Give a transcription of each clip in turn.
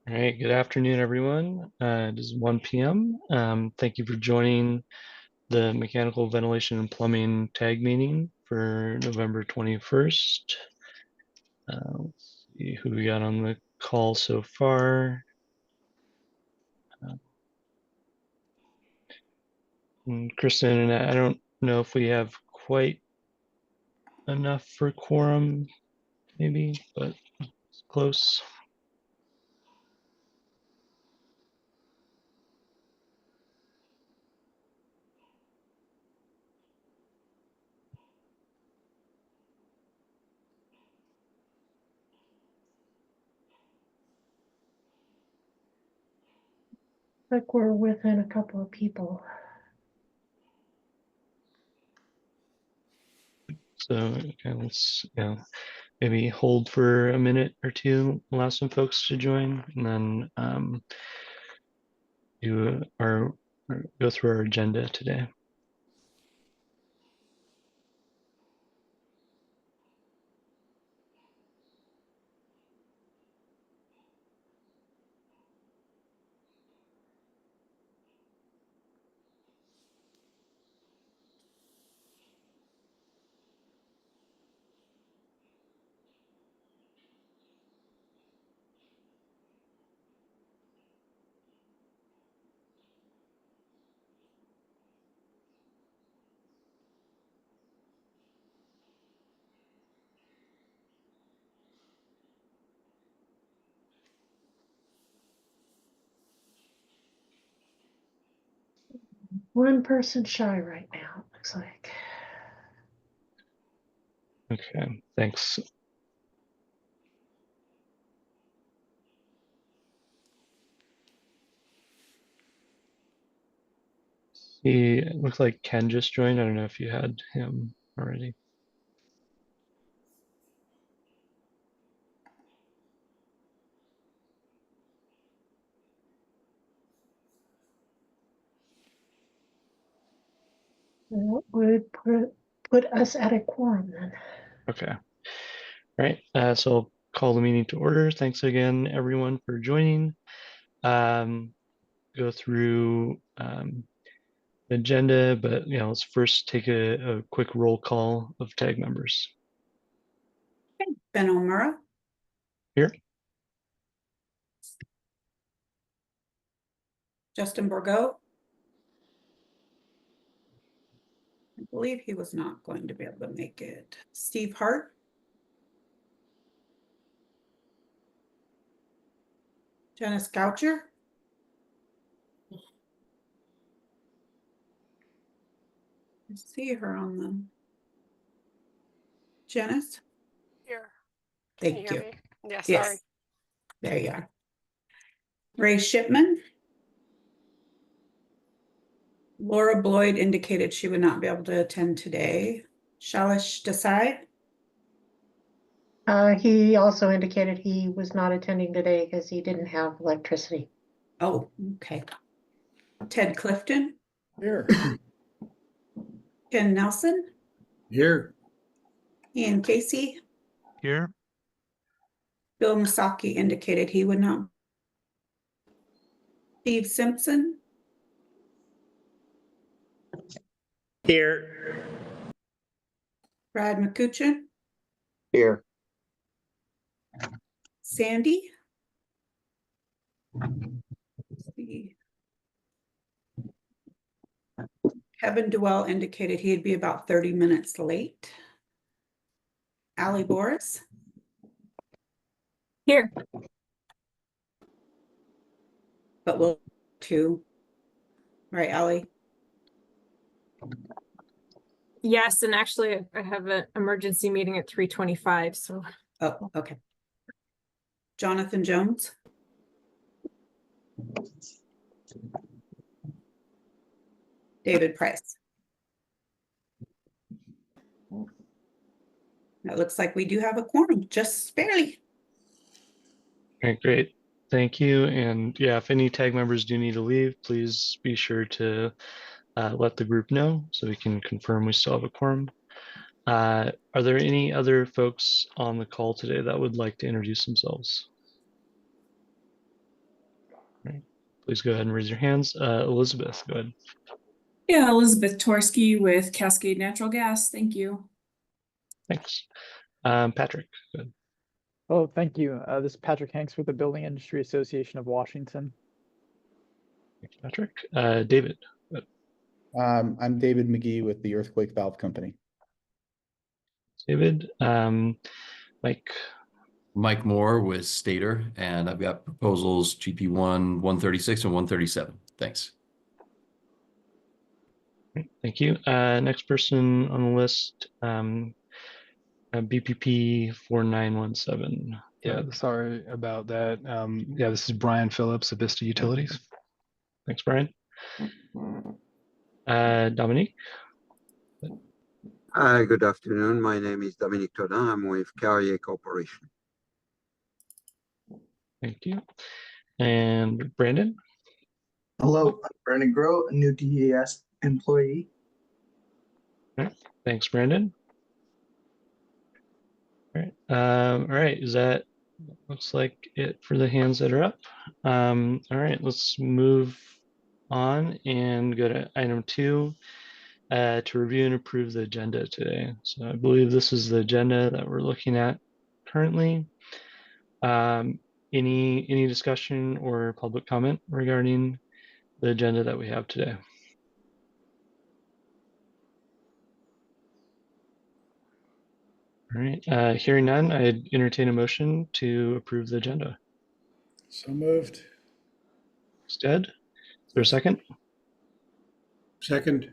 All right, good afternoon, everyone. It is 1 p.m. Thank you for joining the Mechanical Ventilation and Plumbing Tag Meeting for November 21st. Let's see who we got on the call so far. Kristen, and I don't know if we have quite enough for quorum, maybe, but it's close. Like we're within a couple of people. So okay, let's maybe hold for a minute or two, allow some folks to join, and then go through our agenda today. One person shy right now, it looks like. Okay, thanks. It looks like Ken just joined. I don't know if you had him already. That would put us at a quorum then. Okay. All right. So I'll call the meeting to order. Thanks again, everyone, for joining. Go through the agenda, but let's first take a quick roll call of tag members. Ben O'Mara. Here. Justin Borgo. I believe he was not going to be able to make it. Steve Hart. Janice Goucher. I see her on the. Janice. Here. Thank you. Me? Yeah, sorry. Yes. There you are. Ray Shipman. Laura Bloyd indicated she would not be able to attend today. Shalish Desai. He also indicated he was not attending today because he didn't have electricity. Oh, okay. Ted Clifton. Here. Ken Nelson. Here. Ian Casey. Here. Bill Masaki indicated he would not. Steve Simpson. Here. Brad McCutcheon. Here. Sandy. Let's see. Kevin Dwell indicated he'd be about 30 minutes late. Allie Boris. Here. But we'll too. Right, Allie? Yes, and actually I have an emergency meeting at 3:25, so. Oh, okay. Jonathan Jones. David Price. It looks like we do have a quorum, just barely. All right, great. Thank you. And yeah, if any tag members do need to leave, please be sure to let the group know so we can confirm we still have a quorum. Are there any other folks on the call today that would like to introduce themselves? please go ahead and raise your hands. Elizabeth, go ahead. Yeah, Elizabeth Torsky with Cascade Natural Gas. Thank you. Thanks. Patrick, go ahead. Oh, thank you. This is Patrick Hanks with the Building Industry Association of Washington. Thanks, Patrick. David, go ahead. I'm David McGee with the Earthquake Valve Company. David. Mike. Mike Moore with Stater, and I've got proposals GP1, 136, and 137. Thanks. Thank you. Next person on the list, BPP 4917. Yeah, sorry about that. Yeah, this is Brian Phillips of Vista Utilities. Thanks, Brian. Dominique. Hi, good afternoon. My name is Dominique Todin. I'm with Carrier Corporation. Thank you. And Brandon. Hello, I'm Brandon Groh, a new DES employee. Thanks, Brandon. All right. All right. Is that looks like it for the hands that are up? All right. Let's move on and go to item 2 to review and approve the agenda today. So I believe this is the agenda that we're looking at currently. Any discussion or public comment regarding the agenda that we have today? All right, hearing none, I'd entertain a motion to approve the agenda. So moved. Instead, is there a second? Second.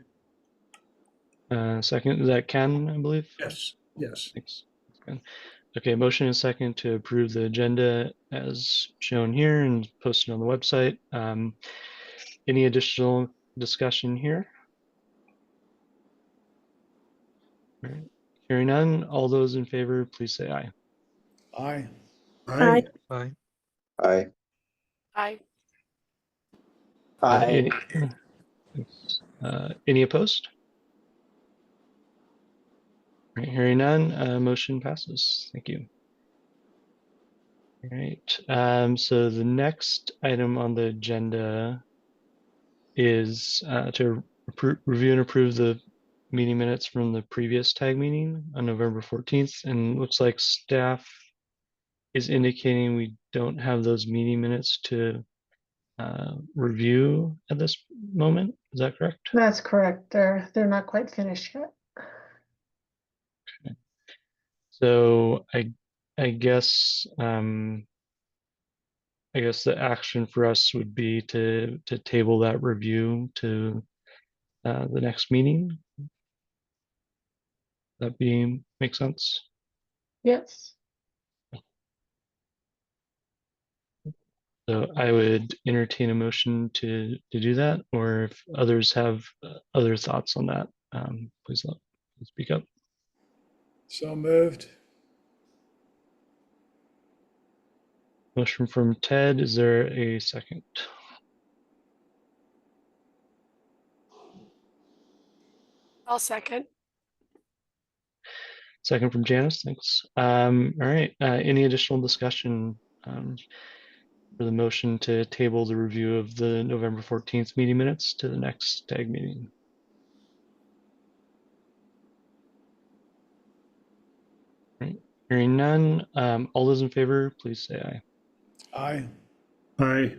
Second, is that Ken, I believe? Yes. Yes. Thanks. Ken. Okay, motion and second to approve the agenda as shown here and posted on the website. Any additional discussion here? All right. Hearing none, all those in favor, please say aye. Aye. Aye. Aye. Aye. Aye. Any, any opposed? All right, hearing none, motion passes. Thank you. All right, so the next item on the agenda is to review and approve the meeting minutes from the previous tag meeting on November 14th, and looks like staff is indicating we don't have those meeting minutes to review at this moment. Is that correct? That's correct. They're not quite finished yet. So I guess the action for us would be to table that review to the next meeting. That make sense? Yes. So I would entertain a motion to do that, or if others have other thoughts on that, please speak up. So moved. Motion from Ted. Is there a second? I'll second. Second from Janice. Thanks. All right. Any additional discussion for the motion to table the review of the November 14th meeting minutes to the next tag meeting? All right. Hearing none. All those in favor, please say aye. Aye. Aye.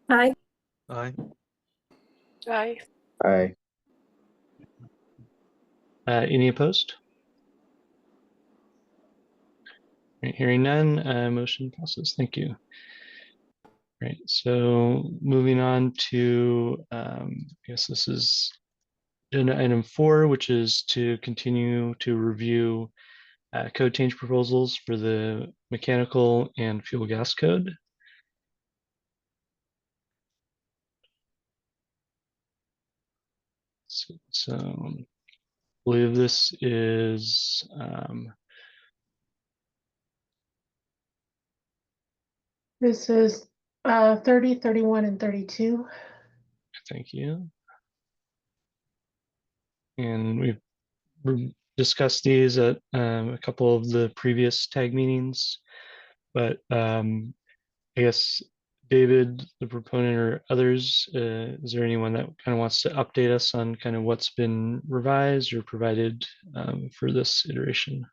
Aye. Aye. Aye. Aye. Any opposed? All right, hearing none, motion passes. Thank you. All right, so moving on to, I guess this is agenda item 4, which is to continue to review code change proposals for the mechanical and fuel gas code. So I believe this is This is 30, 31, and 32. thank you. And we've discussed these at a couple of the previous tag meetings, but I guess David, the proponent, or others, is there anyone that kind of wants to update us on kind of what's been revised or provided for this iteration?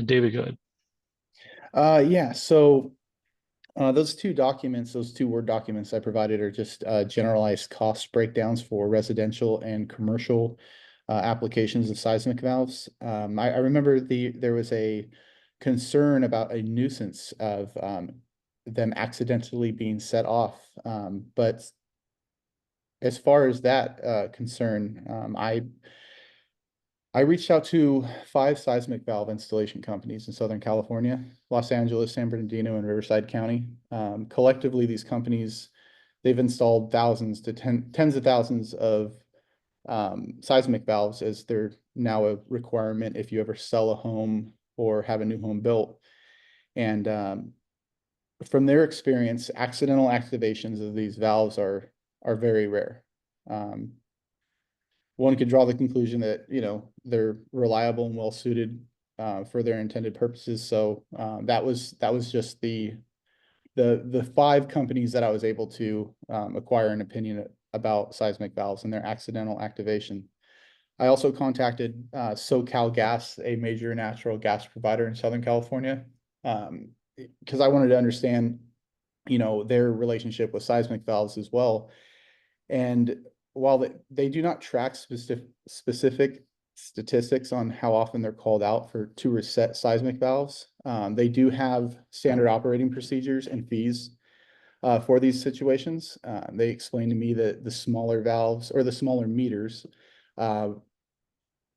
David, go ahead. Yeah, so those two documents, those two Word documents I provided are just generalized cost breakdowns for residential and commercial applications of seismic valves. I remember there was a concern about a nuisance of them accidentally being set off. But as far as that concern, I reached out to 5 seismic valve installation companies in Southern California, Los Angeles, San Bernardino, and Riverside County. Collectively, these companies, they've installed thousands to tens of thousands of seismic valves, as they're now a requirement if you ever sell a home or have a new home built. And from their experience, accidental activations of these valves are very rare. One could draw the conclusion that, you know, they're reliable and well suited for their intended purposes. So that was just the 5 companies that I was able to acquire an opinion about seismic valves and their accidental activation. I also contacted SoCal Gas, a major natural gas provider in Southern California, because I wanted to understand, you know, their relationship with seismic valves as well. And while they do not track specific statistics on how often they're called out to reset seismic valves, they do have standard operating procedures and fees for these situations. They explained to me that the smaller valves or the smaller meters,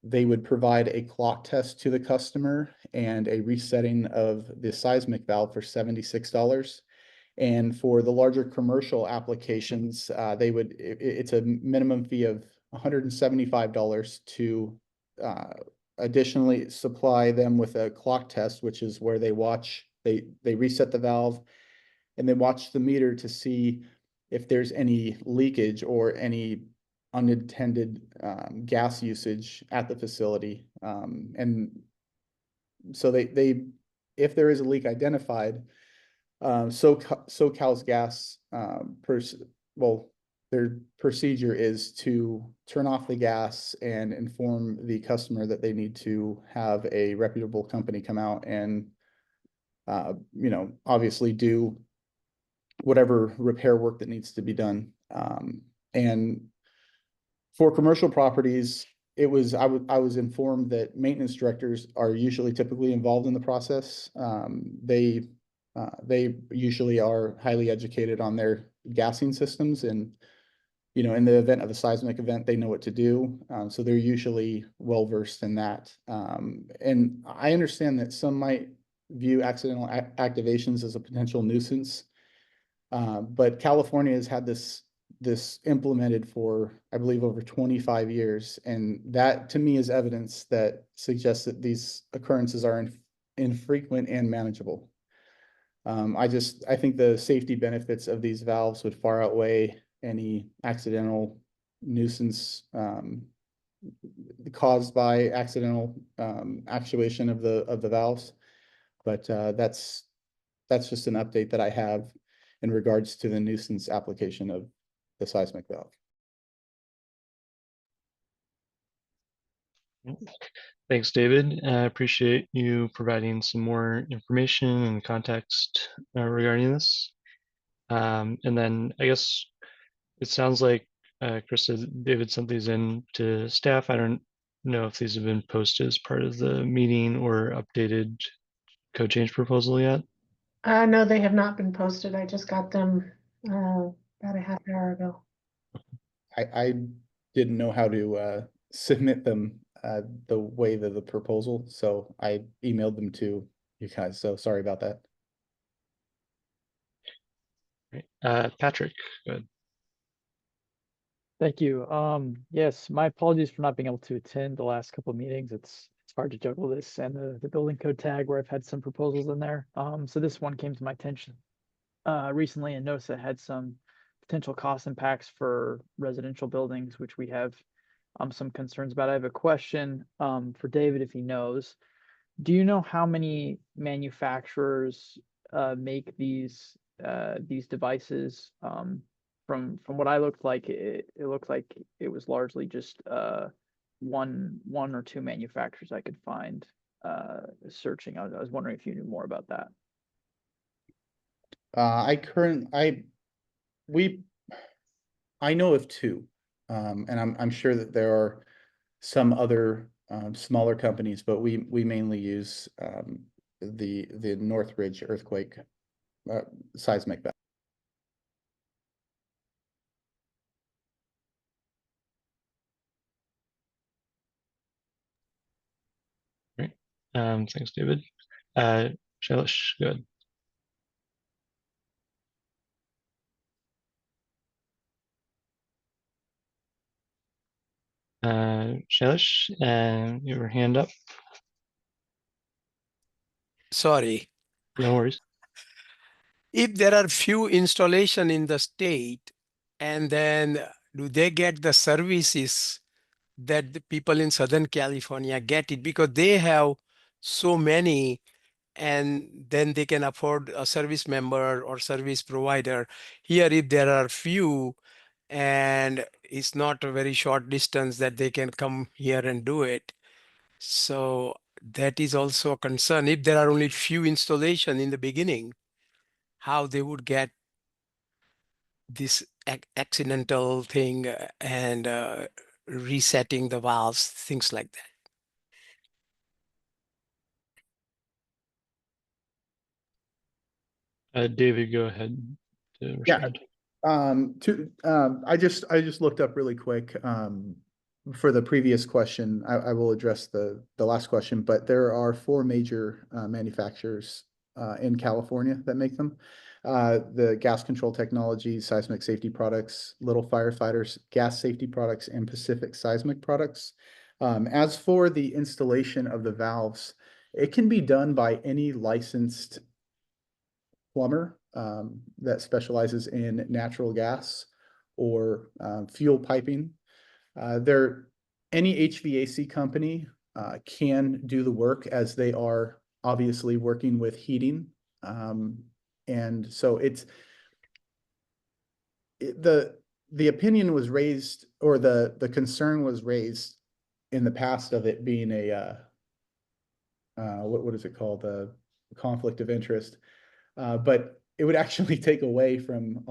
they would provide a clock test to the customer and a resetting of the seismic valve for $76. And for the larger commercial applications, it's a minimum fee of $175 to additionally supply them with a clock test, which is where they reset the valve and then watch the meter to see if there's any leakage or any unintended gas usage at the facility. And so if there is a leak identified, SoCal's gas, their procedure is to turn off the gas and inform the customer that they need to have a reputable company come out and, you know, obviously do whatever repair work that needs to be done. And for commercial properties, I was informed that maintenance directors are usually typically involved in the process. They usually are highly educated on their gassing systems, and, you know, in the event of a seismic event, they know what to do. So they're usually well versed in that. And I understand that some might view accidental activations as a potential nuisance. But California has had this implemented for, I believe, over 25 years. And that to me is evidence that suggests that these occurrences are infrequent and manageable. I think the safety benefits of these valves would far outweigh any accidental nuisance caused by accidental actuation of the valves. But that's just an update that I have in regards to the nuisance application of the seismic valve. Thanks, David. I appreciate you providing some more information and context regarding this. And then I guess it sounds like Krista, David sent these in to staff. I don't know if these have been posted as part of the meeting or updated code change proposal yet. No, they have not been posted. I just got them about a half hour ago. I didn't know how to submit them the way that the proposal, so I emailed them to you guys. So sorry about that. Right. Patrick, go ahead. Thank you. Yes, my apologies for not being able to attend the last couple of meetings. It's hard to juggle this and the building code tag where I've had some proposals in there. So this one came to my attention recently, and noticed it had some potential cost impacts for residential buildings, which we have some concerns about. I have a question for David if he knows. do you know how many manufacturers make these devices? From what I looked like, it looked like it was largely just one or two manufacturers I could find searching. I was wondering if you knew more about that. I know of two, and I'm sure that there are some other smaller companies, but we mainly use the Northridge earthquake seismic valve. Great. Thanks, David. Shailesh, go ahead. Shailesh, your hand up. Sorry. No worries. If there are few installation in the state, and then do they get the services that the people in Southern California get it because they have so many, and then they can afford a service member or service provider. Here, if there are few and it's not a very short distance that they can come here and do it. So that is also a concern. If there are only few installation in the beginning, how they would get this accidental thing and resetting the valves, things like that. David, go ahead to respond. I just looked up really quick for the previous question. I will address the last question, but there are four major manufacturers in California that make them. The Gas Control Technologies, Seismic Safety Products, Little Firefighters, Gas Safety Products, and Pacific Seismic Products. As for the installation of the valves, it can be done by any licensed plumber that specializes in natural gas or fuel piping. Any HVAC company can do the work, as they are obviously working with heating. And so the opinion was raised, or the concern was raised in the past of it being a what is it called, a conflict of interest. But it would actually take away from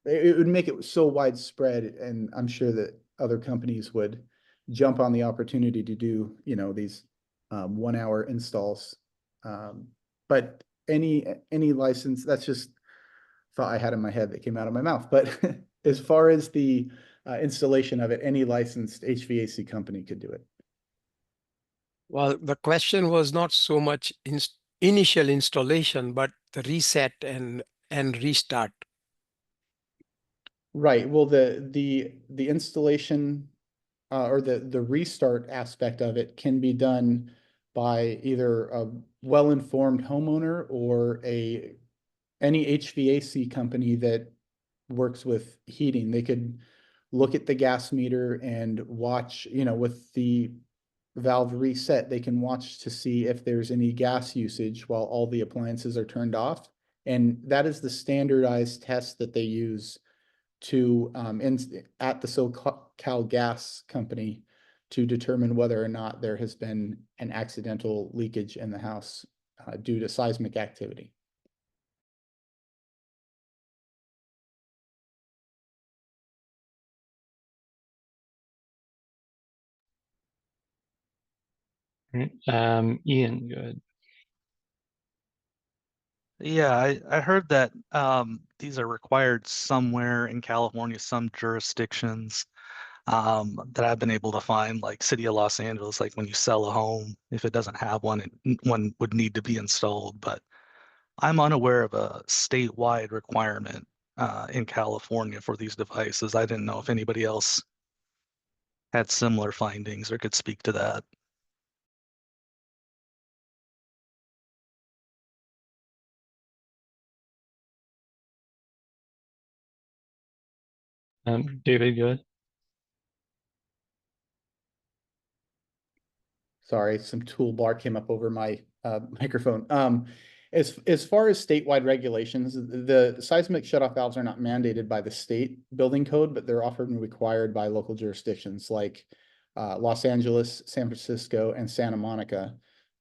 it would make it so widespread, and I'm sure that other companies would jump on the opportunity to do, these 1 hour installs. But any license, that's just thought I had in my head that came out of my mouth. But as far as the installation of it, any licensed HVAC company could do it. Well, the question was not so much initial installation, but the reset and restart. Right. Well, the installation or the restart aspect of it can be done by either a well-informed homeowner or any HVAC company that works with heating. They could look at the gas meter and watch, with the valve reset, they can watch to see if there's any gas usage while all the appliances are turned off. And that is the standardized test that they use to at the SoCal Gas Company to determine whether or not there has been an accidental leakage in the house due to seismic activity. All right. Ian, go ahead. Yeah, I heard that these are required somewhere in California, some jurisdictions that I've been able to find, like City of Los Angeles, like when you sell a home, if it doesn't have one, one would need to be installed. But I'm unaware of a statewide requirement in California for these devices. I didn't know if anybody else had similar findings or could speak to that. David, go ahead. Sorry, some toolbar came up over my microphone. As far as statewide regulations, the seismic shutoff valves are not mandated by the state building code, but they're often required by local jurisdictions like Los Angeles, San Francisco, and Santa Monica.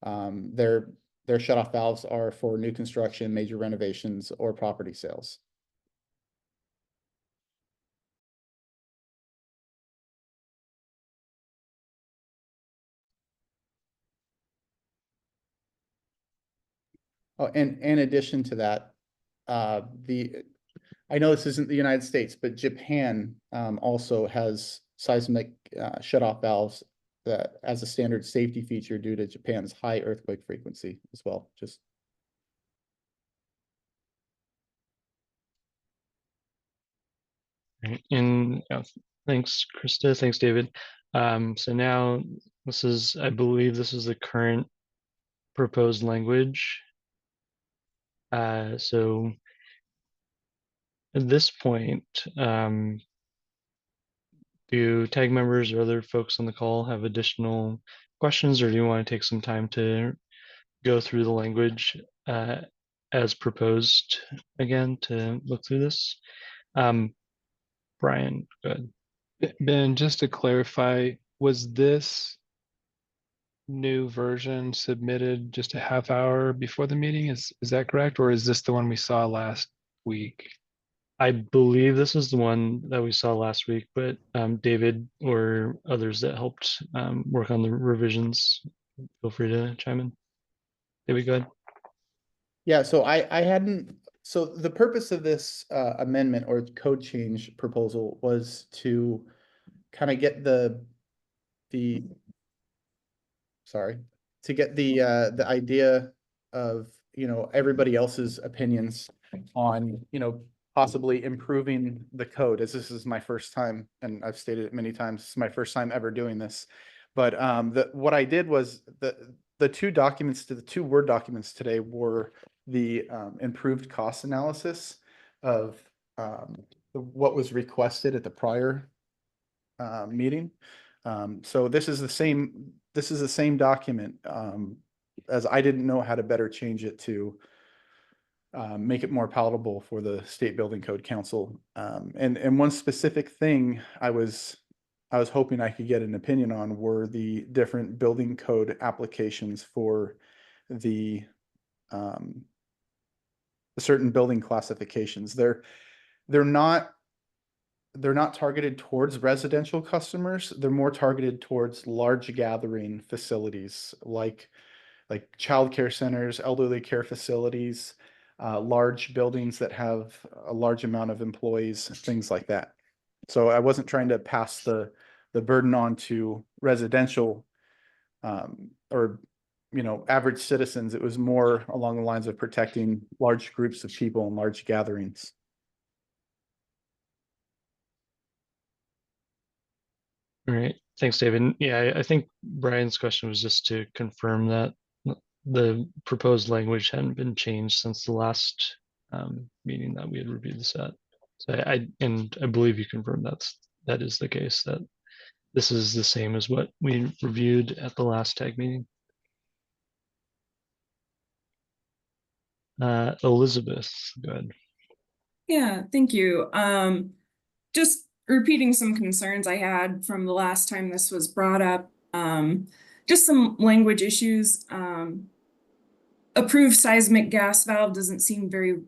Their shutoff valves are for new construction, major renovations, or property sales. Oh, and in addition to that, I know this isn't the United States, but Japan also has seismic shutoff valves that as a standard safety feature due to Japan's high earthquake frequency as well. Just Right. And thanks, Krista. Thanks, David. So now this is, I believe this is the current proposed language. So at this point, do tag members or other folks on the call have additional questions, or do you want to take some time to go through the language as proposed again to look through this? Brian, go ahead. Ben, just to clarify, was this new version submitted just a half hour before the meeting? Is that correct? Or is this the one we saw last week? I believe this is the one that we saw last week, but David or others that helped work on the revisions, feel free to chime in. David, go ahead. yeah, so I hadn't. So the purpose of this amendment or code change proposal was to kind of get the idea of, you know, everybody else's opinions on, you know, possibly improving the code, as this is my first time, and I've stated it many times, this is my first time ever doing this. But what I did was the two documents, the two Word documents today were the improved cost analysis of what was requested at the prior meeting. So this is the same document, as I didn't know how to better change it to make it more palatable for the State Building Code Council. And one specific thing I was hoping I could get an opinion on were the different building code applications for the certain building classifications. They're not targeted towards residential customers. They're more targeted towards large gathering facilities like childcare centers, elderly care facilities, large buildings that have a large amount of employees, things like that. So I wasn't trying to pass the burden on to residential or, you know, average citizens. It was more along the lines of protecting large groups of people and large gatherings. All right, thanks, David. Yeah, I think Brian's question was just to confirm that the proposed language hadn't been changed since the last meeting that we had reviewed this at. So I believe you confirmed that is the case, that this is the same as what we reviewed at the last tag meeting. Elizabeth, go ahead. Yeah, thank you. Just repeating some concerns I had from the last time this was brought up. Just some language issues. Approved seismic gas valve doesn't seem very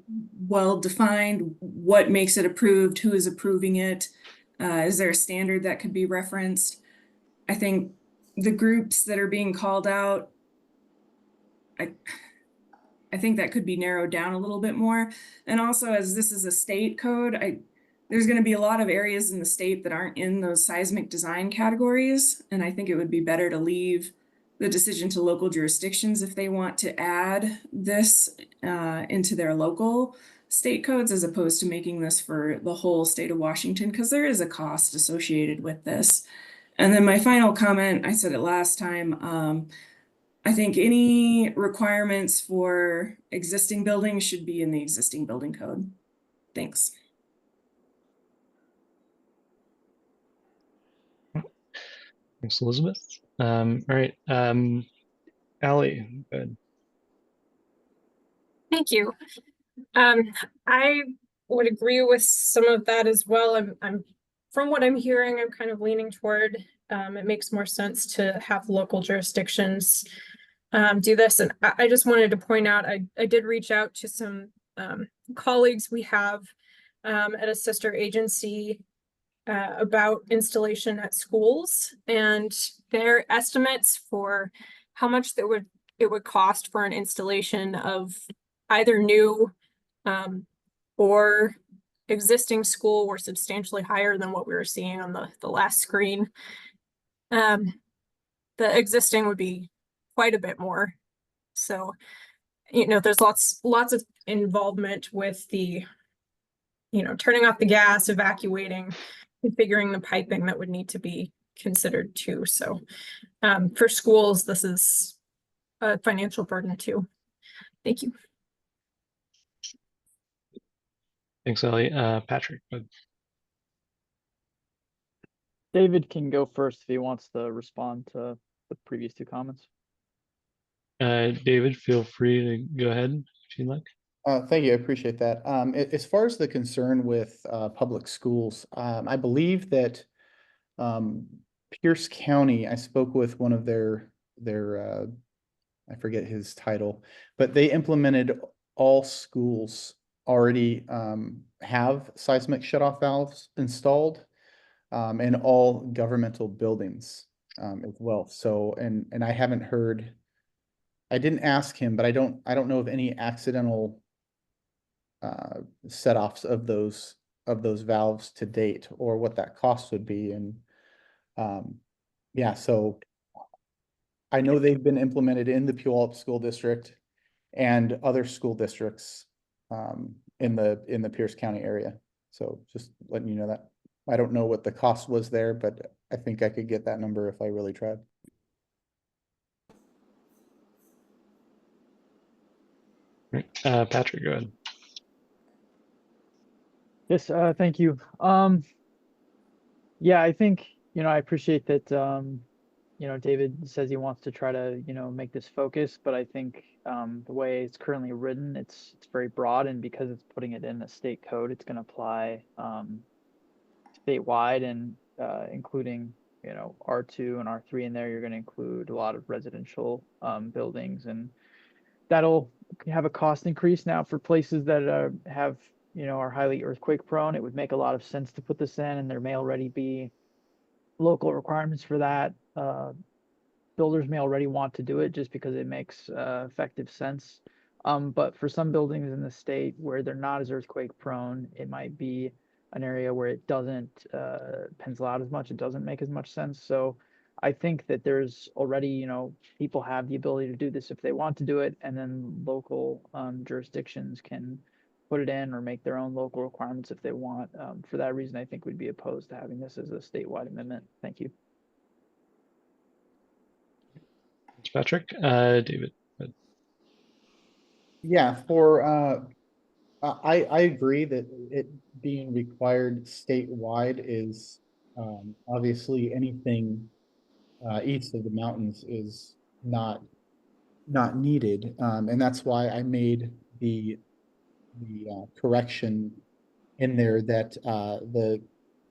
well defined. What makes it approved? Who is approving it? Is there a standard that could be referenced? I think the groups that are being called out, I think that could be narrowed down a little bit more. And also, as this is a state code, there's going to be a lot of areas in the state that aren't in those seismic design categories. And I think it would be better to leave the decision to local jurisdictions if they want to add this into their local state codes, as opposed to making this for the whole state of Washington, because there is a cost associated with this. And then my final comment, I said it last time, I think any requirements for existing buildings should be in the existing building code. Thanks. Thanks, Elizabeth. All right. Ally, go ahead. Thank you. I would agree with some of that as well. I'm from what I'm hearing, I'm kind of leaning toward it makes more sense to have local jurisdictions do this. And I just wanted to point out, I did reach out to some colleagues we have at a sister agency about installation at schools, and their estimates for how much it would cost for an installation of either new or existing school were substantially higher than what we were seeing on the last screen. The existing would be quite a bit more. So, there's lots of involvement with the, turning off the gas, evacuating, configuring the piping that would need to be considered too. So, for schools, this is a financial burden too. Thank you. Thanks, Ellie. Patrick, go ahead. David can go first if he wants to respond to the previous two comments. David, feel free to go ahead if you'd like. Thank you, I appreciate that. As far as the concern with public schools, I believe that Pierce County, I spoke with one of their I forget his title, but they implemented all schools already have seismic shutoff valves installed in all governmental buildings as well. So, and I haven't heard, I didn't ask him, but I don't know of any accidental set-offs of those valves to date, or what that cost would be. And yeah, so I know they've been implemented in the Puyallup School District and other school districts in the Pierce County area. So just letting you know that. I don't know what the cost was there, but I think I could get that number if I really tried. Patrick, go ahead. Yes, thank you. Yeah, I think, I appreciate that, David says he wants to try to, make this focus, but I think the way it's currently written, it's very broad, and because it's putting it in a state code, it's going to apply statewide, and including, R2 and R3 in there, you're going to include a lot of residential buildings, and that'll have a cost increase. Now for places that are highly earthquake prone, it would make a lot of sense to put this in, and there may already be local requirements for that. Builders may already want to do it just because it makes effective sense. But for some buildings in the state where they're not as earthquake prone, it might be an area where it doesn't pencil out as much, it doesn't make as much sense. So I think that there's already, people have the ability to do this if they want to do it, and then local jurisdictions can put it in or make their own local requirements if they want. For that reason, I think we'd be opposed to having this as a statewide amendment. Thank you. Thanks, Patrick. David, go ahead. Yeah, for I agree that it being required statewide is obviously anything east of the mountains is not needed, and that's why I made the correction in there that the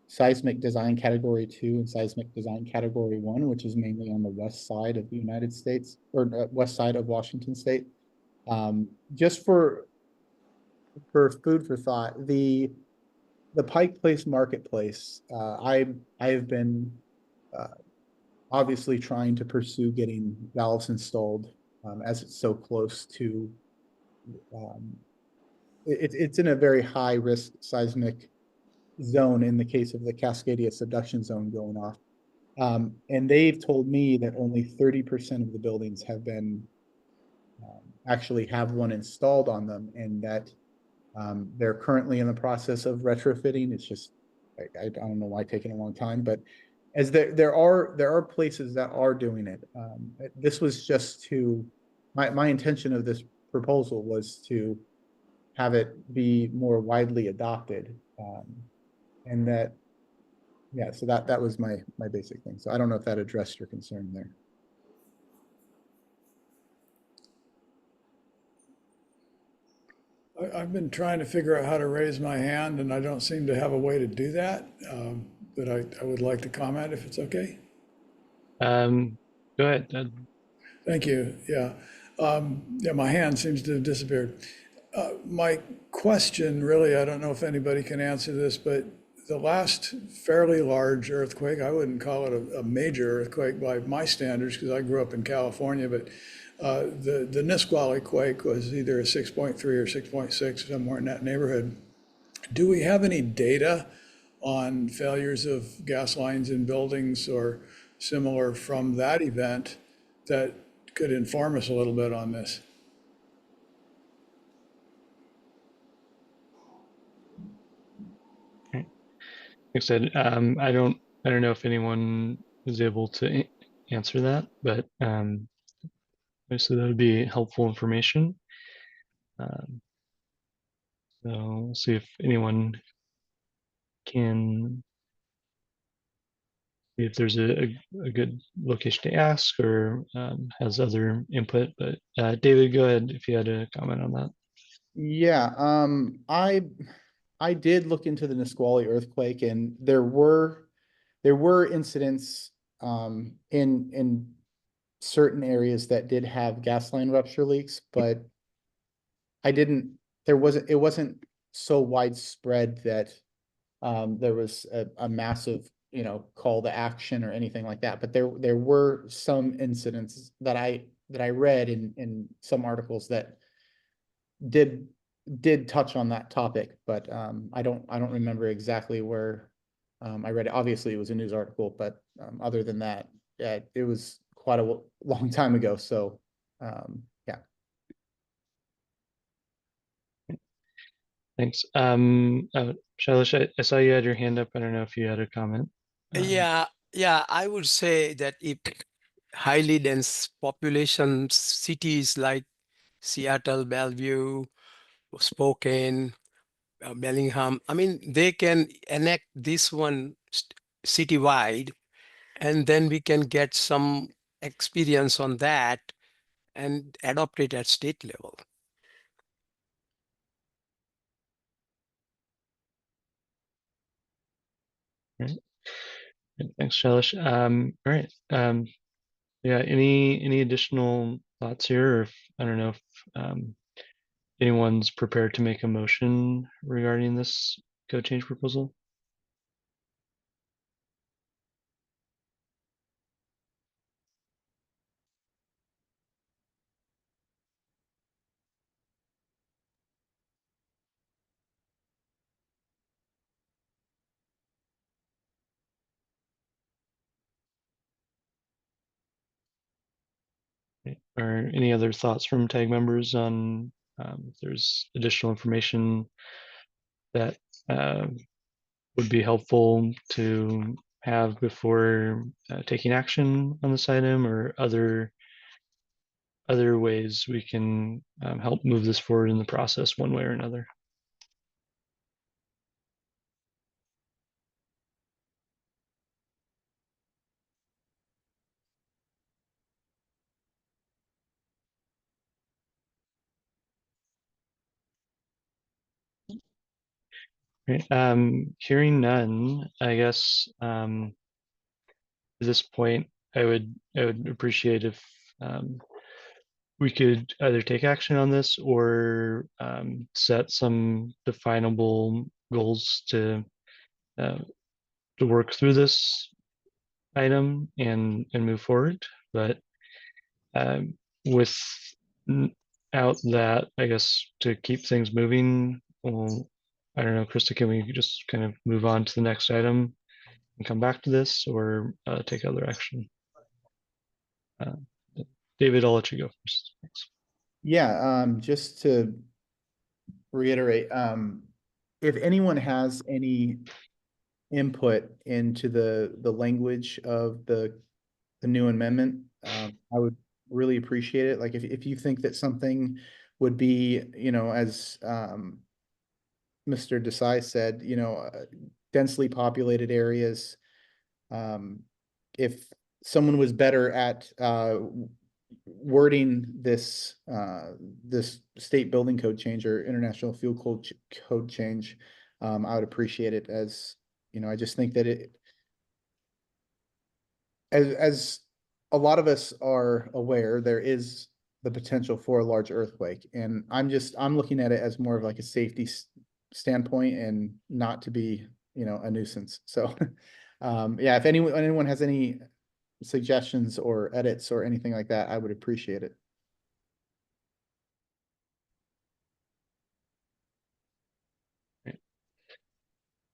seismic design category 2 and seismic design category 1, which is mainly on the west side of the United States, or west side of Washington State, just for food for thought, the Pike Place Marketplace, I have been obviously trying to pursue getting valves installed as it's so close to it's in a very high risk seismic zone in the case of the Cascadia subduction zone going off. And they've told me that only 30% of the buildings have been actually have one installed on them, and that they're currently in the process of retrofitting. It's just, I don't know why it's taking a long time, but as there are places that are doing it. This was just to, my intention of this proposal was to have it be more widely adopted, and that Yeah, so that was my basic thing. So I don't know if that addressed your concern there. I've been trying to figure out how to raise my hand and I don't seem to have a way to do that. But I would like to comment if it's okay. Go ahead. Thank you. Yeah. Yeah, my hand seems to have disappeared. My question really, I don't know if anybody can answer this, but the last fairly large earthquake, I wouldn't call it a major earthquake by my standards because I grew up in California, but the Nisqually quake was either a 6.3 or 6.6, somewhere in that neighborhood. Do we have any data on failures of gas lines in buildings or similar from that event that could inform us a little bit on this? Like I said, I don't know if anyone is able to answer that, but obviously that would be helpful information. Um, so we'll see if anyone can see if there's a good location to ask or has other input. But David, go ahead if you had a comment on that. Yeah, I did look into the Nisqually earthquake, and there were incidents in certain areas that did have gas line rupture leaks, but it wasn't so widespread that there was a massive, call to action or anything like that. But there were some incidents that I read in some articles that did touch on that topic, but I don't remember exactly where I read it. Obviously, it was a news article, but other than that, yeah, it was quite a long time ago. So yeah. Thanks. Shailesh, I saw you had your hand up. I don't know if you had a comment. Yeah, I would say that if highly dense population cities like Seattle, Bellevue, Spokane, Bellingham, I mean, they can enact this one citywide, and then we can get some experience on that and adopt it at state level. Right. Thanks, Shailesh. All right. Yeah, any additional thoughts here? Or if, I don't know if anyone's prepared to make a motion regarding this code change proposal. Or any other thoughts from TAG members on if there's additional information that would be helpful to have before taking action on this item, or other ways we can help move this forward in the process one way or another. Right. Hearing none, I guess at this point, I would appreciate if we could either take action on this or set some definable goals to work through this item and move forward. But without that, I guess to keep things moving, well, I don't know, Krista, can we just kind of move on to the next item and come back to this, or take other action? David, I'll let you go first. Thanks. Yeah, just to reiterate, if anyone has any input into the language of the new amendment, I would really appreciate it. Like if you think that something would be, as Mr. Desai said, densely populated areas, if someone was better at wording this this state building code change or international fuel code change, I would appreciate it. As you know, I just think that it, as a lot of us are aware, there is the potential for a large earthquake, and I'm looking at it as more of like a safety standpoint and not to be, you know, a nuisance. So yeah, if anyone has any suggestions or edits or anything like that, I would appreciate it.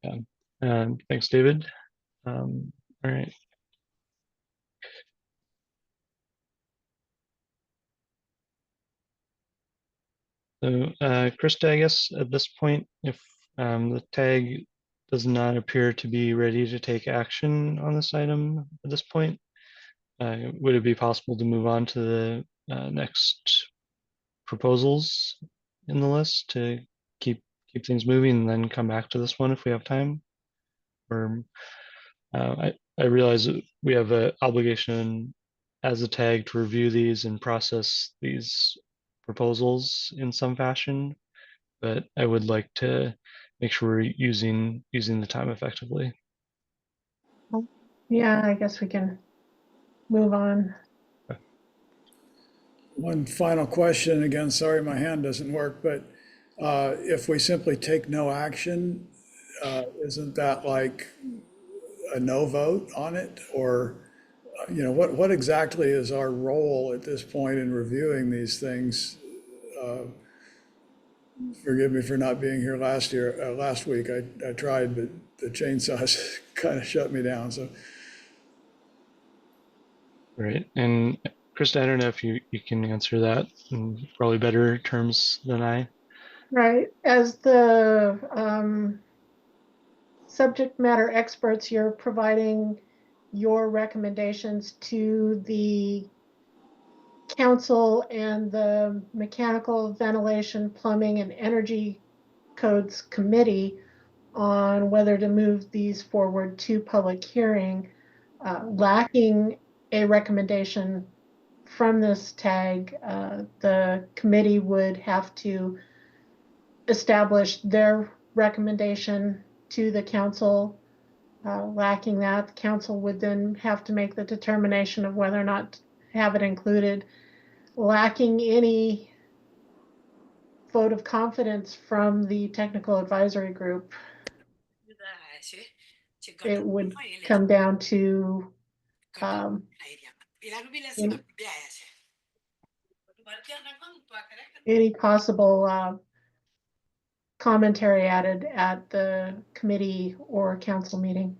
Yeah. Thanks, David. All right. So, Krista, I guess at this point, if the tag does not appear to be ready to take action on this item at this point, would it be possible to move on to the next proposals in the list to keep things moving and then come back to this one if we have time? Or I realize that we have an obligation as a tag to review these and process these proposals in some fashion, but I would like to make sure we're using the time effectively. Yeah, I guess we can move on. One final question, again, sorry my hand doesn't work, but if we simply take no action, isn't that like a no vote on it? Or, you know, what exactly is our role at this point in reviewing these things? Forgive me for not being here last week. I tried, but the chainsaws kind of shut me down. So, Right. And Krista, I don't know if you can answer that in probably better terms than I. Right, as the subject matter experts, you're providing your recommendations to the council and the Mechanical, Ventilation, Plumbing, and Energy Codes Committee on whether to move these forward to public hearing. Lacking a recommendation from this tag, the committee would have to establish their recommendation to the council. Lacking that, the council would then have to make the determination of whether or not to have it included. Lacking any vote of confidence from the technical advisory group, it would come down to any possible commentary added at the committee or council meeting.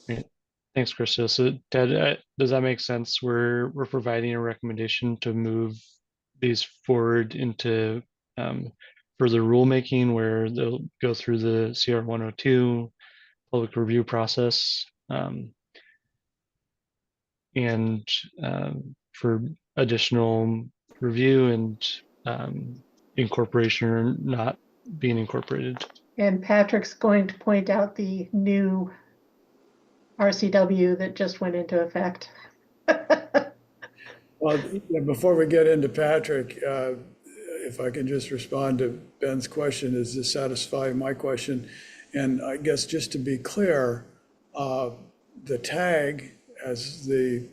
Right. Thanks, Krista. So, Ted, does that make sense? We're providing a recommendation to move these forward into further rulemaking, where they'll go through the CR 102 public review process, and for additional review and incorporation or not being incorporated. And Patrick's going to point out the new RCW that just went into effect. well, before we get into Patrick, if I can just respond to Ben's question, does this satisfy my question? And I guess just to be clear, the tag, as the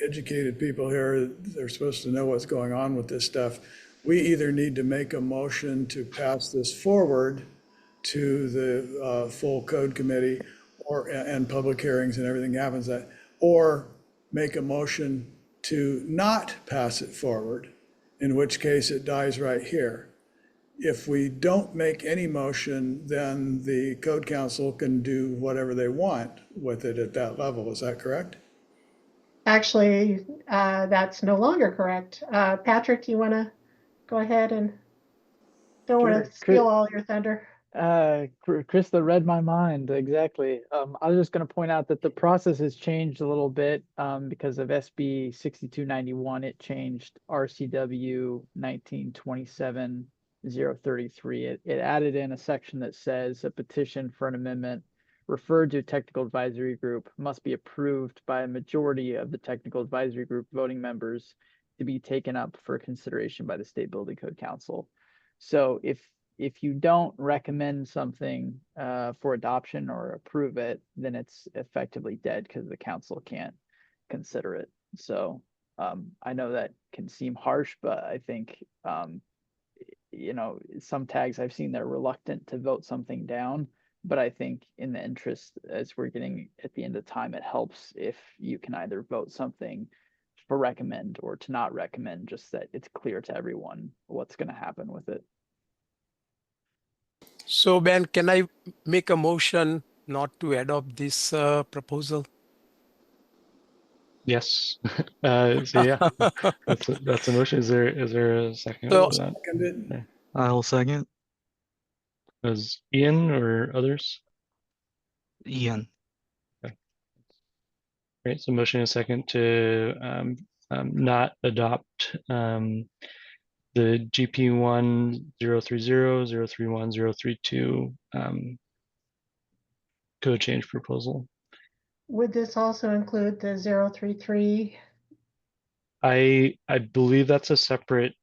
educated people here, they're supposed to know what's going on with this stuff. We either need to make a motion to pass this forward to the full code committee and public hearings and everything happens that, or make a motion to not pass it forward, in which case it dies right here. If we don't make any motion, then the code council can do whatever they want with it at that level. Is that correct? Actually, that's no longer correct. Patrick, do you want to go ahead and don't want to steal all your thunder? Krista read my mind exactly. I was just going to point out that the process has changed a little bit because of SB 6291. It changed RCW 1927 033, it added in a section that says a petition for an amendment referred to a technical advisory group must be approved by a majority of the technical advisory group voting members to be taken up for consideration by the State Building Code Council. So if you don't recommend something for adoption or approve it, then it's effectively dead because the council can't consider it. So I know that can seem harsh, but I think you know, some tags I've seen they're reluctant to vote something down, but I think in the interest, as we're getting at the end of time, it helps if you can either vote something for recommend or to not recommend, just that it's clear to everyone what's going to happen with it. So Ben, can I make a motion not to adopt this proposal? Yes. So yeah, that's a motion. Is there a second So- to that? Seconded. I'll second. Was Ian or others? Ian. Right, so motion and second to not adopt the GP1 030, 031, 032 code change proposal. Would this also include the 033? I believe that's a separate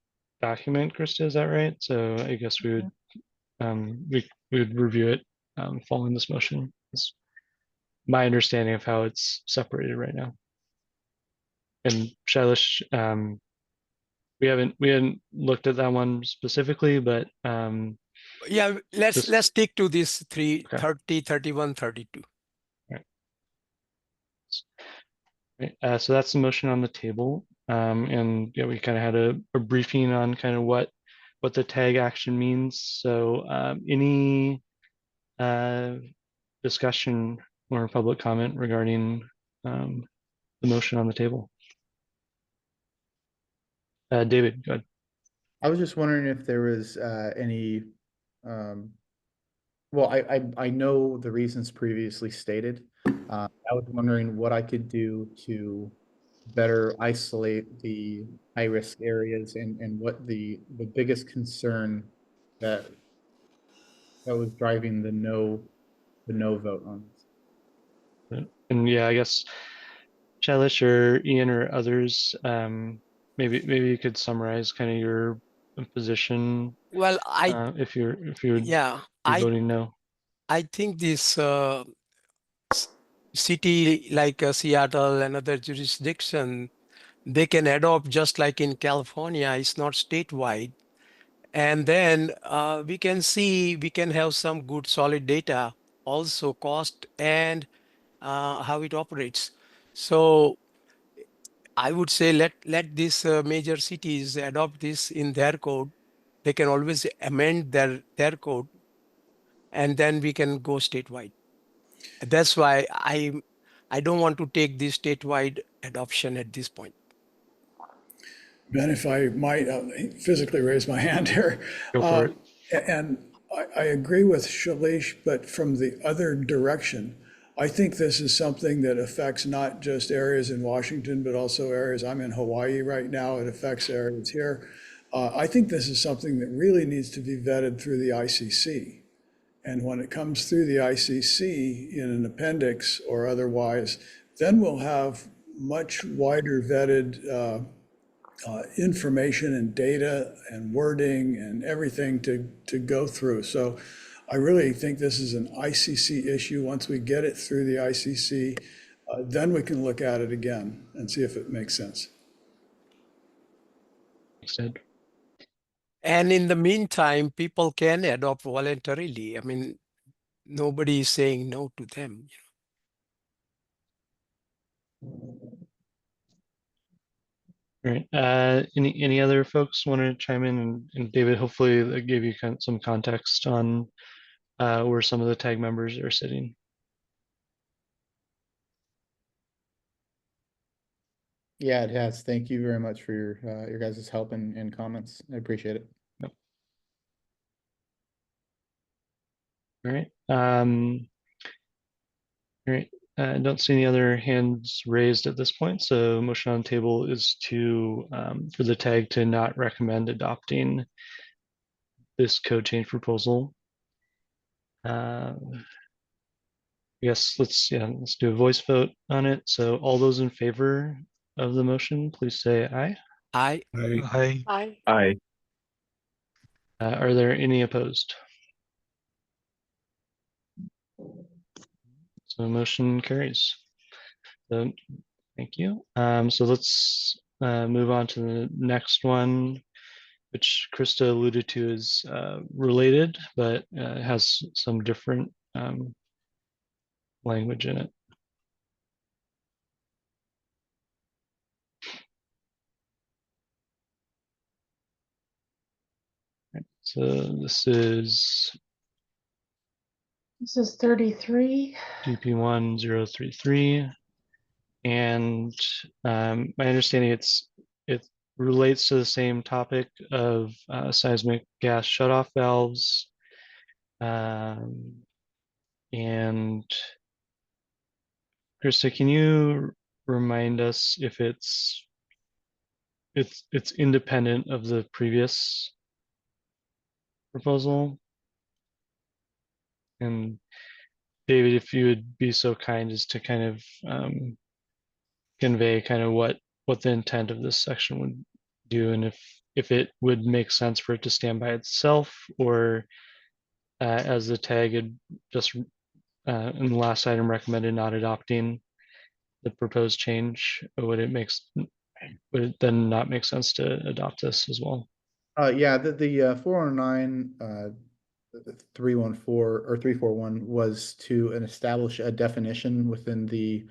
document, Krista, is that right? So I guess we would we would review it following this motion. It's my understanding of how it's separated right now. And Shailesh, we hadn't looked at that one specifically, but yeah, let's stick to this 30, 31, 32. Right. So that's the motion on the table. And yeah, we kind of had a briefing on kind of what the tag action means. So any discussion or public comment regarding the motion on the table? David, go ahead. I was just wondering if there was any, well, I know the reasons previously stated. I was wondering what I could do to better isolate the high-risk areas and what the biggest concern that was driving the no vote on this. And yeah, I guess Shailesh or Ian or others, maybe you could summarize kind of your position. Well, if you're voting no. I think this city like Seattle and other jurisdiction, they can adopt just like in California. It's not statewide. And then we can have some good solid data, also cost and how it operates. So I would say let these major cities adopt this in their code. They can always amend their code, and then we can go statewide. That's why I don't want to take this statewide adoption at this point. Ben, if I might physically raise my hand here. Go for it. And I agree with Shailesh, but from the other direction, I think this is something that affects not just areas in Washington, but also areas. I'm in Hawaii right now. It affects areas here. I think this is something that really needs to be vetted through the ICC. And when it comes through the ICC in an appendix or otherwise, then we'll have much wider vetted information and data and wording and everything to go through. So I really think this is an ICC issue. Once we get it through the ICC, then we can look at it again and see if it makes sense. Said. And in the meantime, people can adopt voluntarily. I mean, nobody is saying no to them. All right. Any other folks want to chime in? And David, hopefully that gave you some context on where some of the tag members are sitting. Yeah, it has. Thank you very much for your guys' help and comments. I appreciate it. Yep. All right. All right. I don't see any other hands raised at this point. So motion on the table is to for the tag to not recommend adopting this code change proposal. Yes, let's do a voice vote on it. So all those in favor of the motion, please say aye. I Aye. Aye. Are there any opposed? So motion carries. So thank you. So let's move on to the next one, which Krista alluded to is related, but has some different language in it. So this is This is 33. GP1033, and my understanding it relates to the same topic of seismic gas shutoff valves, and Krista, can you remind us if it's independent of the previous proposal? And David, if you would be so kind as to kind of convey kind of what the intent of this section would do, and if it would make sense for it to stand by itself, or as the tag had just in the last item recommended not adopting the proposed change, would it then not make sense to adopt this as well? Yeah, the 409 314 or 341 was to establish a definition within the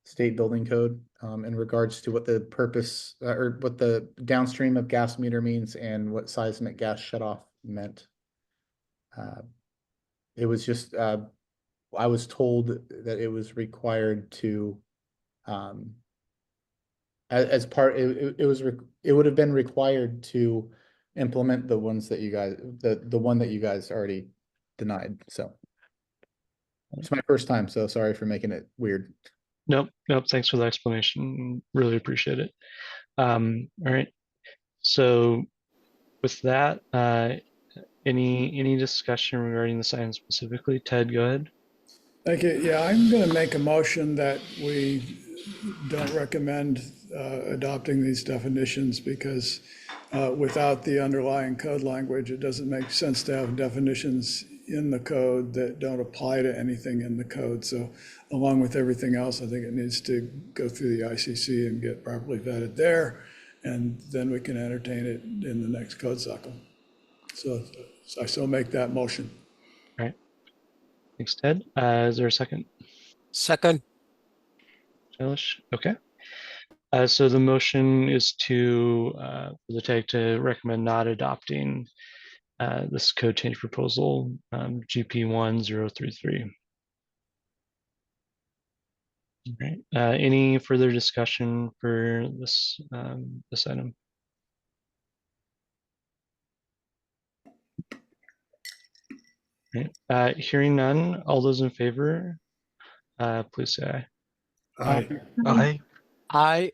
state building code in regards to what the purpose or what the downstream of gas meter means and what seismic gas shutoff meant. It was just I was told that it was required to as part it would have been required to implement the ones that you guys the one that you guys already denied. So it's my first time, so sorry for making it weird. Nope. Thanks for the explanation. Really appreciate it. All right. So with that, any discussion regarding the sign specifically? Ted, go ahead. Thank you. Yeah, I'm going to make a motion that we don't recommend adopting these definitions because without the underlying code language, it doesn't make sense to have definitions in the code that don't apply to anything in the code. So along with everything else, I think it needs to go through the ICC and get properly vetted there, and then we can entertain it in the next code cycle. So I still make that motion. All right. Thanks, Ted. Is there a second? second. Eilish? Okay. So the motion is to for the tag to recommend not adopting this code change proposal, GP1033. All right. Any further discussion for this this item? All right. Hearing none, all those in favor, please say aye. Aye. I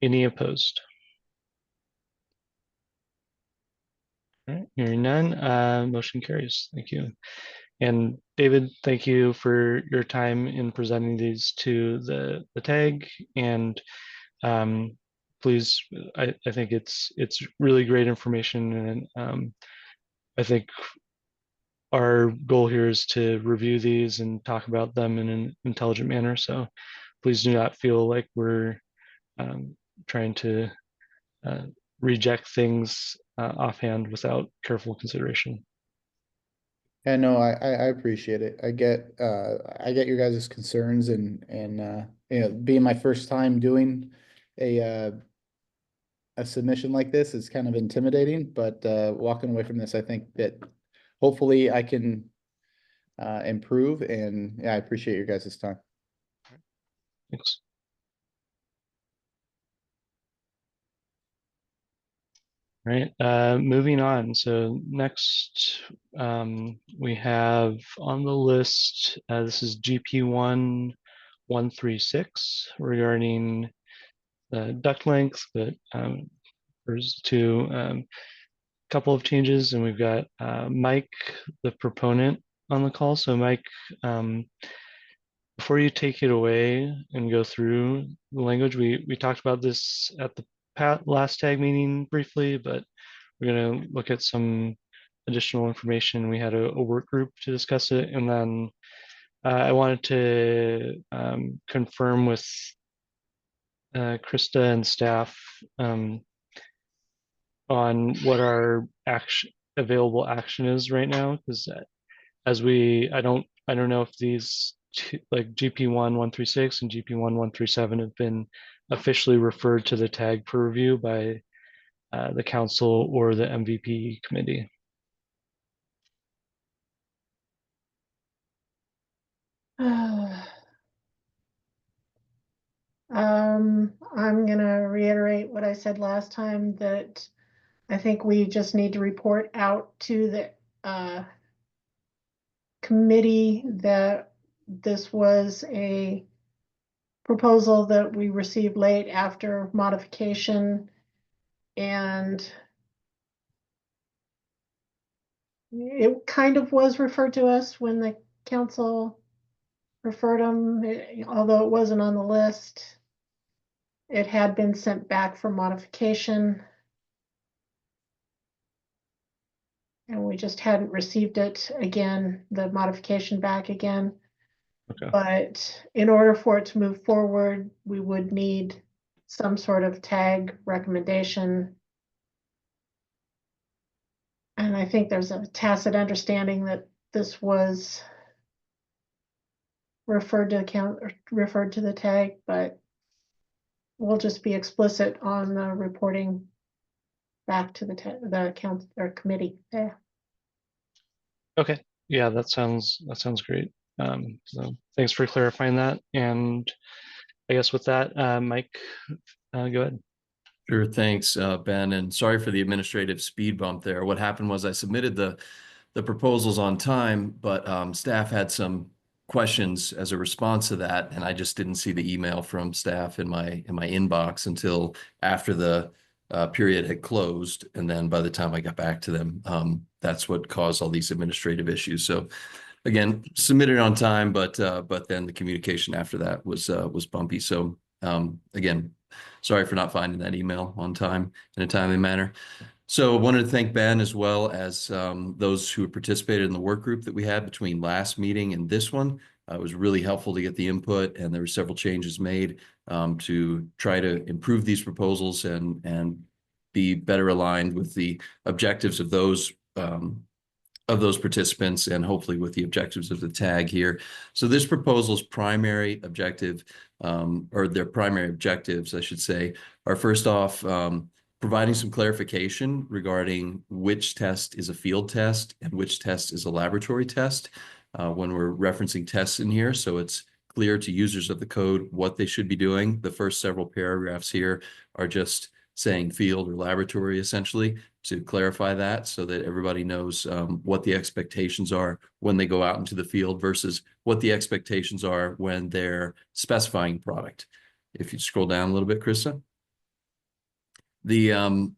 Any opposed? All right. Hearing none, motion carries. Thank you. And David, thank you for your time in presenting these to the tag. And please, I think it's really great information, and I think our goal here is to review these and talk about them in an intelligent manner. So please do not feel like we're trying to reject things offhand without careful consideration. Yeah, no, I appreciate it. I get your guys' concerns and you know, being my first time doing a submission like this is kind of intimidating, but walking away from this, I think that hopefully I can improve, and yeah, I appreciate your guys' time. Thanks. All right, moving on. So next we have on the list, this is GP1136 regarding the duct length, but to a couple of changes, and we've got Mike, the proponent, on the call. So Mike, before you take it away and go through the language, we talked about this at the last tag meeting briefly, but we're going to look at some additional information. We had a work group to discuss it, and then I wanted to confirm with Krista and staff on what our available action is right now, because I don't know if these like GP1 136 and GP1 137 have been officially referred to the tag for review by the council or the MVP committee. I'm gonna reiterate what I said last time, that I think we just need to report out to the committee that this was a proposal that we received late after modification, and it kind of was referred to us when the council referred them, although it wasn't on the list. It had been sent back for modification, and we just hadn't received it again, the modification back again. Okay. But in order for it to move forward, we would need some sort of tag recommendation. And I think there's a tacit understanding that this was referred to the tag, but we'll just be explicit on the reporting back to the council or committee. Yeah. Okay. Yeah, that sounds great. So thanks for clarifying that. And I guess with that, Mike, go ahead. Sure, thanks, Ben, and sorry for the administrative speed bump there. What happened was I submitted the proposals on time, but staff had some questions as a response to that, and I just didn't see the email from staff in my inbox until after the period had closed, and then by the time I got back to them, that's what caused all these administrative issues. So again, submitted on time, but then the communication after that was bumpy. So again, sorry for not finding that email on time in a timely manner. So I wanted to thank Ben as well as those who participated in the work group that we had between last meeting and this one. It was really helpful to get the input, and there were several changes made to try to improve these proposals and be better aligned with the objectives of those participants, and hopefully with the objectives of the tag here. So this proposal's primary objective, or their primary objectives, I should say, are first off, providing some clarification regarding which test is a field test and which test is a laboratory test when we're referencing tests in here. So it's clear to users of the code what they should be doing. The first several paragraphs here are just saying field or laboratory, essentially, to clarify that so that everybody knows what the expectations are when they go out into the field versus what the expectations are when they're specifying product. If you scroll down a little bit, Krista. The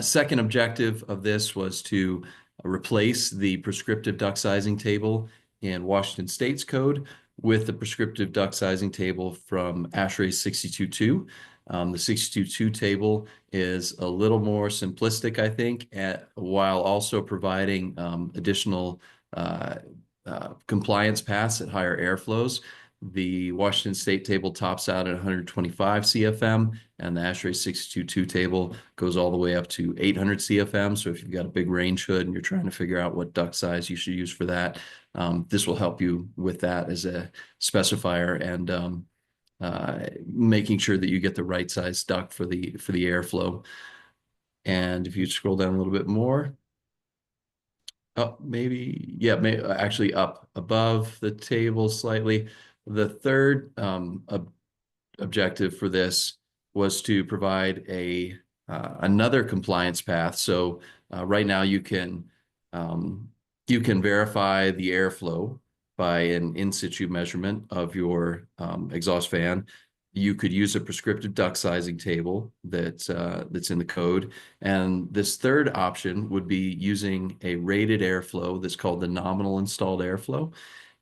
second objective of this was to replace the prescriptive duct sizing table in Washington State's code with the prescriptive duct sizing table from ASHRAE 62.2. The 62.2 table is a little more simplistic, I think, while also providing additional compliance paths at higher airflows. The Washington State table tops out at 125 CFM, and the ASHRAE 62.2 table goes all the way up to 800 CFM. So if you've got a big range hood and you're trying to figure out what duct size you should use for that, this will help you with that as a specifier and making sure that you get the right size duct for the airflow. And if you scroll down a little bit more, maybe actually up above the table slightly. The third objective for this was to provide another compliance path. So right now you can verify the airflow by an in situ measurement of your exhaust fan. you could use a prescriptive duct sizing table that's in the code. And this third option would be using a rated airflow that's called the nominal installed airflow.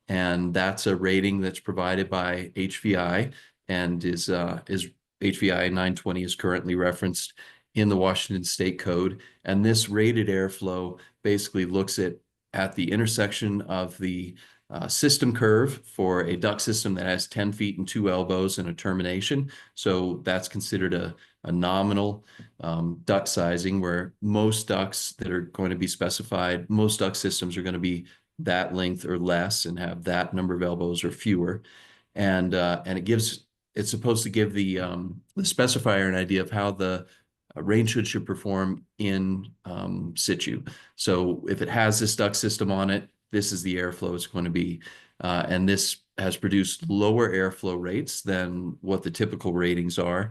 And that's a rating that's provided by HVI and is HVI 920 is currently referenced in the Washington State Code. And this rated airflow basically looks at the intersection of the system curve for a duct system that has 10 feet and 2 elbows and a termination. So that's considered a nominal duct sizing, where most ducts that are going to be specified, most duct systems are going to be that length or less and have that number of elbows or fewer. And it's supposed to give the specifier an idea of how the range hood should perform in situ. So if it has this duct system on it, this is the airflow it's going to be. And this has produced lower airflow rates than what the typical ratings are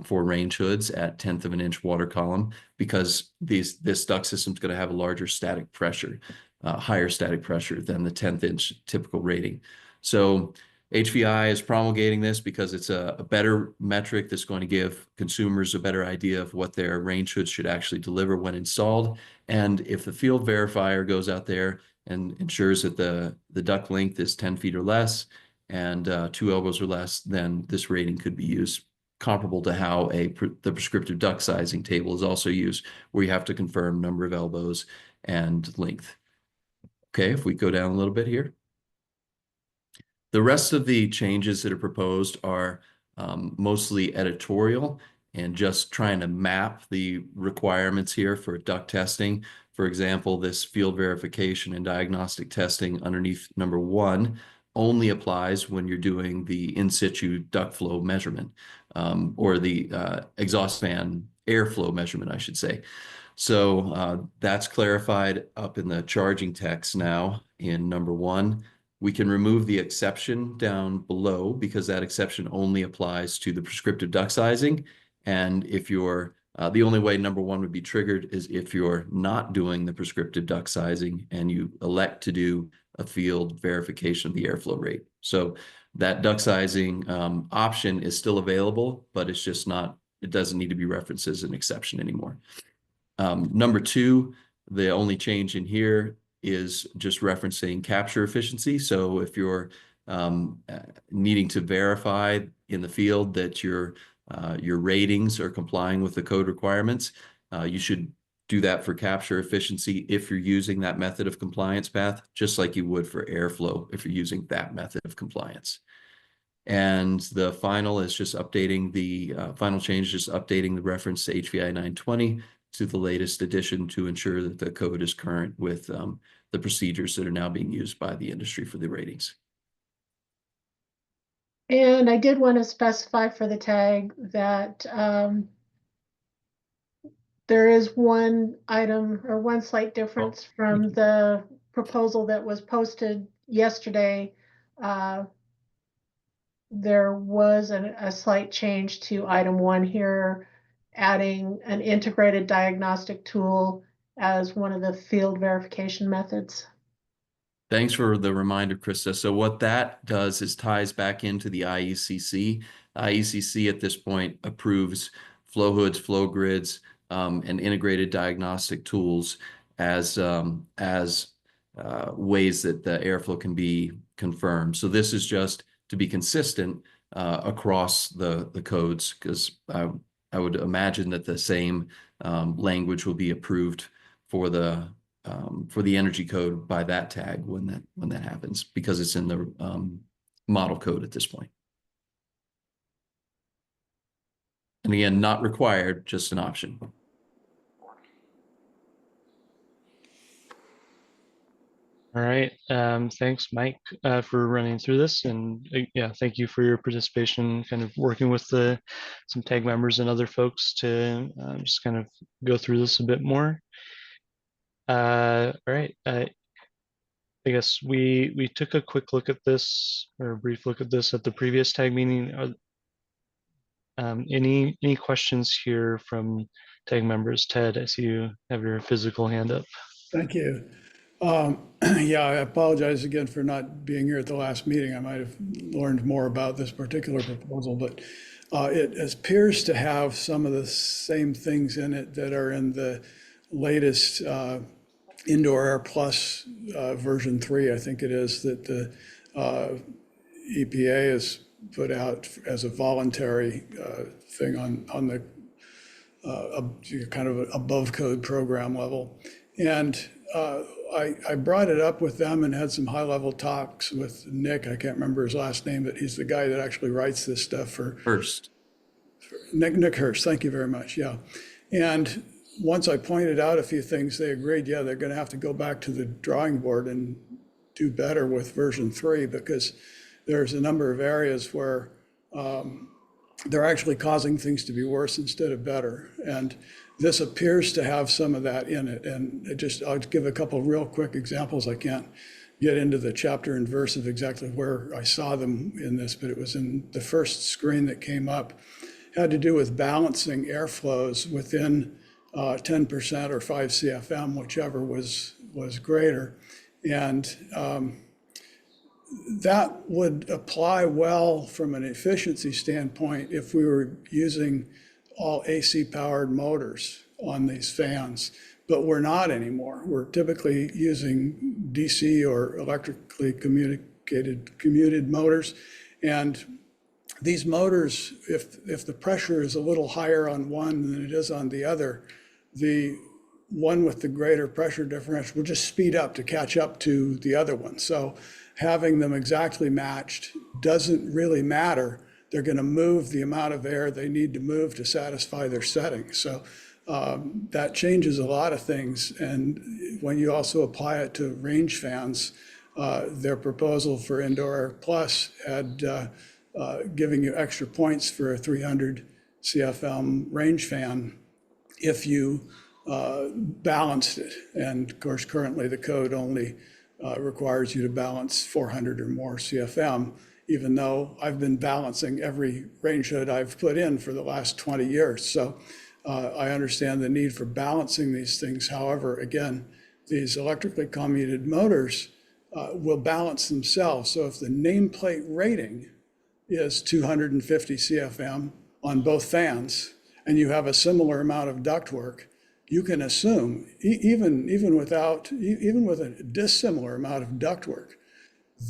for range hoods at 1/10 of an inch water column, because this duct system is going to have a larger static pressure, higher static pressure than the 1/10 inch typical rating. So HVI is promulgating this because it's a better metric that's going to give consumers a better idea of what their range hoods should actually deliver when installed. And if the field verifier goes out there and ensures that the duct length is 10 feet or less and 2 elbows or less, then this rating could be used, comparable to how the prescriptive duct sizing table is also used, where you have to confirm number of elbows and length. Okay, if we go down a little bit here. The rest of the changes that are proposed are mostly editorial and just trying to map the requirements here for duct testing. For example, this field verification and diagnostic testing underneath number 1 only applies when you're doing the in situ duct flow measurement, or the exhaust fan airflow measurement, I should say. So that's clarified up in the charging text now in number 1. We can remove the exception down below because that exception only applies to the prescriptive duct sizing. And if you're, the only way number 1 would be triggered is if you're not doing the prescriptive duct sizing and you elect to do a field verification of the airflow rate. So that duct sizing option is still available, but it's just not, it doesn't need to be referenced as an exception anymore. Number 2, the only change in here is just referencing capture efficiency. So if you're needing to verify in the field that your ratings are complying with the code requirements, you should do that for capture efficiency if you're using that method of compliance path, just like you would for airflow if you're using that method of compliance. And the final is just updating the final change, just updating the reference to HVI 920 to the latest edition to ensure that the code is current with the procedures that are now being used by the industry for the ratings. And I did want to specify for the tag that there is one item or one slight difference from the proposal that was posted yesterday. There was a slight change to item 1 here, adding an integrated diagnostic tool as one of the field verification methods. Thanks for the reminder, Krista. So what that does is ties back into the IECC. IECC at this point approves flow hoods, flow grids, and integrated diagnostic tools as ways that the airflow can be confirmed. So this is just to be consistent across the codes, because I would imagine that the same language will be approved for the energy code by that tag when that happens, because it's in the model code at this point. And again, not required, just an option. All right. Thanks, Mike, for running through this. And yeah, thank you for your participation, kind of working with some tag members and other folks to just kind of go through this a bit more. All right. I guess we took a quick look at this, or a brief look at this at the previous tag meeting. Any questions here from tag members? Ted, I see you have your physical hand up. Thank you. Yeah, I apologize again for not being here at the last meeting. I might have learned more about this particular proposal, but it appears to have some of the same things in it that are in the latest Indoor Air Plus version 3, I think it is, that the EPA has put out as a voluntary thing on the kind of above code program level. And I brought it up with them and had some high level talks with Nick. I can't remember his last name, but he's the guy that actually writes this stuff for Nick Hurst. Thank you very much. Yeah. And once I pointed out a few things, they agreed, yeah, they're going to have to go back to the drawing board and do better with version 3, because there's a number of areas where they're actually causing things to be worse instead of better. And this appears to have some of that in it. And I'll give a couple of real quick examples. I can't get into the chapter and verse of exactly where I saw them in this, but it was in the first screen that came up. It had to do with balancing airflows within 10% or 5 CFM, whichever was greater. And that would apply well from an efficiency standpoint if we were using all AC powered motors on these fans, but we're not anymore. We're typically using DC or electrically commuted motors. And these motors, if the pressure is a little higher on one than it is on the other, the one with the greater pressure differential will just speed up to catch up to the other one. So having them exactly matched doesn't really matter. They're going to move the amount of air they need to move to satisfy their settings. So that changes a lot of things. And when you also apply it to range fans, their proposal for Indoor Air Plus had giving you extra points for a 300 CFM range fan if you balanced it. And of course, currently the code only requires you to balance 400 or more CFM, even though I've been balancing every range hood I've put in for the last 20 years. So I understand the need for balancing these things. However, again, these electrically commuted motors will balance themselves. So if the nameplate rating is 250 CFM on both fans, and you have a similar amount of ductwork, you can assume, even with a dissimilar amount of ductwork,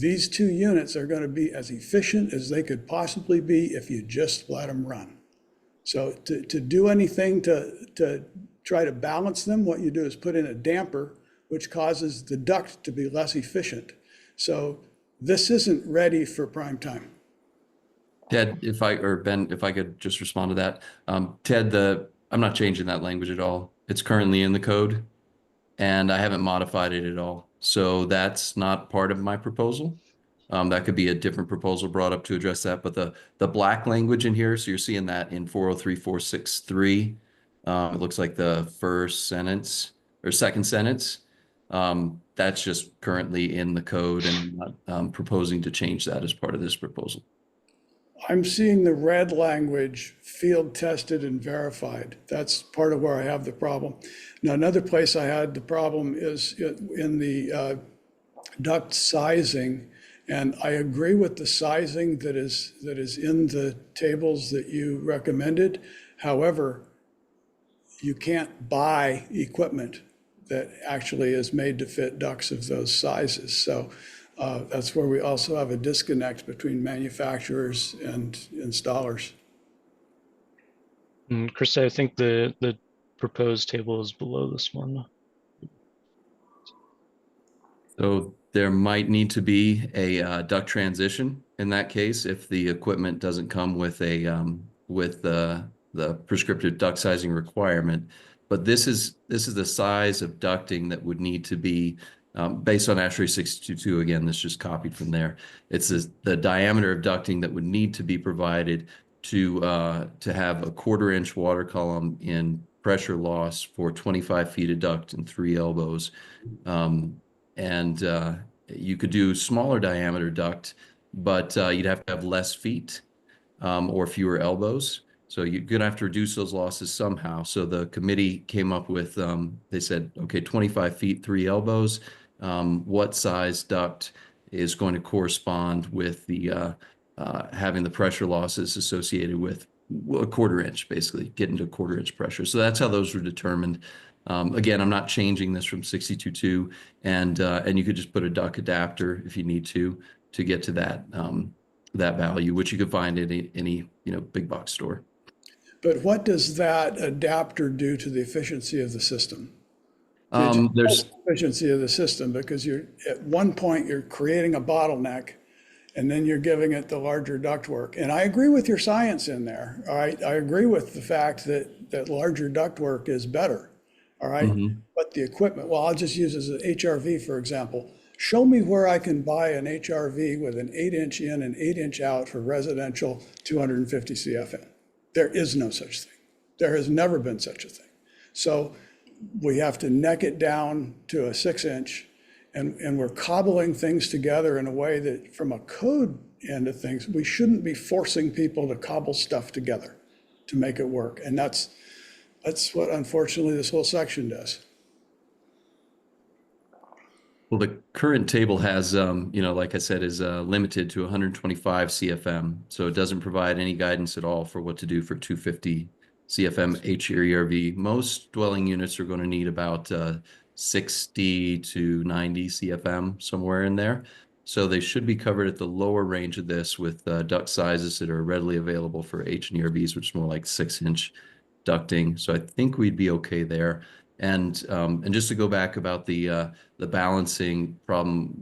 these two units are going to be as efficient as they could possibly be if you just let them run. So to do anything to try to balance them, what you do is put in a damper, which causes the duct to be less efficient. So this isn't ready for prime time. Ted, Ben, if I could just respond to that. Ted, I'm not changing that language at all. It's currently in the code and I haven't modified it at all. So that's not part of my proposal. That could be a different proposal brought up to address that. But the black language in here, so you're seeing that in 403.463. It looks like the first sentence or second sentence. That's just currently in the code, and I'm not proposing to change that as part of this proposal. I'm seeing the red language field tested and verified. That's part of where I have the problem. Now, another place I had the problem is in the duct sizing. And I agree with the sizing that is in the tables that you recommended. However, you can't buy equipment that actually is made to fit ducts of those sizes. So that's where we also have a disconnect between manufacturers and installers. And Krista, I think the proposed table is below this one. So there might need to be a duct transition in that case if the equipment doesn't come with the prescriptive duct sizing requirement. But this is the size of ducting that would need to be based on ASHRAE 622. Again, this just copied from there. It's the diameter of ducting that would need to be provided to have a 1/4 inch water column in pressure loss for 25 feet of duct and 3 elbows. And you could do smaller diameter duct, but you'd have to have less feet or fewer elbows. So you're going to have to reduce those losses somehow. So the committee came up with, they said, okay, 25 feet, 3 elbows. what size duct is going to correspond with the having the pressure losses associated with a 1/4 inch, basically getting to 1/4 inch pressure. So that's how those were determined. Again, I'm not changing this from 62.2, and you could just put a duct adapter if you need to get to that that value, which you could find at any big box store. But what does that adapter do to the efficiency of the system? There's efficiency of the system, because you're at one point you're creating a bottleneck, and then you're giving it the larger ductwork. And I agree with your science in there. All right, I agree with the fact that larger ductwork is better. All right, but the equipment. Well, I'll just use as an HRV for example. Show me where I can buy an HRV with an 8-inch in and 8-inch out for residential 250 CFM. There is no such thing. There has never been such a thing. So we have to neck it down to a 6-inch, and we're cobbling things together in a way that, from a code end of things, we shouldn't be forcing people to cobble stuff together to make it work. And that's what, unfortunately, this whole section does. Well, the current table has, like I said, is limited to 125 CFM. So it doesn't provide any guidance at all for what to do for 250 CFM HERV. Most dwelling units are going to need about 60 to 90 CFM, somewhere in there. So they should be covered at the lower range of this with duct sizes that are readily available for H and ERVs, which is more like 6-inch ducting. So I think we'd be okay there. And just to go back about the balancing problem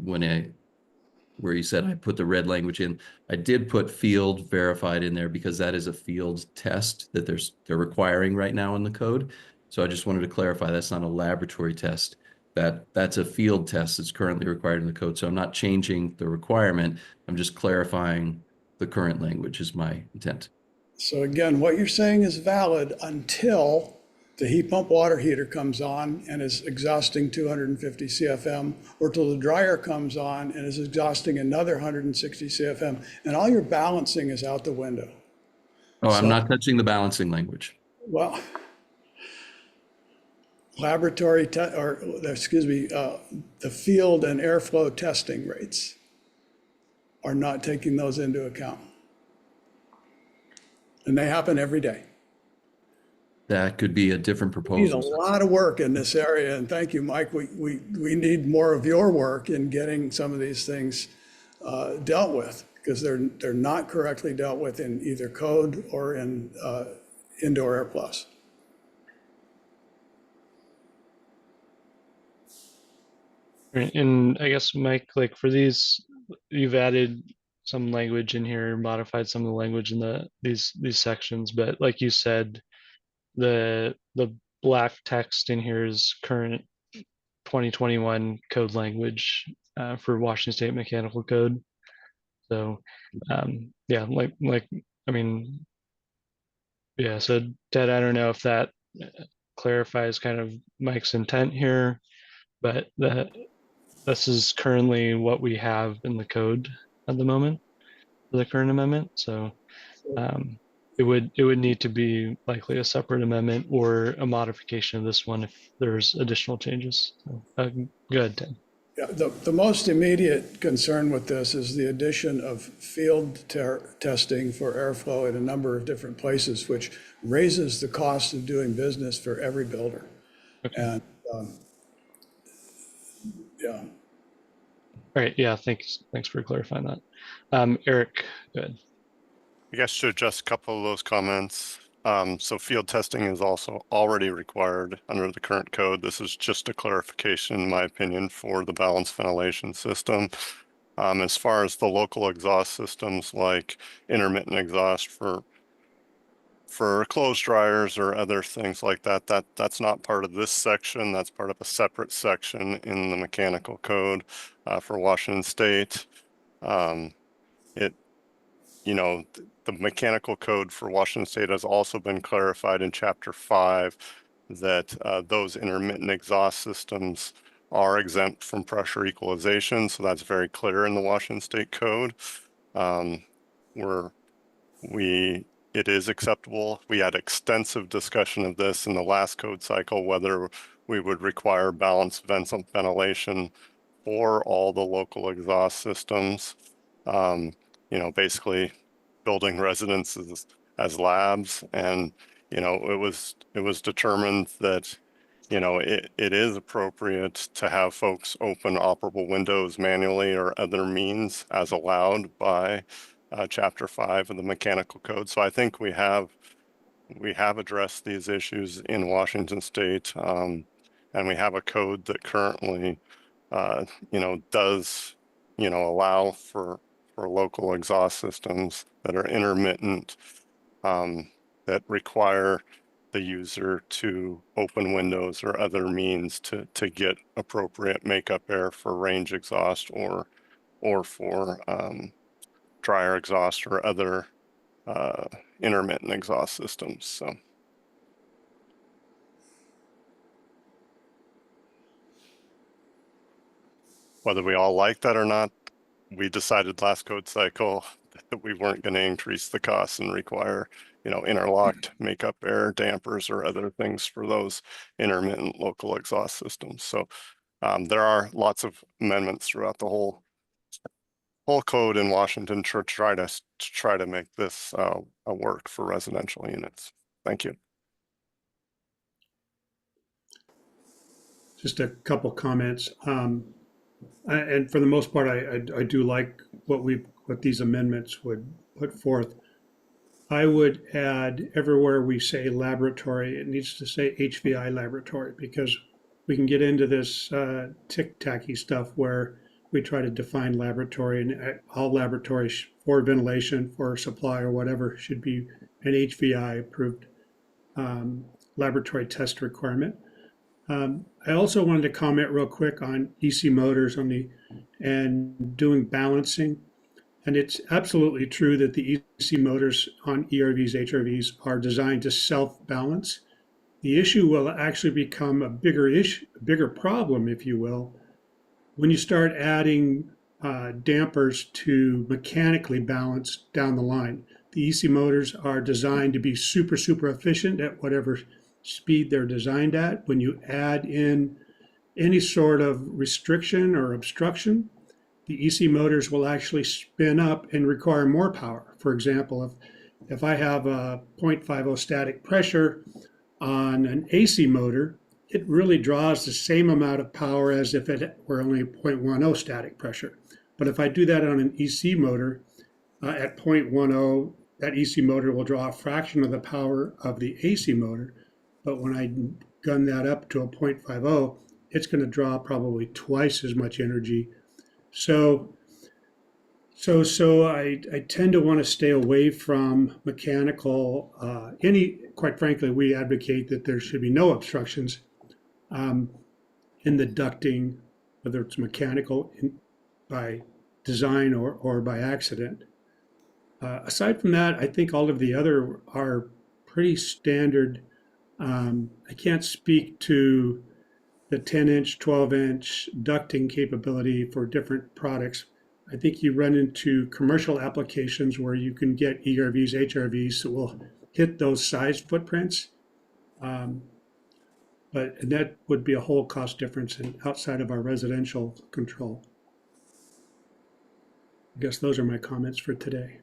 where you said I put the red language in, I did put field verified in there because that is a field test that they're requiring right now in the code. So I just wanted to clarify that's not a laboratory test. That's a field test that's currently required in the code. So I'm not changing the requirement. I'm just clarifying the current language is my intent. So again, what you're saying is valid until the heat pump water heater comes on and is exhausting 250 CFM, or till the dryer comes on and is exhausting another 160 CFM, and all your balancing is out the window. Oh, I'm not touching the balancing language. Well, the field and airflow testing rates are not taking those into account. And they happen every day. That could be a different proposal. We need a lot of work in this area, and thank you, Mike. We need more of your work in getting some of these things dealt with, because they're not correctly dealt with in either code or in Indoor Air Plus. And I guess, Mike, like for these, you've added some language in here, modified some of the language in these sections, but like you said, the black text in here is current 2021 code language for Washington State Mechanical Code. So yeah, I mean, yeah. So Ted, I don't know if that clarifies kind of Mike's intent here, but this is currently what we have in the code at the moment for the current amendment. So it would need to be likely a separate amendment or a modification of this one if there's additional changes. So, go ahead, Ted. Yeah, the most immediate concern with this is the addition of field testing for airflow in a number of different places, which raises the cost of doing business for every builder. Okay. And yeah. All right. Yeah. Thanks for clarifying that. Eric, go ahead. I guess to adjust a couple of those comments. So field testing is also already required under the current code. This is just a clarification, in my opinion, for the balanced ventilation system. As far as the local exhaust systems like intermittent exhaust for clothes dryers or other things like that's not part of this section. That's part of a separate section in the mechanical code for Washington State. The mechanical code for Washington State has also been clarified in Chapter 5 that those intermittent exhaust systems are exempt from pressure equalization. So that's very clear in the Washington State Code. It is acceptable. We had extensive discussion of this in the last code cycle, whether we would require balanced ventilation for all the local exhaust systems. You know, basically building residences as labs, and you know, it was determined that, you know, it is appropriate to have folks open operable windows manually or other means as allowed by Chapter 5 of the Mechanical Code. So I think we have addressed these issues in Washington State, and we have a code that currently, you know, does, you know, allow for local exhaust systems that are intermittent, that require the user to open windows or other means to get appropriate makeup air for range exhaust or for dryer exhaust or other intermittent exhaust systems. So. Whether we all like that or not, we decided last code cycle that we weren't going to increase the costs and require, you know, interlocked makeup air dampers or other things for those intermittent local exhaust systems. So there are lots of amendments throughout the whole code in Washington to try to make this a work for residential units. Thank you. Just a couple comments. And for the most part, I do like what these amendments would put forth. I would add everywhere we say laboratory, it needs to say HVI laboratory, because we can get into this tick-tacky stuff where we try to define laboratory, and all laboratories for ventilation, for supply or whatever should be an HVI approved laboratory test requirement. I also wanted to comment real quick on EC motors and doing balancing. And it's absolutely true that the EC motors on ERVs, HRVs are designed to self-balance. The issue will actually become a bigger problem, if you will, when you start adding dampers to mechanically balance down the line. The EC motors are designed to be super, super efficient at whatever speed they're designed at. When you add in any sort of restriction or obstruction, the EC motors will actually spin up and require more power. For example, if I have a 0.50 static pressure on an AC motor, it really draws the same amount of power as if it were only 0.10 static pressure. But if I do that on an EC motor at 0.10, that EC motor will draw a fraction of the power of the AC motor. But when I gun that up to a 0.50, it's going to draw probably twice as much energy. So I tend to want to stay away from mechanical. Quite frankly, we advocate that there should be no obstructions in the ducting, whether it's mechanical by design or by accident. Aside from that, I think all of the other are pretty standard. I can't speak to the 10-inch, 12-inch ducting capability for different products. I think you run into commercial applications where you can get ERVs, HRVs that will hit those size footprints. And that would be a whole cost difference outside of our residential control. I guess those are my comments for today.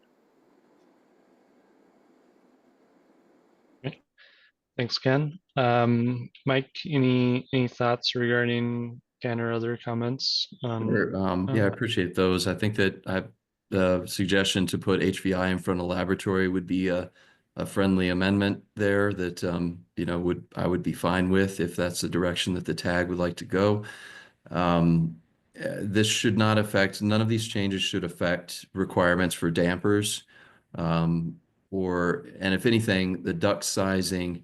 Thanks, Ken. Mike, any thoughts regarding Ken or other comments? Sure. Yeah, I appreciate those. I think that the suggestion to put HVI in front of laboratory would be a friendly amendment there that you know, I would be fine with if that's the direction that the tag would like to go. This should not affect, none of these changes should affect requirements for dampers, and if anything, the duct sizing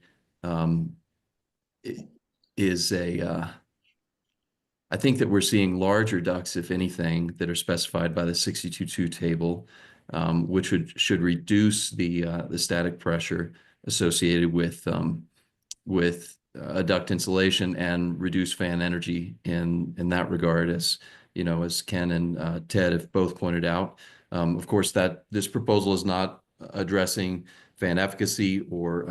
is I think that we're seeing larger ducts, if anything, that are specified by the 62.2 table, which should reduce the static pressure associated with a duct insulation and reduce fan energy in that regard, as you know, as Ken and Ted have both pointed out. Of course, that this proposal is not addressing fan efficacy or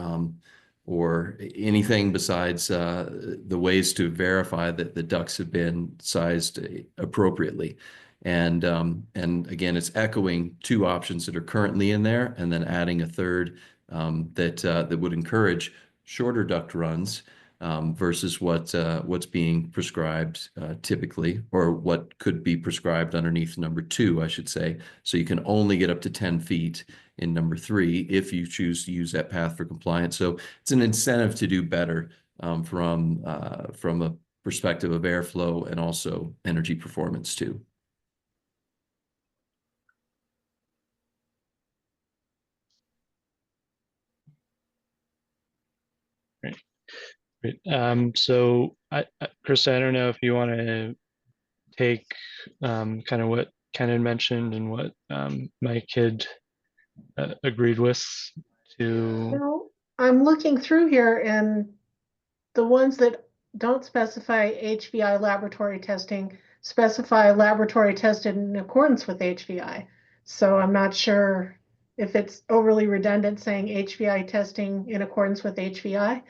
or anything besides the ways to verify that the ducts have been sized appropriately. And again, it's echoing two options that are currently in there, and then adding a third that would encourage shorter duct runs versus what's being prescribed typically, or what could be prescribed underneath number 2, I should say. So you can only get up to 10 feet in number 3 if you choose to use that path for compliance. So it's an incentive to do better from a perspective of airflow and also energy performance too. Great. So Chris, I don't know if you want to take kind of what Ken had mentioned and what Mike had agreed with to. Well, I'm looking through here, and the ones that don't specify HVI laboratory testing specify laboratory tested in accordance with HVI. So I'm not sure if it's overly redundant saying HVI testing in accordance with HVI.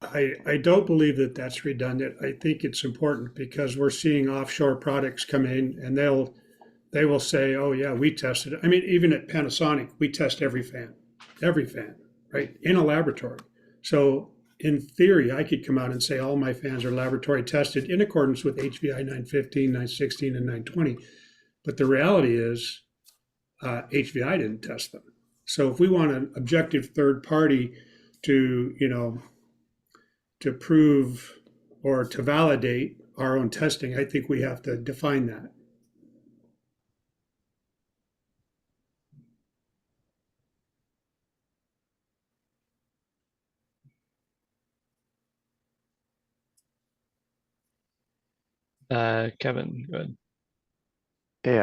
I don't believe that that's redundant. I think it's important because we're seeing offshore products come in and they will say, oh yeah, we tested it. I mean, even at Panasonic, we test every fan, right? In a laboratory. So in theory, I could come out and say all my fans are laboratory tested in accordance with HVI 915, 916, and 920. But the reality is HVI didn't test them. So if we want an objective third party to, to prove or to validate our own testing, I think we have to define that. Kevin, go ahead. Hey,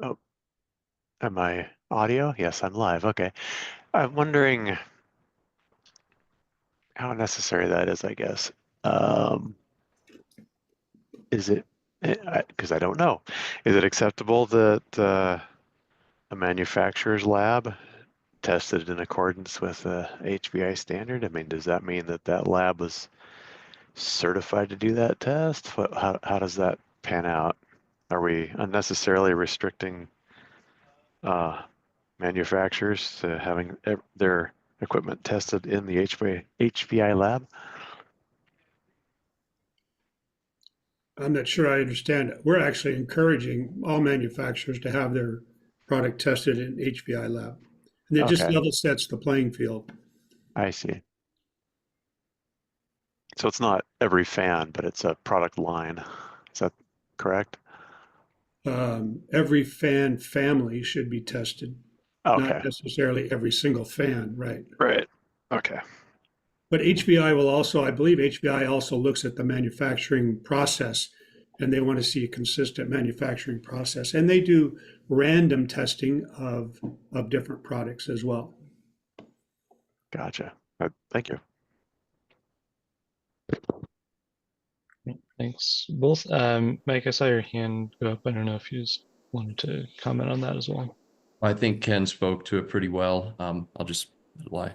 oh, am I audio? Yes, I'm live. Okay. I'm wondering how necessary that is, I guess. Is it, because I don't know, is it acceptable that a manufacturer's lab tested in accordance with the HBI standard? I mean, does that mean that that lab was certified to do that test? How does that pan out? Are we unnecessarily restricting manufacturers to having their equipment tested in the HBI lab? I'm not sure I understand it. We're actually encouraging all manufacturers to have their product tested in HBI lab. And it just Okay, level sets the playing field. I see. So it's not every fan, but it's a product line. Is that correct? Every fan family should be tested, not Okay, necessarily every single fan, right? right. Okay, But HBI will also, I believe HBI also looks at the manufacturing process, and they want to see a consistent manufacturing process. And they do random testing of different products as well. gotcha. Thank you. Thanks both. Mike, I saw your hand go up. I don't know if you just wanted to comment on that as well. I think Ken spoke to it pretty well. I'll just lie.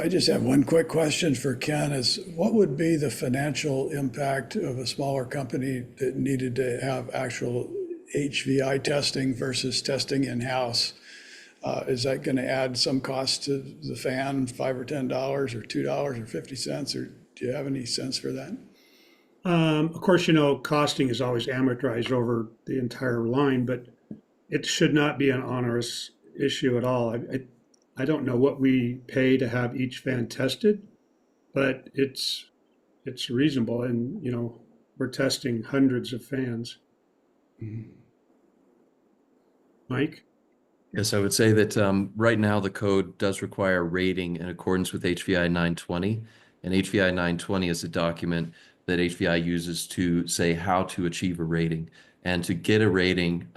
I just have one quick question for Ken is what would be the financial impact of a smaller company that needed to have actual HVI testing versus testing in-house? Is that going to add some cost to the fan, $5 or $10 or $2 or 50 cents? Or do you have any sense for that? Of course, costing is always amortized over the entire line, but it should not be an onerous issue at all. I don't know what we pay to have each fan tested, but it's reasonable, and we're testing hundreds of fans. Mm-hmm. Mike? Yes, I would say that right now the code does require rating in accordance with HVI 920. And HVI 920 is a document that HVI uses to say how to achieve a rating. And to get a rating,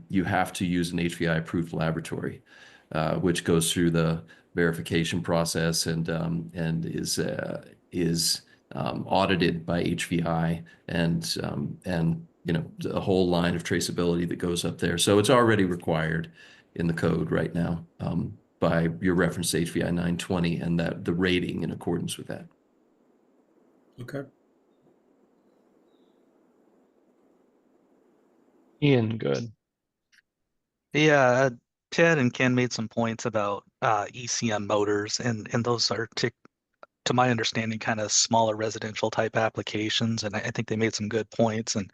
you have to use an HVI approved laboratory, which goes through the verification process and is audited by HVI and a whole line of traceability that goes up there. So it's already required in the code right now. by your reference to HVI 920 and that the rating in accordance with that. Okay. Ian, good. Yeah, Ted and Ken made some points about ECM motors, and those are, to my understanding, kind of smaller residential type applications, and I think they made some good points. And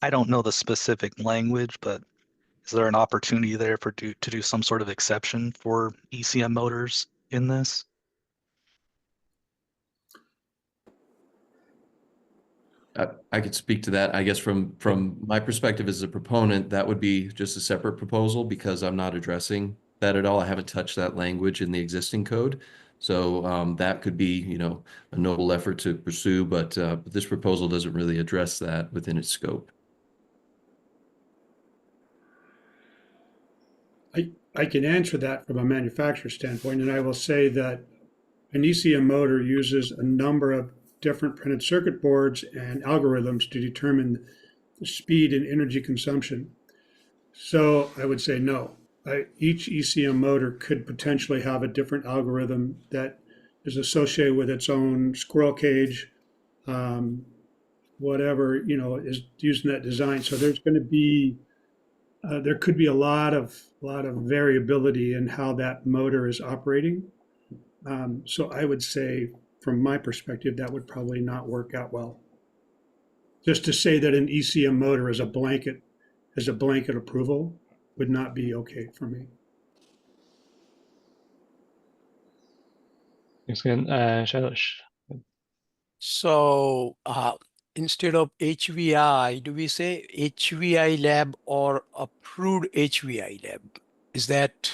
I don't know the specific language, but is there an opportunity there to do some sort of exception for ECM motors in this? I could speak to that. I guess from my perspective as a proponent, that would be just a separate proposal because I'm not addressing that at all. I haven't touched that language in the existing code. So that could be, you know, a noble effort to pursue, but this proposal doesn't really address that within its scope. I can answer that from a manufacturer standpoint, and I will say that an ECM motor uses a number of different printed circuit boards and algorithms to determine the speed and energy consumption. So I would say no. Each ECM motor could potentially have a different algorithm that is associated with its own squirrel cage, whatever, you know, is used in that design. So there's going to be there could be a lot of variability in how that motor is operating. So I would say, from my perspective, that would probably not work out well. Just to say that an ECM motor is a blanket approval would not be okay for me. Thanks again, Shailesh. So instead of HVI, do we say HVI lab or approved HVI lab? Is that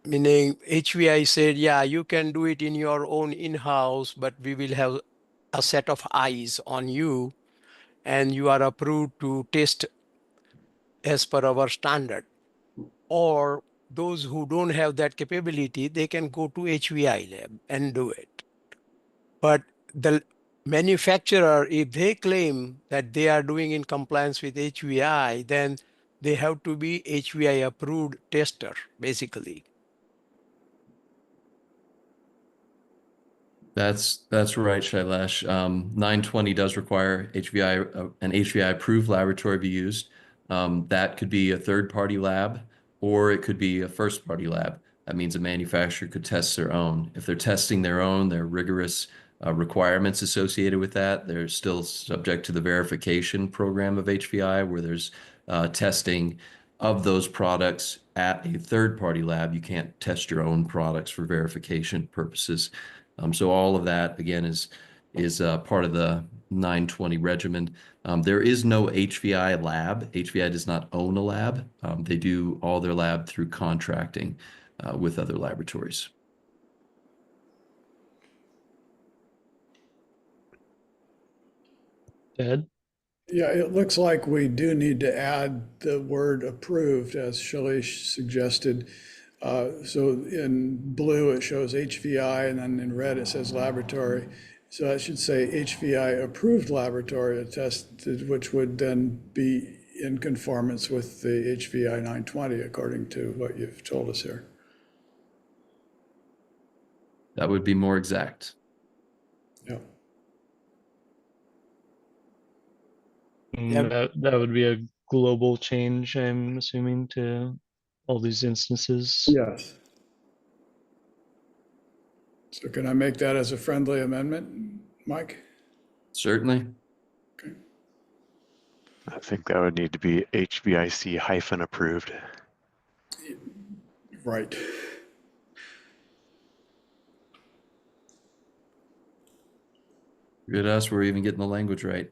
meaning HVI said, yeah, you can do it in your own in-house, but we will have a set of eyes on you and you are approved to test as per our standard. Or those who don't have that capability, they can go to HVI lab and do it. But the manufacturer, if they claim that they are doing in compliance with HVI, then they have to be HVI approved tester, basically. That's right, Shailesh. 920 does require HVI, an HVI approved laboratory be used. That could be a third-party lab, or it could be a first-party lab. That means a manufacturer could test their own. If they're testing their own, there are rigorous requirements associated with that. They're still subject to the verification program of HVI, where there's testing of those products at a third-party lab. You can't test your own products for verification purposes. So all of that, again, is part of the 920 regimen. There is no HVI lab. HVI does not own a lab. They do all their lab through contracting with other laboratories. Ted? Yeah, it looks like we do need to add the word approved, as Shailesh suggested. So in blue, it shows HVI, and then in red, it says laboratory. So I should say HVI approved laboratory attested, which would then be in conformance with the HVI 920, according to what you've told us here. That would be more exact. Yeah. That would be a global change, I'm assuming, to all these instances. Yes. So can I make that as a friendly amendment, Mike? Certainly. Okay. I think that would need to be HVIC hyphen approved. Right. Good us, we're even getting the language right.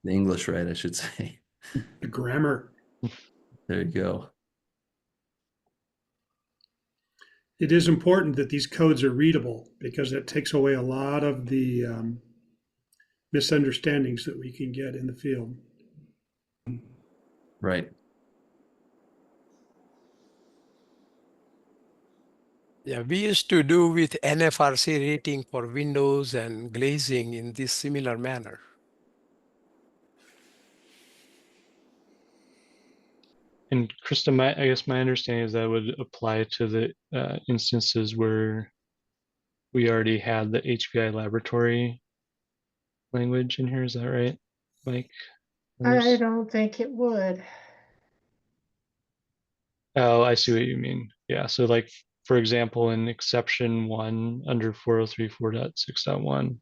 The English right, I should say. The grammar. There you go. It is important that these codes are readable because it takes away a lot of the misunderstandings that we can get in the field. Right. Yeah, we used to do with NFRC rating for windows and glazing in this similar manner. And Krista, I guess my understanding is that would apply to the instances where we already had the HBI laboratory language in here. Is that right, Mike? I don't think it would. Oh, I see what you mean. Yeah, so like, for example, in exception 1 under 403.4.6.1,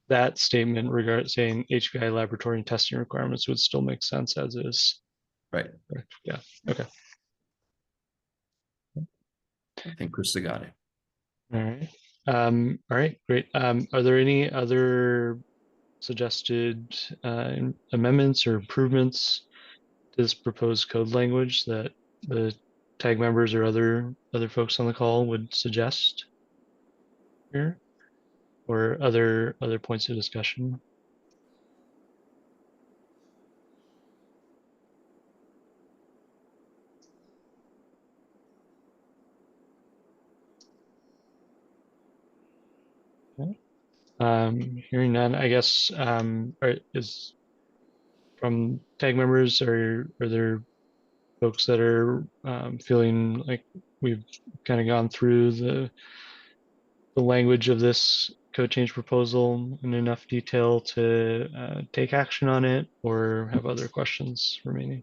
that statement regarding saying HBI laboratory and testing requirements would still make sense as is. Right. Yeah, okay. I think Krista got it. All right, great. Are there any other suggested amendments or improvements to this proposed code language that the tag members or other folks on the call would suggest here, or other points of discussion? Okay. Hearing none, I guess, is from tag members, are there folks that are feeling like we've kind of gone through the language of this code change proposal in enough detail to take action on it, or have other questions remaining?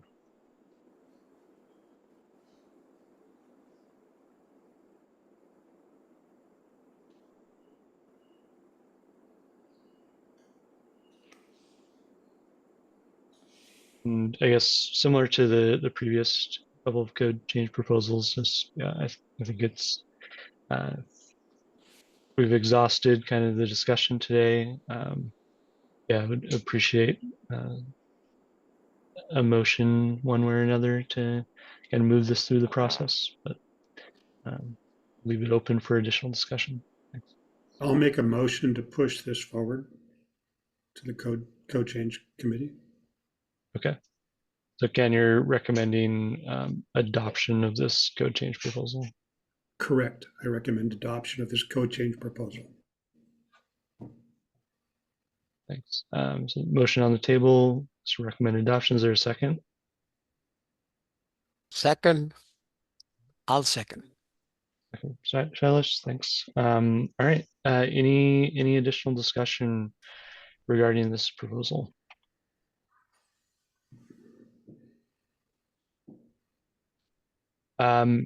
And I guess similar to the previous couple of code change proposals, just, yeah, I think it's we've exhausted kind of the discussion today. Yeah, I would appreciate a motion one way or another to kind of move this through the process, but leave it open for additional discussion. Thanks. I'll make a motion to push this forward to the code change committee. Okay. So Ken, you're recommending adoption of this code change proposal? Correct. I recommend adoption of this code change proposal. Thanks. So motion on the table, so recommend adoption. Is there a second? Second, I'll second. Shailesh, thanks. All right. Any additional discussion regarding this proposal?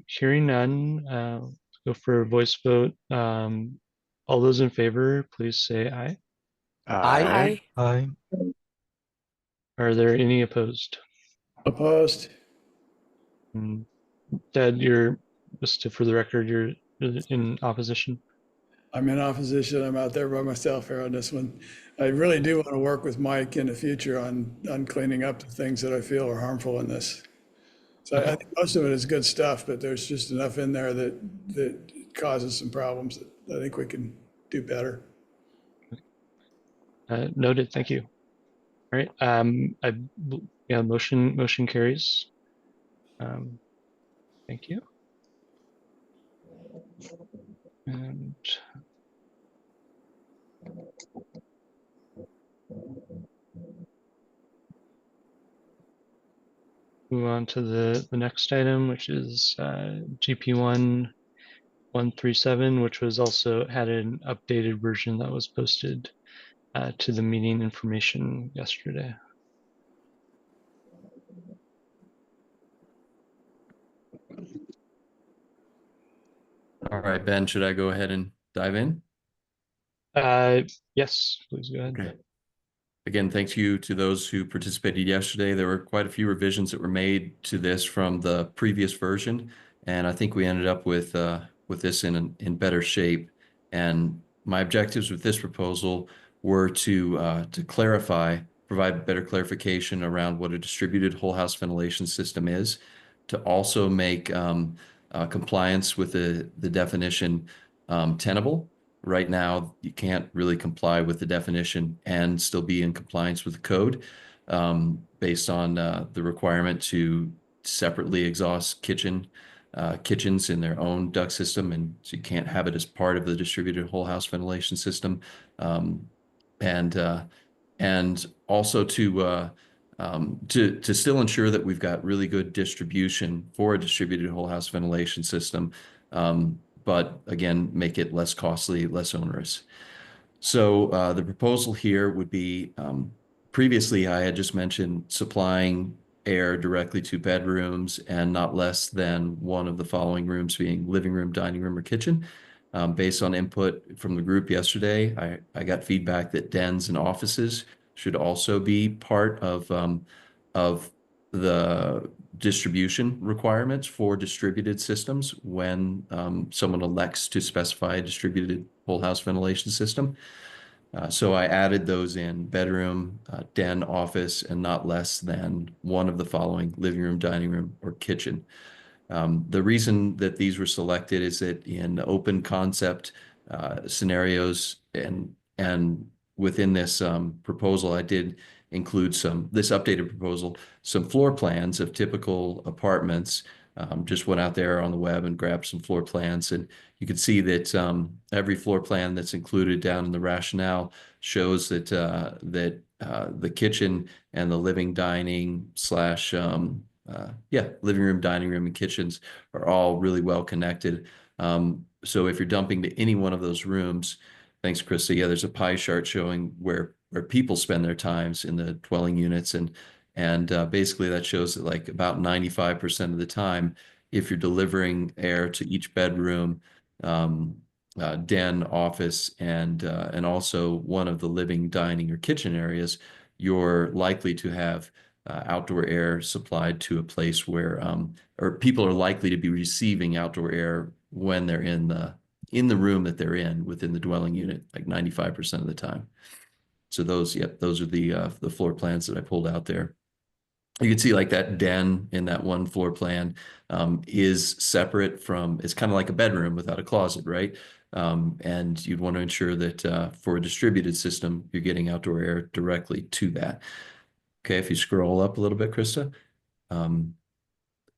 Hearing none, let's go for a voice vote. All those in favor, please say aye. Aye. Aye. Are there any opposed? Opposed? Ted, just for the record, you're in opposition? I'm in opposition. I'm out there by myself here on this one. I really do want to work with Mike in the future on cleaning up the things that I feel are harmful in this. So I think most of it is good stuff, but there's just enough in there that causes some problems that I think we can do better. Noted. Thank you. All right. Yeah, motion carries. Thank you. And move on to the next item, which is GP1 137, which was also had an updated version that was posted to the meeting information yesterday. All right, Ben, should I go ahead and dive in? Yes, please go ahead. Okay. Again, thank you to those who participated yesterday. There were quite a few revisions that were made to this from the previous version, and I think we ended up with this in better shape. And my objectives with this proposal were to clarify, provide better clarification around what a distributed whole house ventilation system is, to also make compliance with the definition tenable. Right now, you can't really comply with the definition and still be in compliance with the code based on the requirement to separately exhaust kitchens in their own duct system, and so you can't have it as part of the distributed whole house ventilation system. And also to to still ensure that we've got really good distribution for a distributed whole house ventilation system, but again, make it less costly, less onerous. So the proposal here would be, previously I had just mentioned supplying air directly to bedrooms and not less than one of the following rooms being living room, dining room, or kitchen. Based on input from the group yesterday, I got feedback that dens and offices should also be part of the distribution requirements for distributed systems when someone elects to specify a distributed whole house ventilation system. So I added those in: bedroom, den, office, and not less than one of the following: living room, dining room, or kitchen. The reason that these were selected is that in open concept scenarios and within this proposal, I did include this updated proposal, some floor plans of typical apartments. Just went out there on the web and grabbed some floor plans, and you can see that every floor plan that's included down in the rationale shows that the kitchen and the living dining slash living room, dining room, and kitchens are all really well connected. So if you're dumping to any one of those rooms, thanks, Krista. Yeah, there's a pie chart showing where people spend their times in the dwelling units, and basically that shows that like about 95% of the time, if you're delivering air to each bedroom, den, office, and also one of the living, dining, or kitchen areas, you're likely to have outdoor air supplied to a place where, or people are likely to be receiving outdoor air when they're in the room that they're in within the dwelling unit, like 95% of the time. So those are the floor plans that I pulled out there. You can see like that den in that one floor plan is separate from, it's kind of like a bedroom without a closet, right? And you'd want to ensure that for a distributed system, you're getting outdoor air directly to that. Okay, if you scroll up a little bit, Krista,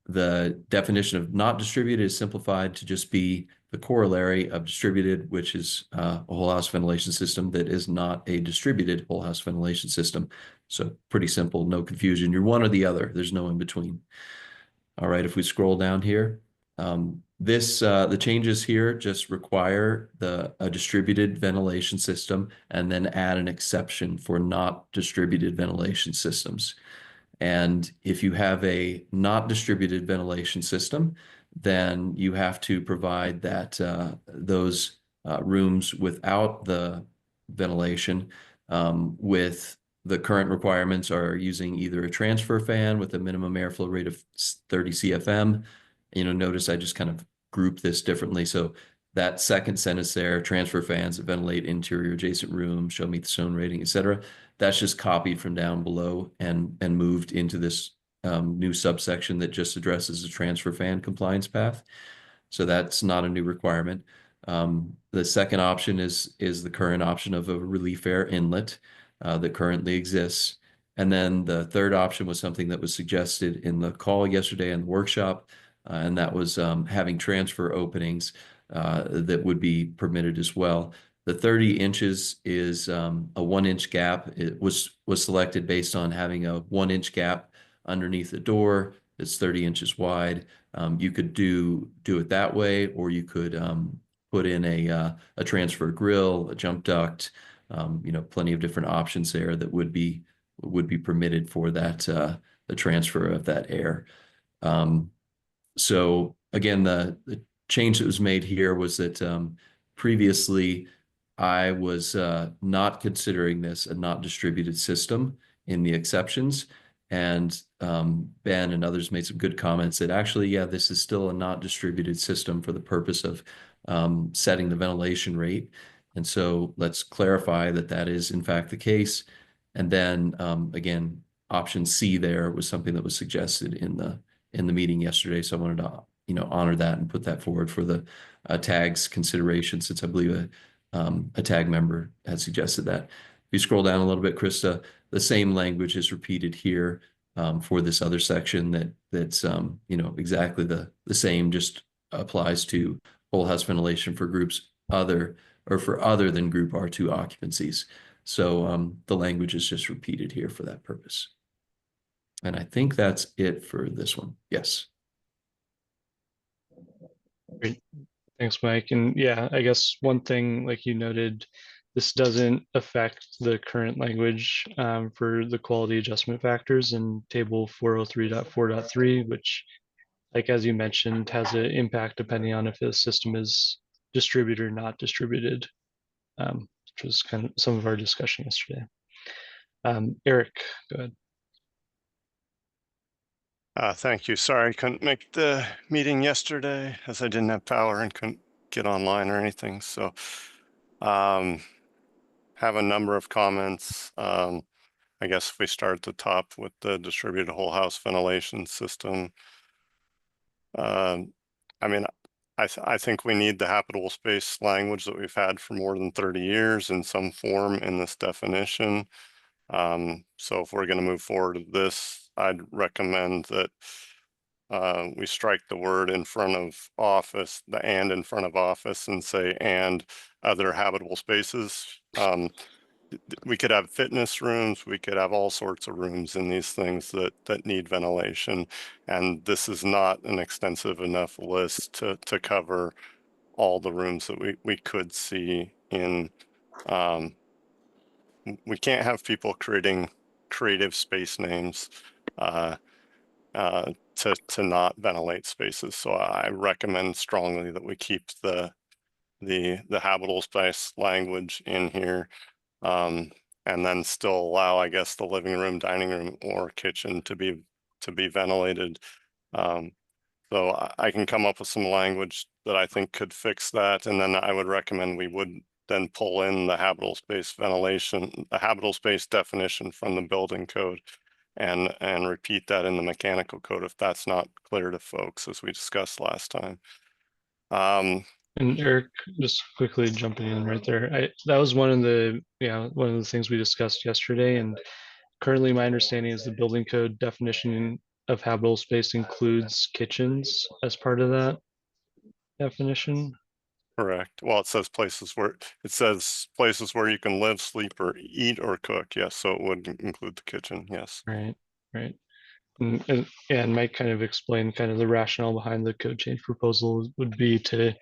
the definition of not distributed is simplified to just be the corollary of distributed, which is a whole house ventilation system that is not a distributed whole house ventilation system. So pretty simple, no confusion. You're one or the other. There's no in between. All right, if we scroll down here, the changes here just require a distributed ventilation system and then add an exception for not distributed ventilation systems. And if you have a not distributed ventilation system, then you have to provide that those rooms without the ventilation with the current requirements are using either a transfer fan with a minimum airflow rate of 30 CFM. Notice I just kind of grouped this differently. So that second sentence there, transfer fans that ventilate interior adjacent rooms, shall meet the zone rating, et cetera. That's just copied from down below and moved into this new subsection that just addresses the transfer fan compliance path. So that's not a new requirement. The second option is the current option of a relief air inlet that currently exists. And then the third option was something that was suggested in the call yesterday in the workshop, and that was having transfer openings that would be permitted as well. The 30 inches is a 1-inch gap. It was selected based on having a 1-inch gap underneath the door that's 30 inches wide. You could do it that way, or you could put in a transfer grill, a jump duct, plenty of different options there that would be permitted for that the transfer of that air. So again, the change that was made here was that previously I was not considering this a not distributed system in the exceptions. And Ben and others made some good comments that actually, yeah, this is still a not distributed system for the purpose of setting the ventilation rate. And so let's clarify that that is in fact the case. And then again, option C there was something that was suggested in the meeting yesterday. So I wanted to honor that and put that forward for the tags consideration, since I believe a tag member had suggested that. If you scroll down a little bit, Krista, the same language is repeated here for this other section that's exactly the same, just applies to whole house ventilation for groups other than group R2 occupancies. So the language is just repeated here for that purpose. And I think that's it for this one. Yes. Great. Thanks, Mike. And yeah, I guess one thing, like you noted, this doesn't affect the current language for the quality adjustment factors in table 403.4.3, which, like as you mentioned, has an impact depending on if the system is distributed or not distributed, which was kind of some of our discussion yesterday. Eric, go ahead. Thank you. Sorry, I couldn't make the meeting yesterday as I didn't have power and couldn't get online or anything. So have a number of comments. I guess if we start at the top with the distributed whole house ventilation system. I mean, I think we need the habitable space language that we've had for more than 30 years in some form in this definition. So if we're going to move forward with this, I'd recommend that we strike the word in front of office, the and in front of office, and say and other habitable spaces. We could have fitness rooms, we could have all sorts of rooms in these things that need ventilation. And this is not an extensive enough list to cover all the rooms that we could see in. We can't have people creating creative space names to not ventilate spaces. So I recommend strongly that we keep the habitable space language in here, and then still allow, I guess, the living room, dining room, or kitchen to be ventilated. So I can come up with some language that I think could fix that, and then I would recommend we would then pull in the habitable space ventilation, the habitable space definition from the building code, and repeat that in the mechanical code if that's not clear to folks, as we discussed last time. And Eric, just quickly jumping in right there, that was one of the things we discussed yesterday. And currently, my understanding is the building code definition of habitable space includes kitchens as part of that definition. Correct. Well, it says places where you can live, sleep, or eat or cook. Yes, so it would include the kitchen. Yes. Right. And Mike kind of explained kind of the rationale behind the code change proposal would be to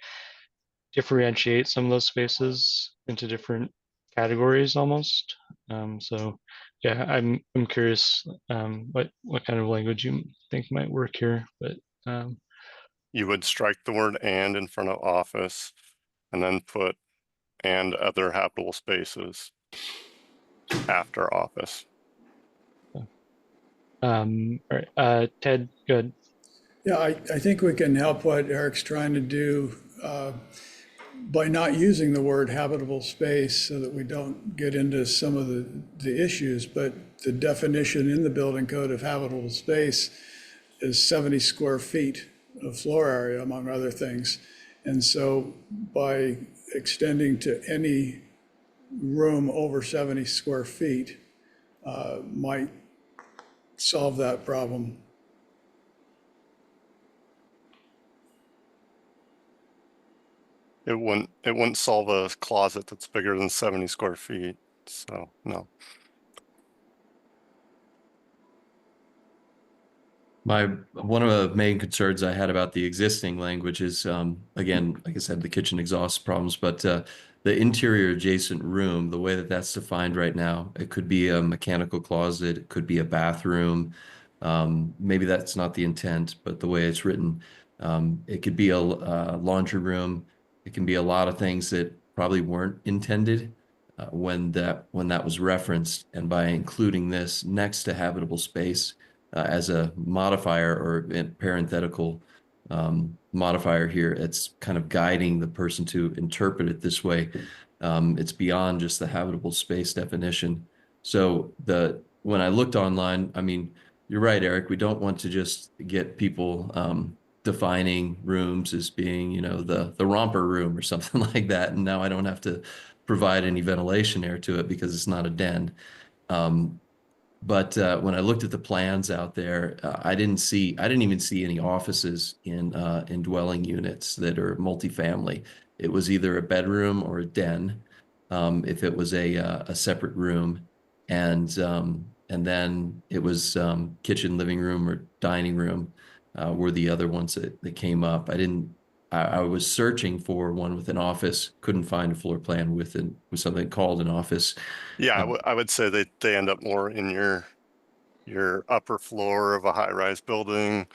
differentiate some of those spaces into different categories almost. So yeah, I'm curious what kind of language you think might work here, but you would strike the word and in front of office and then put and other habitable spaces after office. All right, Ted, good. Yeah, I think we can help what Eric's trying to do by not using the word habitable space so that we don't get into some of the issues, but the definition in the building code of habitable space is 70 square feet of floor area, among other things. And so by extending to any room over 70 square feet might solve that problem. It wouldn't solve a closet that's bigger than 70 square feet. So no. One of the main concerns I had about the existing language is, again, like I said, the kitchen exhaust problems, but the interior adjacent room, the way that that's defined right now, it could be a mechanical closet, it could be a bathroom. Maybe that's not the intent, but the way it's written, it could be a laundry room. It can be a lot of things that probably weren't intended when that was referenced. And by including this next to habitable space, as a modifier or parenthetical modifier here, it's kind of guiding the person to interpret it this way. It's beyond just the habitable space definition. So when I looked online, I mean, you're right, Eric, we don't want to just get people defining rooms as being, the romper room or something like that. And now I don't have to provide any ventilation air to it because it's not a den. But when I looked at the plans out there, I didn't even see any offices in dwelling units that are multifamily. It was either a bedroom or a den, if it was a separate room. And and then it was kitchen, living room, or dining room were the other ones that came up. I was searching for one with an office, couldn't find a floor plan with something called an office. Yeah, I would say they end up more in your upper floor of a high-rise building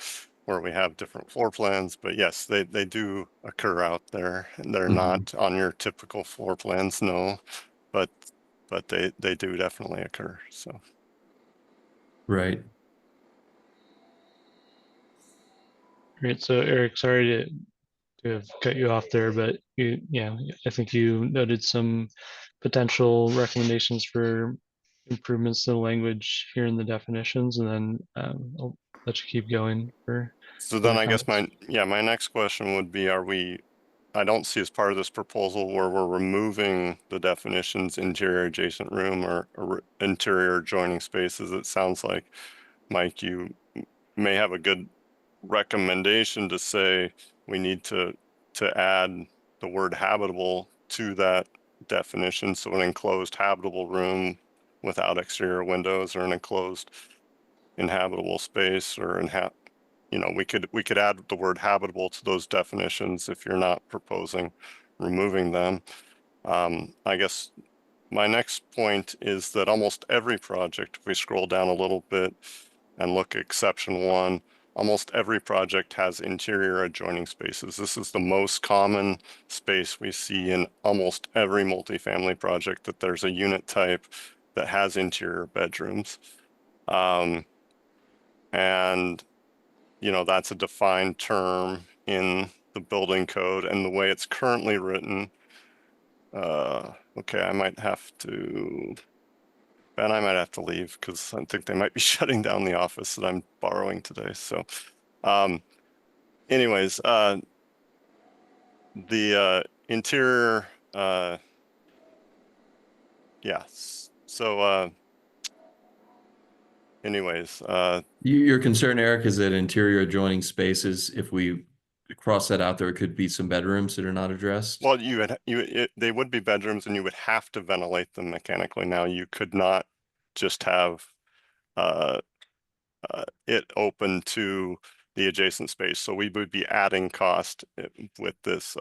where we have different floor plans. But yes, they do occur out there, and they're not on your typical floor plans, no. But they do definitely occur. So Right. Great. So Eric, sorry to have cut you off there, but I think you noted some potential recommendations for improvements to the language here in the definitions, and then I'll let you keep going for So then other I guess comments. my next question would be, I don't see as part of this proposal where we're removing the definitions interior adjacent room or interior adjoining spaces. It sounds like, Mike, you may have a good recommendation to say we need to add the word habitable to that definition. So an enclosed habitable room without exterior windows, or an enclosed inhabitable space, or we could add the word habitable to those definitions if you're not proposing removing them. I guess my next point is that almost every project, if we scroll down a little bit and look at exception 1, almost every project has interior adjoining spaces. This is the most common space we see in almost every multifamily project, that there's a unit type that has interior bedrooms. And that's a defined term in the building code, and the way it's currently written. Okay, Ben, I might have to leave because I think they might be shutting down the office that I'm borrowing today. So anyways, the interior, yeah. So anyways, Your concern, Eric, is that interior adjoining spaces, if we cross that out, there could be some bedrooms that are not addressed. well, they would be bedrooms, and you would have to ventilate them mechanically. Now, you could not just have it open to the adjacent space. So we would be adding cost with this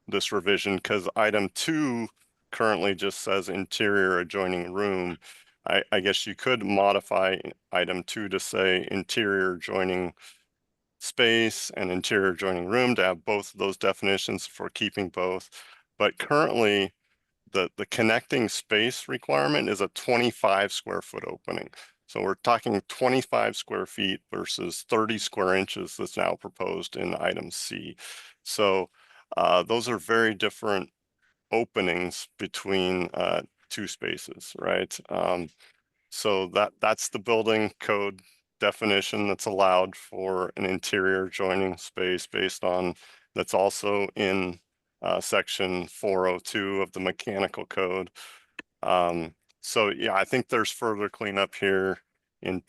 this revision, because item 2 currently just says interior adjoining room. I guess you could modify item 2 to say interior adjoining space and interior adjoining room, to have both of those definitions for keeping both. But currently, the connecting space requirement is a 25 square foot opening. So we're talking 25 square feet versus 30 square inches that's now proposed in item C. So those are very different openings between two spaces, right? So that's the building code definition that's allowed for an interior adjoining space that's also in section 402 of the mechanical code. So yeah, I think there's further cleanup here in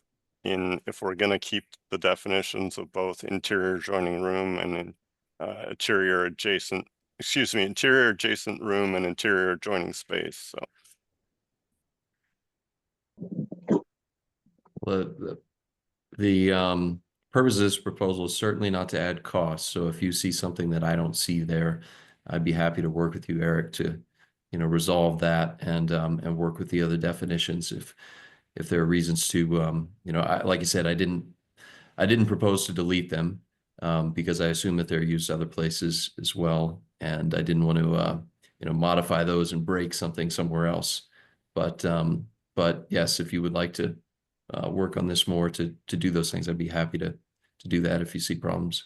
if we're going to keep the definitions of both interior adjoining room and interior adjacent room and interior adjoining space. So The purpose of this proposal is certainly not to add costs. So if you see something that I don't see there, I'd be happy to work with you, Eric, to resolve that and work with the other definitions if there are reasons to like I said, I didn't propose to delete them because I assume that they're used other places as well, and I didn't want to modify those and break something somewhere else. But yes, if you would like to work on this more to do those things, I'd be happy to do that if you see problems.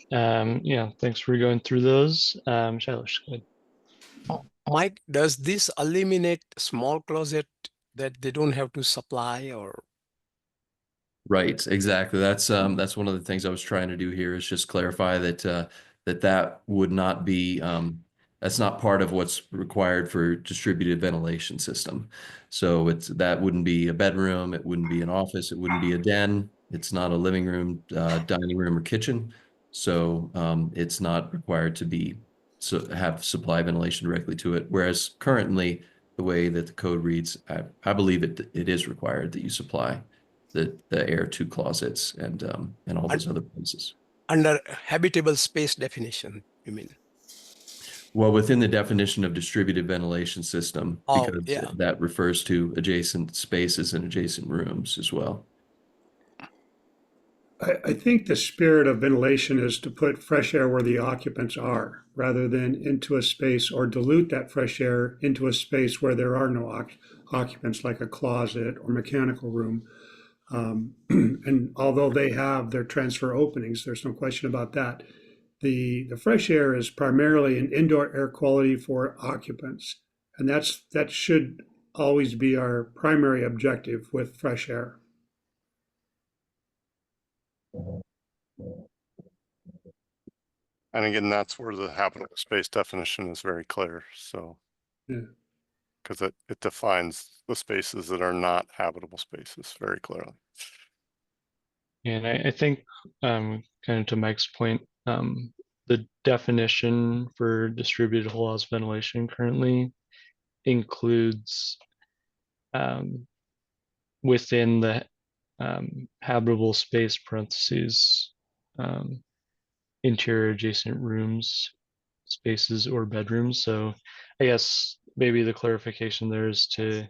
Yeah, thanks for going through those. Shailesh, go ahead. Mike, does this eliminate small closet that they don't have to supply or? Right, exactly. That's one of the things I was trying to do here, is just clarify that that would not be that's not part of what's required for distributed ventilation system. So that wouldn't be a bedroom, it wouldn't be an office, it wouldn't be a den, it's not a living room, dining room, or kitchen. So it's not required to be have supply ventilation directly to it. Whereas currently, the way that the code reads, I believe it is required that you supply the air to closets and all those other places. Under habitable space definition, you mean? Well, within the definition of distributed ventilation system, Oh, because yeah. that refers to adjacent spaces and adjacent rooms as well. I think the spirit of ventilation is to put fresh air where the occupants are, rather than into a space or dilute that fresh air into a space where there are no occupants, like a closet or mechanical room. And although they have their transfer openings, there's no question about that. The fresh air is primarily an indoor air quality for occupants, and that should always be our primary objective with fresh air. And again, that's where the habitable space definition is very clear. So, because it defines the spaces that are not habitable spaces very clearly. And I think kind of to Mike's point, the definition for distributed whole house ventilation currently includes within the habitable space parentheses interior adjacent rooms, spaces, or bedrooms. So I guess maybe the clarification there is to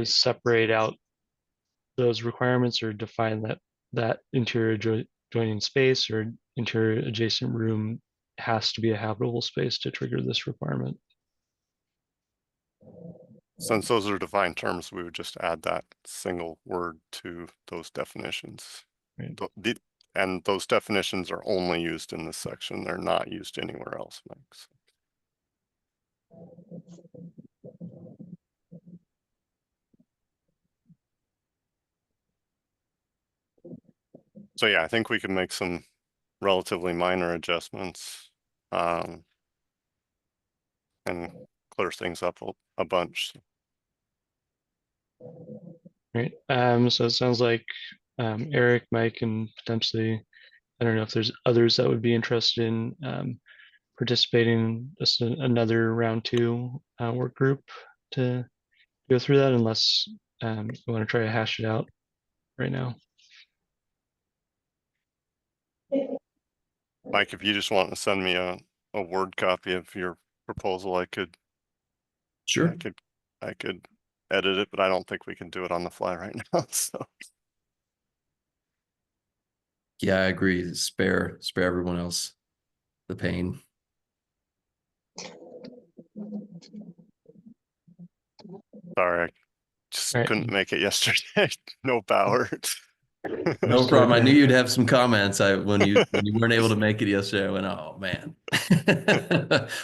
separate out those requirements or define that interior joining space or interior adjacent room has to be a habitable space to trigger this requirement. Since those are defined terms, we would just add that single word to those definitions. Right. And those definitions are only used in this section. They're not used anywhere else, Mike. So yeah, I think we can make some relatively minor adjustments and clear things up a bunch. Right. So it sounds like Eric, Mike, and potentially, I don't know if there's others that would be interested in participating in just another round two work group to go through that, unless you want to try to hash it out right now. Mike, if you just want to send me a Word copy of your proposal, I could. Sure. I could edit it, but I don't think we can do it on the fly right now. So. Yeah, I agree. Spare everyone else the pain. Sorry, I just couldn't make it yesterday. No power. No problem. I knew you'd have some comments. When you weren't able to make it yesterday, I went, oh man,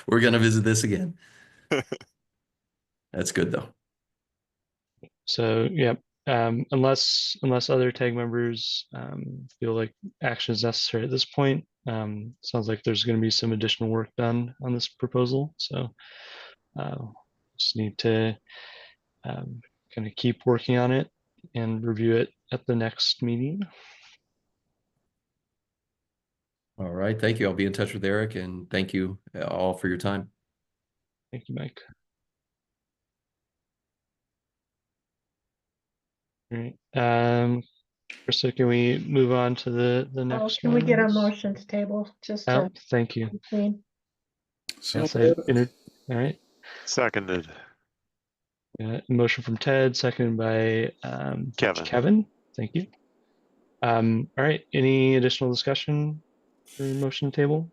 we're gonna visit this again. That's good though. So yeah, unless other tag members feel like action is necessary at this point, sounds like there's going to be some additional work done on this proposal. So just need to kind of keep working on it and review it at the next meeting. All right, thank you. I'll be in touch with Eric, and thank you all for your time. Thank you, Mike. All right. Krista, can we move on to the next Can one? we get a motion to table? Just to thank you. clean. Yes, all right. Seconded. Motion from Ted, seconded by Kevin. Thank you. All right. Any additional discussion for motion table?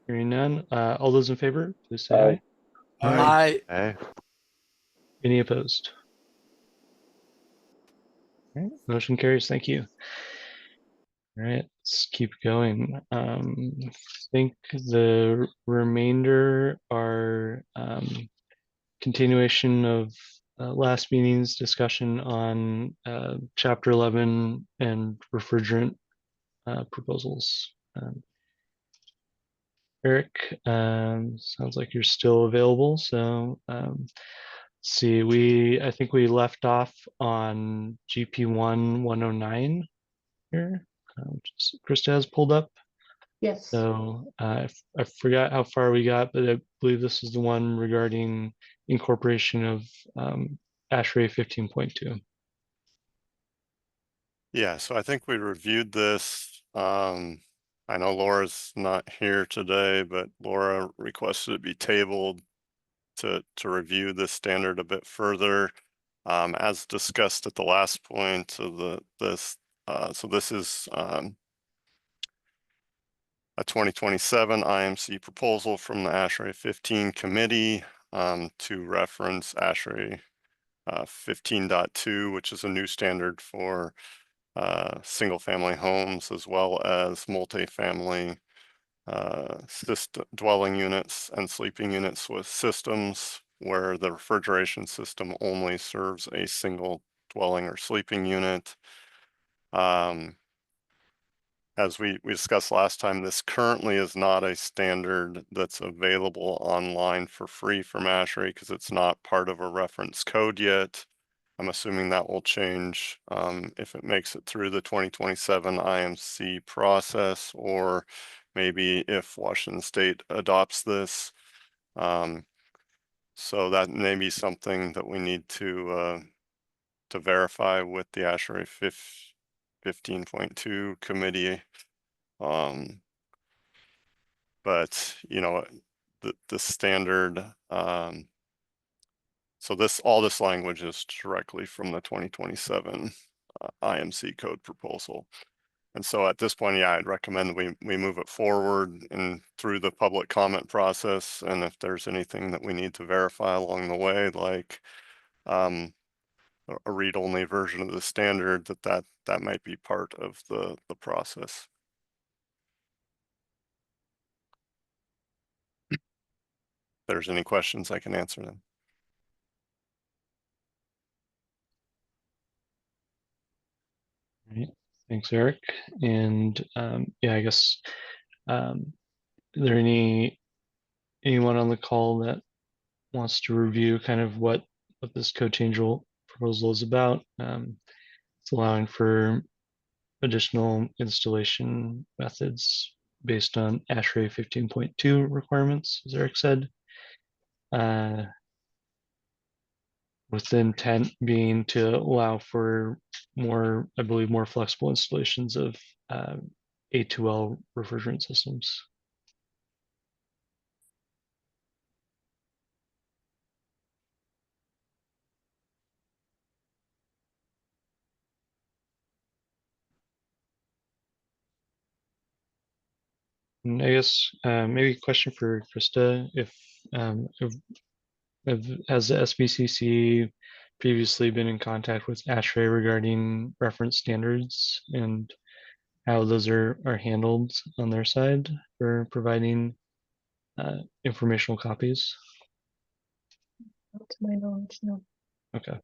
Hearing none. All those in favor, please say aye. Aye. Any opposed? All right. Motion carries. Thank you. All right, let's keep going. I think the remainder are continuation of last meeting's discussion on Chapter 11 and refrigerant proposals. Eric, sounds like you're still available. So see, I think we left off on GP1 109 here. which Krista has pulled up. Yes. So I forgot how far we got, but I believe this is the one regarding incorporation of ASHRAE 15.2. Yeah, so I think we reviewed this. I know Laura's not here today, but Laura requested it be tabled to review this standard a bit further. As discussed at the last point of this is a 2027 IMC proposal from the ASHRAE 15 committee to reference ASHRAE 15.2, which is a new standard for single family homes as well as multifamily dwelling units and sleeping units with systems where the refrigeration system only serves a single dwelling or sleeping unit. As we discussed last time, this currently is not a standard that's available online for free from ASHRAE because it's not part of a reference code yet. I'm assuming that will change if it makes it through the 2027 IMC process, or maybe if Washington State adopts this. So that may be something that we need to verify with the ASHRAE 15.2 committee. But you know, the standard, so all this language is directly from the 2027 IMC code proposal. And so at this point, yeah, I'd recommend we move it forward and through the public comment process. And if there's anything that we need to verify along the way, like a read-only version of the standard, that might be part of the process. If there's any questions, I can answer them. All right. Thanks, Eric. And yeah, I guess are there anyone on the call that wants to review kind of what this code change proposal is about? It's allowing for additional installation methods based on ASHRAE 15.2 requirements, as Eric said. With the intent being to allow for more, I believe, more flexible installations of A2L refrigerant systems. And I guess maybe a question for Krista, has the SBCC previously been in contact with ASHRAE regarding reference standards and how those are handled on their side for providing informational copies? Not to my knowledge, no. Okay.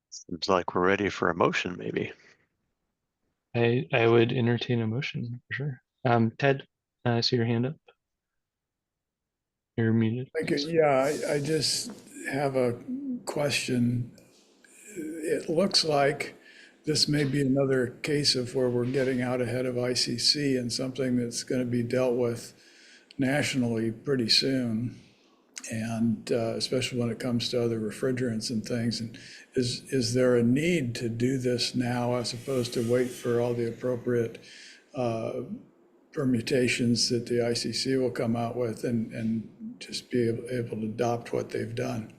Seems like we're ready for a motion, maybe. I would entertain a motion for sure. Ted, I see your hand up. You're muted. Thank you. Yeah, I just have a question. It looks like this may be another case of where we're getting out ahead of ICC and something that's going to be dealt with nationally pretty soon. And especially when it comes to other refrigerants and things. And is there a need to do this now as opposed to wait for all the appropriate permutations that the ICC will come out with and just be able to adopt what they've done?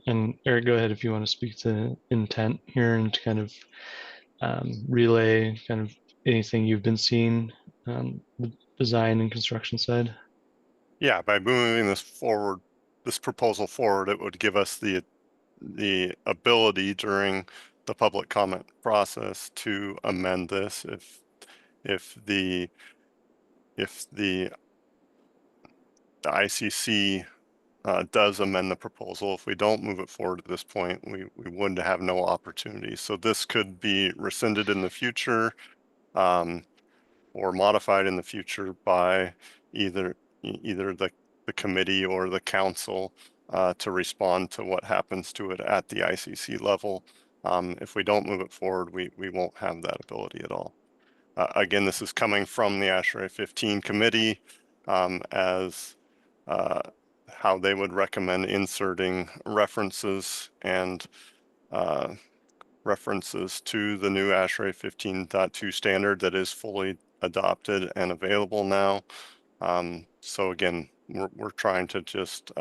And Eric, go ahead if you want to speak to intent here and to kind of relay kind of anything you've been seeing on the design and construction side. Yeah, by moving this proposal forward, it would give us the ability during the public comment process to amend this if the ICC does amend the proposal. If we don't move it forward at this point, we would have no opportunity. So this could be rescinded in the future or modified in the future by either the the committee or the council to respond to what happens to it at the ICC level. If we don't move it forward, we won't have that ability at all. Again, this is coming from the ASHRAE 15 committee as how they would recommend inserting references and references to the new ASHRAE 15.2 standard that is fully adopted and available now. So again, we're trying to just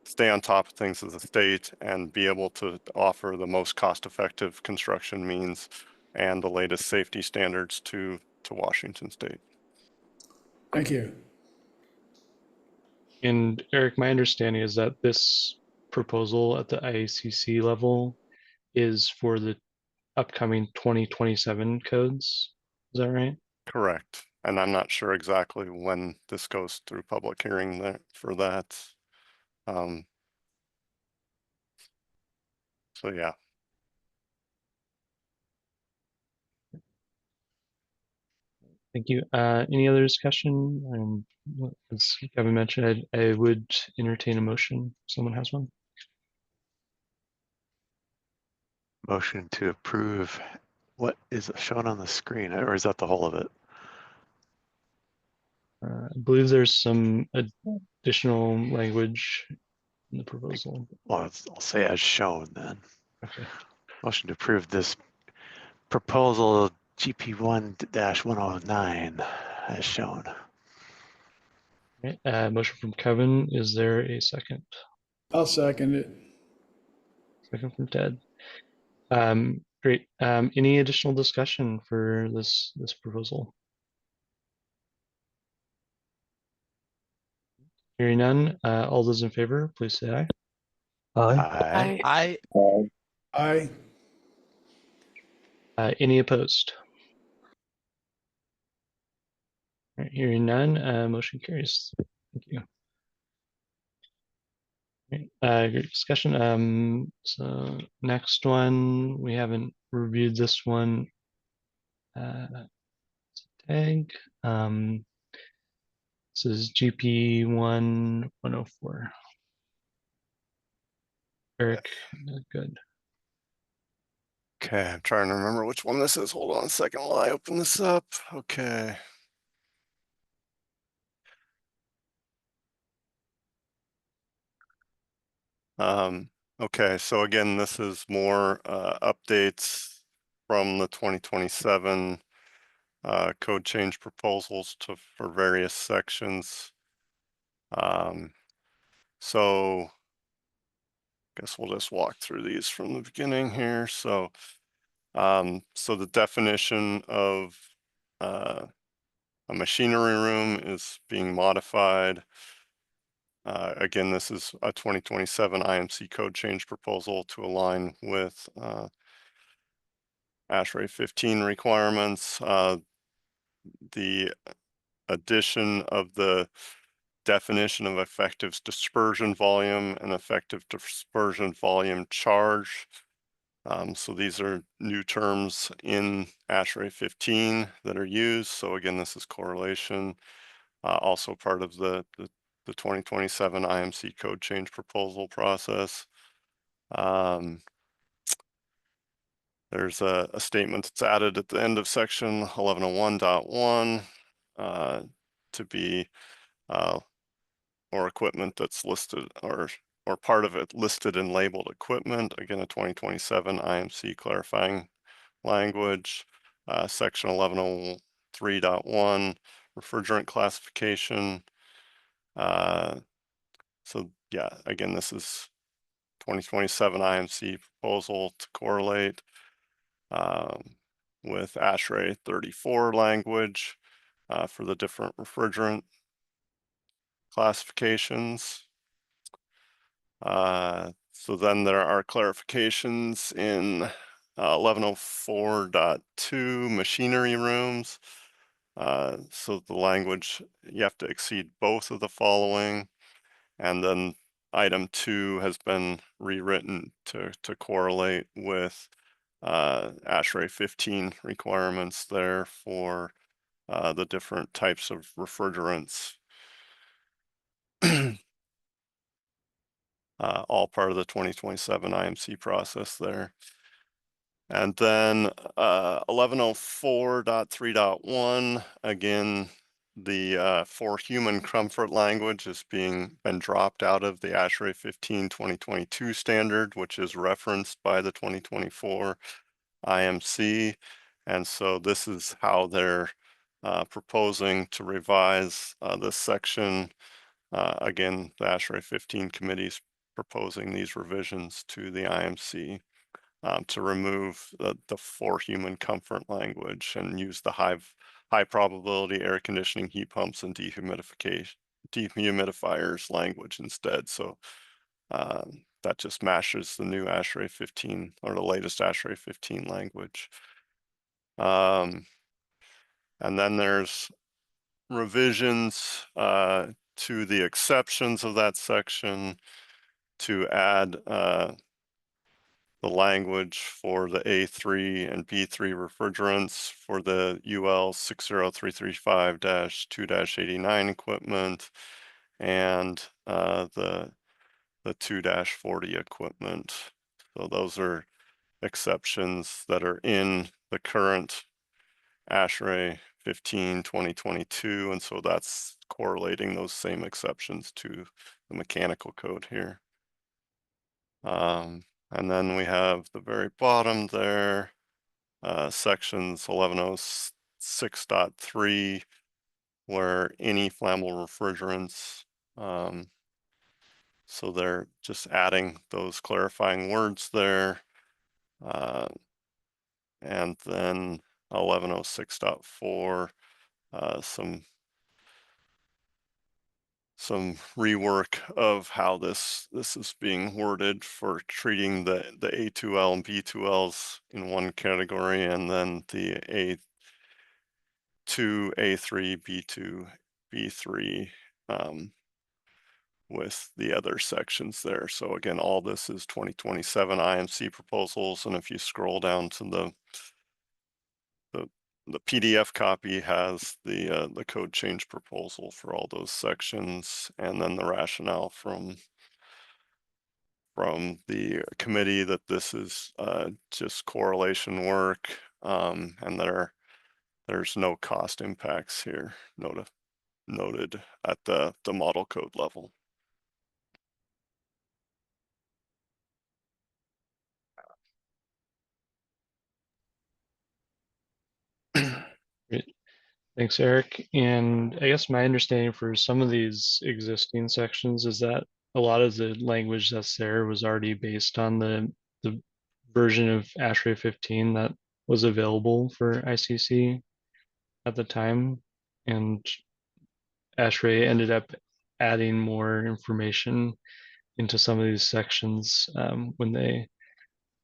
stay on top of things as a state and be able to offer the most cost-effective construction means and the latest safety standards to Washington State. Thank you. And Eric, my understanding is that this proposal at the IACC level is for the upcoming 2027 codes. Is that right? Correct. And I'm not sure exactly when this goes through public hearing there for that. So yeah. Thank you. Any other discussion? As Kevin mentioned, I would entertain a motion. If someone has one. Motion to approve what is shown on the screen, or is that the whole of it? I believe there's some additional language in the proposal. Well, I'll say as shown then. Okay. Motion to approve this proposal GP1-109 as shown. Okay. Motion from Kevin. Is there a second? I'll second it. Second from Ted. Great. Any additional discussion for this proposal? Hearing none, all those in favor, please say aye. Aye. Aye. Any opposed? All right, hearing none, motion carries. Thank you. Great discussion. So next one, we haven't reviewed this one. Tag. This is GP 104. Eric, good. Okay, I'm trying to remember which one this is. Hold on a second while I open this up. Okay. Okay, so again, this is more updates from the 2027 code change proposals for various sections. So I guess we'll just walk through these from the beginning here. So the definition of a machinery room is being modified. Again, this is a 2027 IMC code change proposal to align with ASHRAE 15 requirements. The addition of the definition of effective dispersion volume and effective dispersion volume charge. So these are new terms in ASHRAE 15 that are used. So again, this is correlation, also part of the 2027 IMC code change proposal process. There's a statement that's added at the end of section 1101.1 to be or equipment that's listed or part of it listed and labeled equipment. Again, a 2027 IMC clarifying language. Section 1103.1 refrigerant classification. So yeah, again, this is 2027 IMC proposal to correlate with ASHRAE 34 language for the different refrigerant classifications. So then there are clarifications in 1104.2 machinery rooms. So the language, you have to exceed both of the following. And then item 2 has been rewritten to correlate with ASHRAE 15 requirements there for the different types of refrigerants. all part of the 2027 IMC process there. And then 1104.3.1, again, the for human comfort language is been dropped out of the ASHRAE 15 2022 standard, which is referenced by the 2024 IMC. And so this is how they're proposing to revise this section. Again, the ASHRAE 15 committee is proposing these revisions to the IMC. To remove the for human comfort language and use the high probability air conditioning, heat pumps, and dehumidifiers language instead. So that just matches the new ASHRAE 15 or the latest ASHRAE 15 language. And then there's revisions to the exceptions of that section to add the language for the A3 and B3 refrigerants for the UL 60335-2-89 equipment and the 2-40 equipment. So those are exceptions that are in the current ASHRAE 15 2022, and so that's correlating those same exceptions to the mechanical code here. And then we have the very bottom there, sections 1106.3, where any flammable refrigerants. So they're just adding those clarifying words there. And then 1106.4, some rework of how this is being worded for treating the A2L and B2Ls in one category, and then the A2, A3, B2, B3 with the other sections there. So again, all this is 2027 IMC proposals, and if you scroll down to the PDF copy has the code change proposal for all those sections, and then the rationale from the committee that this is just correlation work, and there's no cost impacts here noted at the model code level. Great. Thanks, Eric. And I guess my understanding for some of these existing sections is that a lot of the language that's there was already based on the version of ASHRAE 15 that was available for ICC at the time. And ASHRAE ended up adding more information into some of these sections when they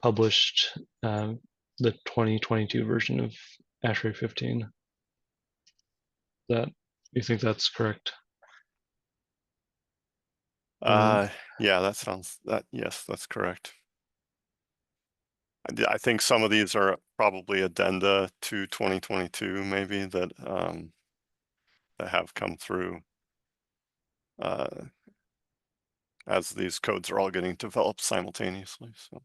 published the 2022 version of ASHRAE 15. That you think that's correct? Yeah, yes, that's correct. I think some of these are probably addenda to 2022, maybe that that have come through as these codes are all getting developed simultaneously. So.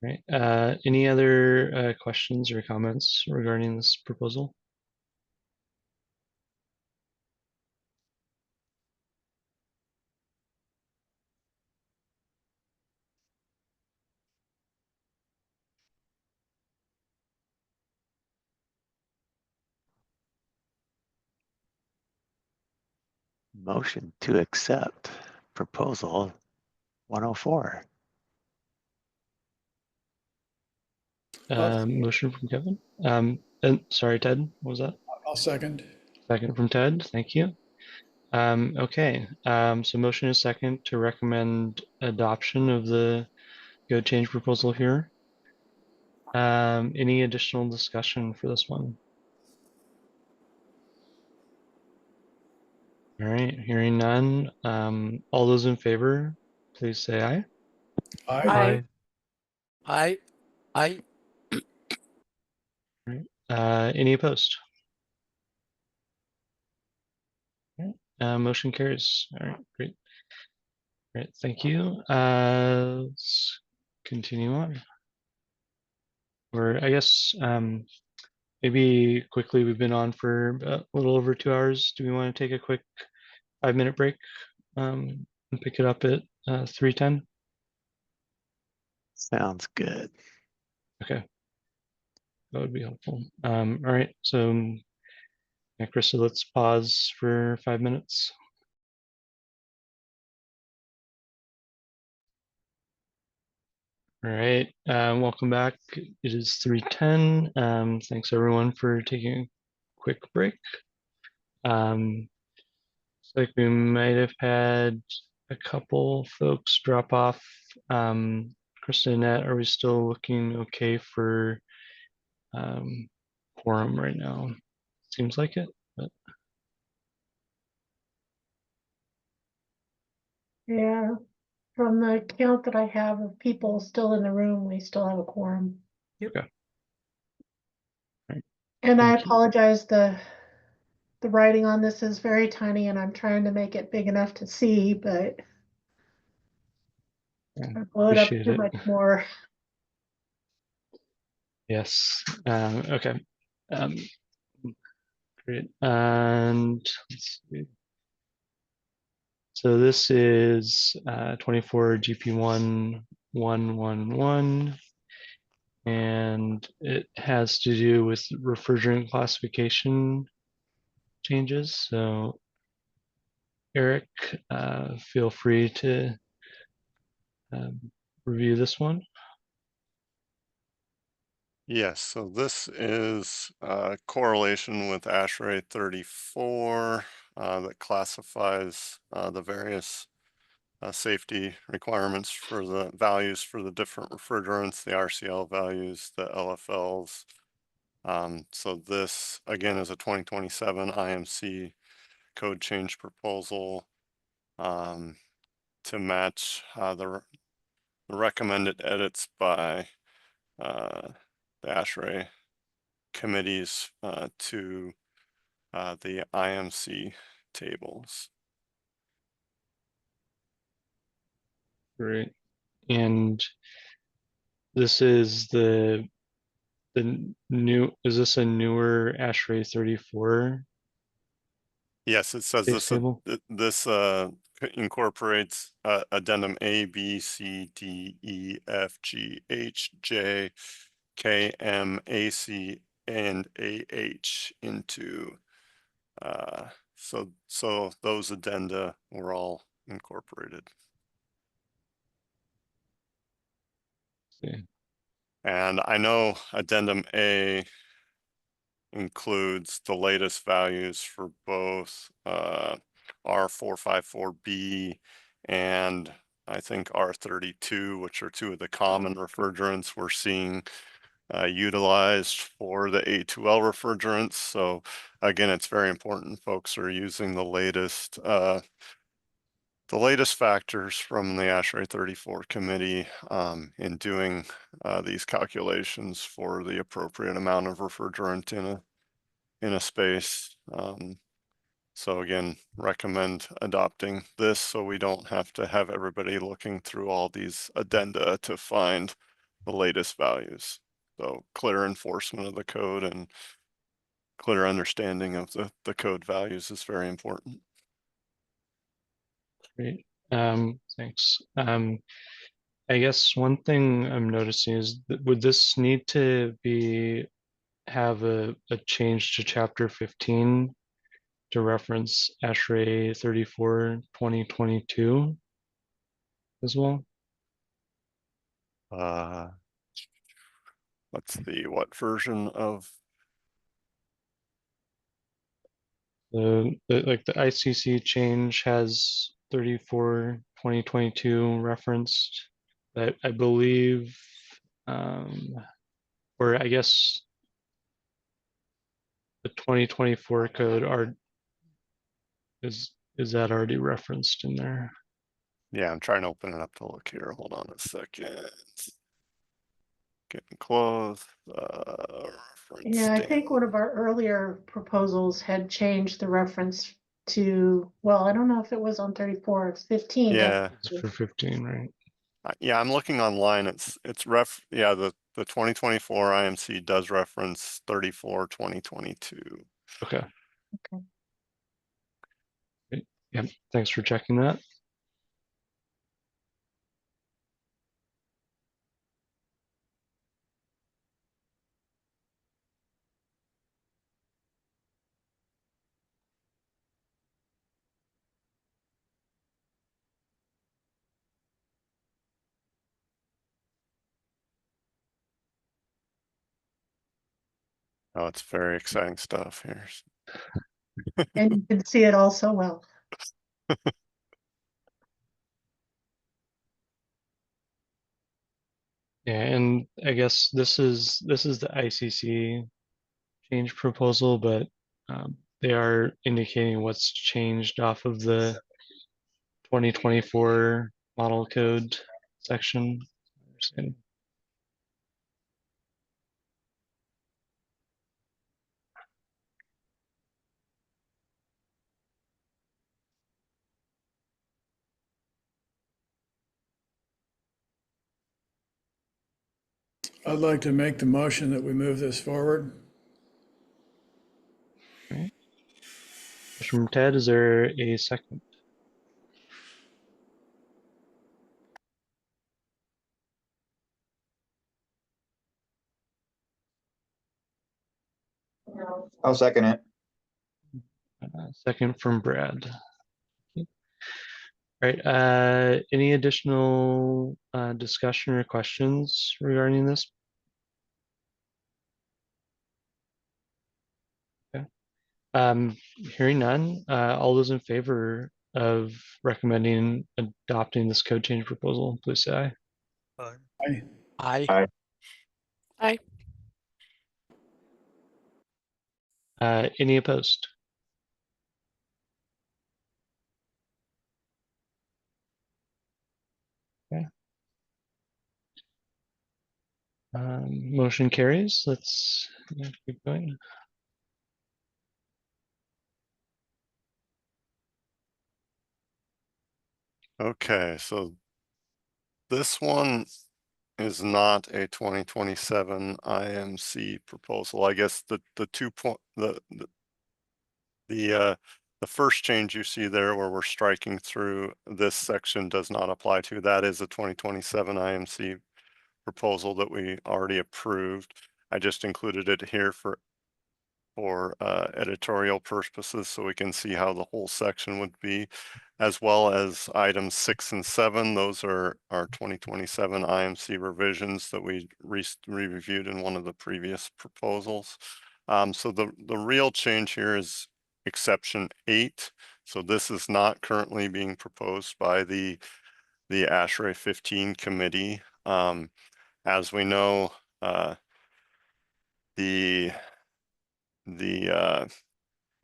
Right. Any other questions or comments regarding this proposal? Motion to accept proposal 104. Motion from Kevin. And sorry, Ted, what was that? I'll second. Second from Ted, thank you. Okay, so motion is second to recommend adoption of the code change proposal here. Any additional discussion for this one? All right, hearing none. All those in favor, please say aye. Aye. Aye. Any opposed? All right, motion carries. All right, great. All right, thank you. Let's continue on. Or I guess maybe quickly, we've been on for a little over 2 hours. Do we want to take a quick 5-minute break and pick it up at 3:10? Sounds good. Okay, that would be helpful. All right, so yeah, Krista, let's pause for 5 minutes. All right, welcome back. It is 3:10. Thanks everyone for taking a quick break. Looks like we might have had a couple folks drop off. Krista and Annette, are we still looking okay for quorum right now? Seems like it, but Yeah, from the count that I have of people still in the room, we still have a quorum. okay. And I Thank you. apologize, the writing on this is very tiny and I'm trying to make it big enough to see, but I blow it up Appreciate too it. much more. Yes. Okay. Great. And let's see. So this is 24 GP1 111, and it has to do with refrigerant classification changes. So Eric, feel free to review this one. Yes, so this is a correlation with ASHRAE 34 that classifies the various safety requirements for the values for the different refrigerants, the RCL values, the LFLs. So this again is a 2027 IMC code change proposal to match the recommended edits by the ASHRAE committees to the IMC tables. Great. And this is the new, is this a newer ASHRAE 34? Yes, it says Base table? this incorporates addendum A, B, C, D, E, F, G, H, J, K, M, A, C, and AH into so those addenda were all incorporated. Okay. And I know addendum A includes the latest values for both R454B and I think R32, which are two of the common refrigerants we're seeing utilized for the A2L refrigerants. So again, it's very important folks are using the latest factors from the ASHRAE 34 committee in doing these calculations for the appropriate amount of refrigerant in a space. So again, recommend adopting this so we don't have to have everybody looking through all these addenda to find the latest values. So clear enforcement of the code and clear understanding of the code values is very important. Great. Thanks. I guess one thing I'm noticing is that would this need to have a change to chapter 15 to reference ASHRAE 34 2022 as well? Let's see, what version of like the ICC change has 34 2022 referenced, but I believe or I guess the 2024 code is that already referenced in there? Yeah, I'm trying to open it up to look here. Hold on a second. Getting close. reference. Yeah, I think one of our earlier proposals had changed the reference to, well, I don't know if it was on 34, it's 15. Yeah. It's for 15, right? Yeah, I'm looking online. Yeah, the 2024 IMC does reference 34 2022. Okay. Okay. Great. Yeah, thanks for checking that. Oh, it's very exciting stuff here. And you can see it all so well. Yeah, and I guess this is the ICC change proposal, but they are indicating what's changed off of the 2024 model code section. I'd like to make the motion that we move this forward. Right. From Ted, is there a second? I'll second it. Second from Brad. All right. Any additional discussion or questions regarding this? Okay. Hearing none, all those in favor of recommending adopting this code change proposal, please say aye. Aye. Aye. Aye. Aye. Any opposed? Okay. Motion carries. Let's keep going. Okay, so this one is not a 2027 IMC proposal. I guess the first change you see there where we're striking through this section does not apply to. That is a 2027 IMC proposal that we already approved. I just included it here for editorial purposes so we can see how the whole section would be, as well as items 6 and 7. Those are our 2027 IMC revisions that we reviewed in one of the previous proposals. So the real change here is exception 8. So this is not currently being proposed by the ASHRAE 15 committee. As we know, the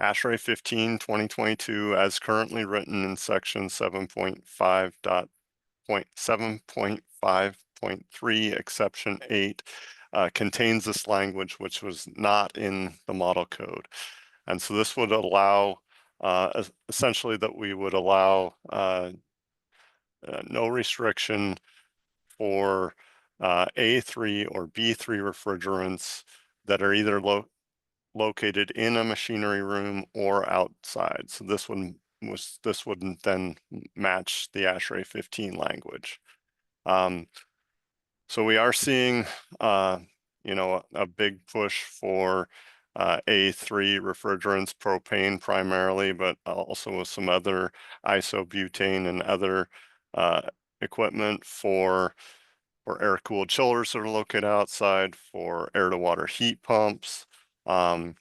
ASHRAE 15 2022 as currently written in section 7.5.7.5.3 exception 8 contains this language which was not in the model code. And so this would allow essentially that we would allow no restriction for A3 or B3 refrigerants that are either located in a machinery room or outside. So this wouldn't then match the ASHRAE 15 language. So we are seeing a big push for A3 refrigerants, propane primarily, but also with some other isobutane and other equipment for air-cooled chillers that are located outside, for air-to-water heat pumps, and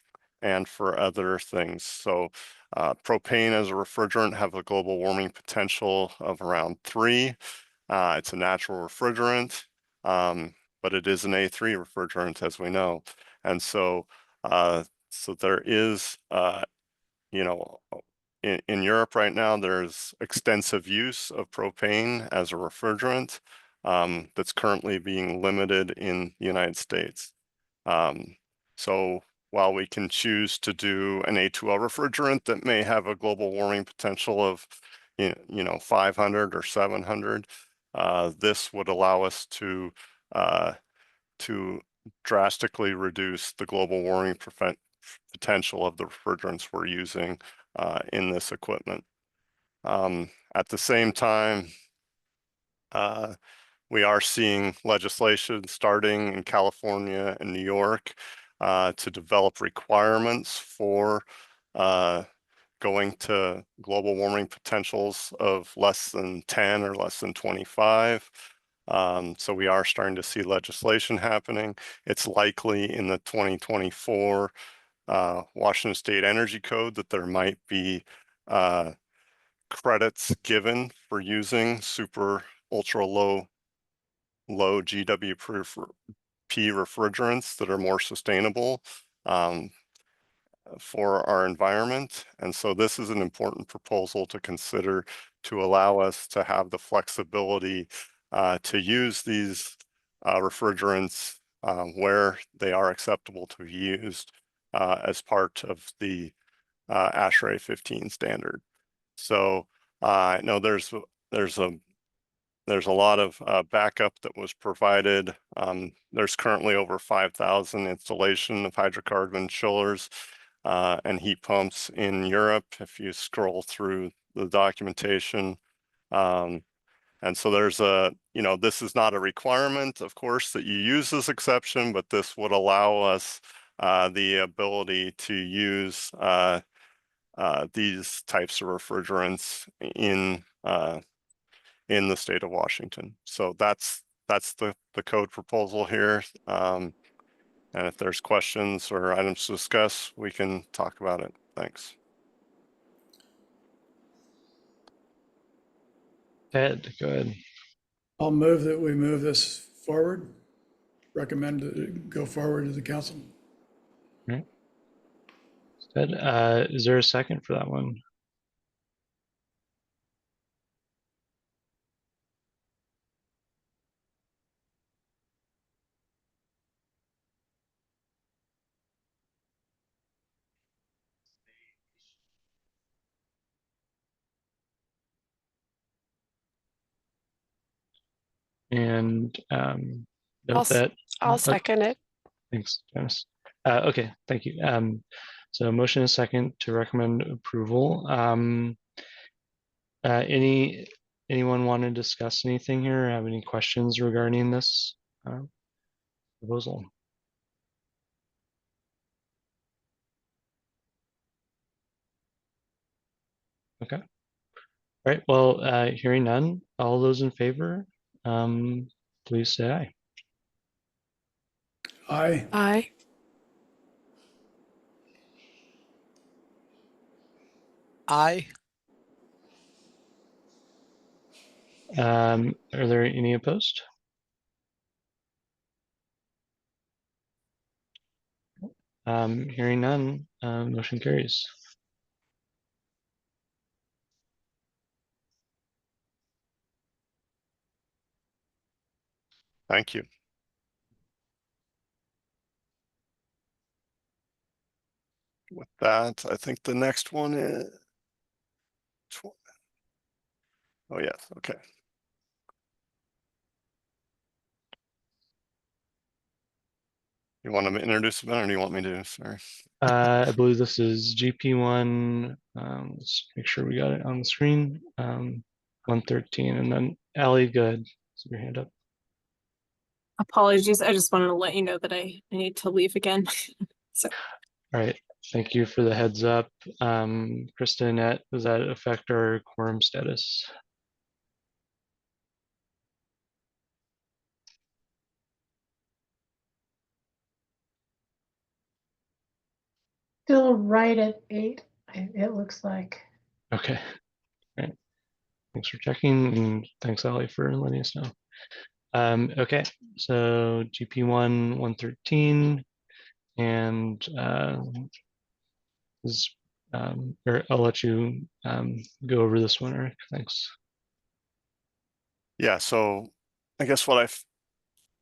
for other things. So propane as a refrigerant have a global warming potential of around 3. It's a natural refrigerant, but it is an A3 refrigerant, as we know. And so, so there is, in Europe right now, there's extensive use of propane as a refrigerant that's currently being limited in the United States. So while we can choose to do an A2L refrigerant that may have a global warming potential of, 500 or 700, this would allow us to drastically reduce the global warming potential of the refrigerants we're using in this equipment. At the same time, we are seeing legislation starting in California and New York to develop requirements for going to global warming potentials of less than 10 or less than 25. So we are starting to see legislation happening. It's likely in the 2024 Washington State Energy Code that there might be credits given for using super ultra low GWP refrigerants that are more sustainable for our environment. And so this is an important proposal to consider to allow us to have the flexibility to use these refrigerants where they are acceptable to be used as part of the ASHRAE 15 standard. So I know there's a lot of backup that was provided. There's currently over 5,000 installation of hydrocarbon chillers and heat pumps in Europe if you scroll through the documentation. And so there's this is not a requirement, of course, that you use this exception, but this would allow us the ability to use these types of refrigerants in the state of Washington. So that's the code proposal here. And if there's questions or items to discuss, we can talk about it. Thanks. Ed, go ahead. I'll move that we move this forward, recommend that it go forward to the council. All right. Ed, is there a second for that one? And note that I'll second it. Thanks, Janice. Okay, thank you. So motion is second to recommend approval. Anyone want to discuss anything here or have any questions regarding this proposal? Okay. All right, well, hearing none, all those in favor, please say aye. Aye. Aye. Aye. Are there any opposed? Hearing none, motion carries. Thank you. With that, I think the next one is, oh yes, okay. You want to introduce it, or do you want me to? Sorry. I believe this is GP1. Let's make sure we got it on the screen. 113, and then Allie, go ahead. Keep your hand up. Apologies, I just wanted to let you know that I need to leave again. So. All right, thank you for the heads up. Krista, Annette, does that affect our quorum status? Still right at 8, it looks like. Okay, all right. Thanks for checking, and thanks, Allie, for letting us know. Okay, so GP1 113, and or I'll let you go over this one, Eric. Thanks. Yeah, so I guess what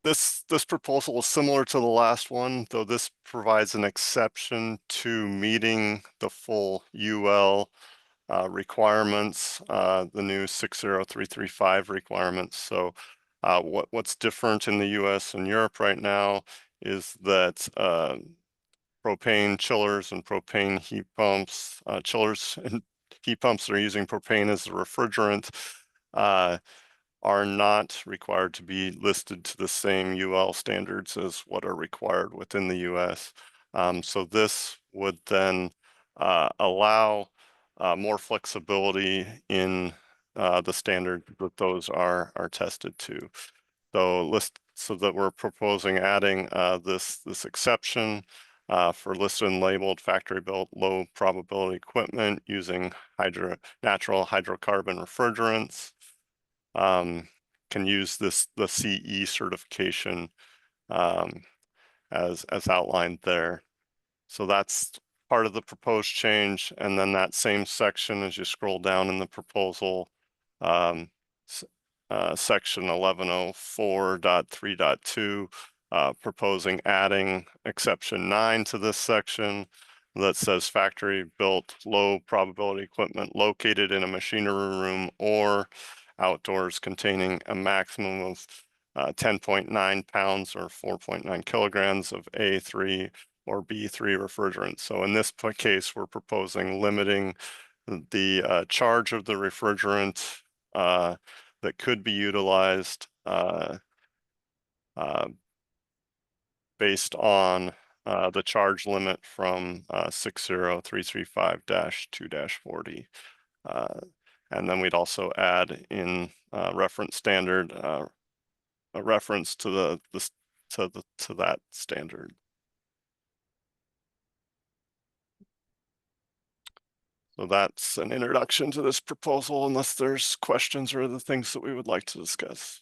this proposal is similar to the last one, though this provides an exception to meeting the full UL requirements, the new 60335 requirements. So what's different in the US and Europe right now is that propane chillers and propane heat pumps, chillers and heat pumps that are using propane as the refrigerant are not required to be listed to the same UL standards as what are required within the US. So this would then allow more flexibility in the standard that those are tested to. So that we're proposing adding this exception for listed and labeled factory-built low probability equipment using natural hydrocarbon refrigerants. Can use the CE certification as outlined there. So that's part of the proposed change. And then that same section, as you scroll down in the proposal, section 1104.3.2, proposing adding exception 9 to this section that says factory built low probability equipment located in a machinery room or outdoors containing a maximum of 10.9 pounds or 4.9 kilograms of A3 or B3 refrigerant. So in this case, we're proposing limiting the charge of the refrigerant that could be utilized based on the charge limit from 60335-2-40. And then we'd also add in reference standard a reference to that standard. So that's an introduction to this proposal, unless there's questions or other things that we would like to discuss.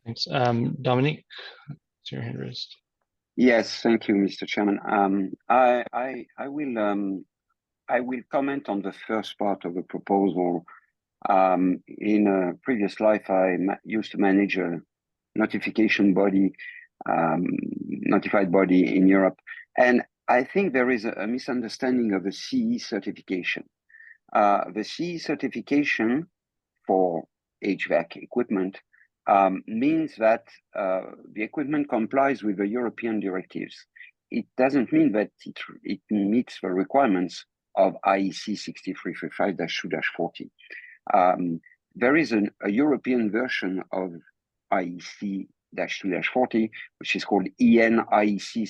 Thanks. Dominique, it's your hand raised. Yes, thank you, Mr. Chairman. I will comment on the first part of the proposal. In a previous life, I used to manage a notification body, notified body in Europe, and I think there is a misunderstanding of the CE certification. The CE certification for HVAC equipment means that the equipment complies with the European directives. It doesn't mean that it meets the requirements of IEC 6335-2-40. There is a European version of IEC 2-40, which is called EN IEC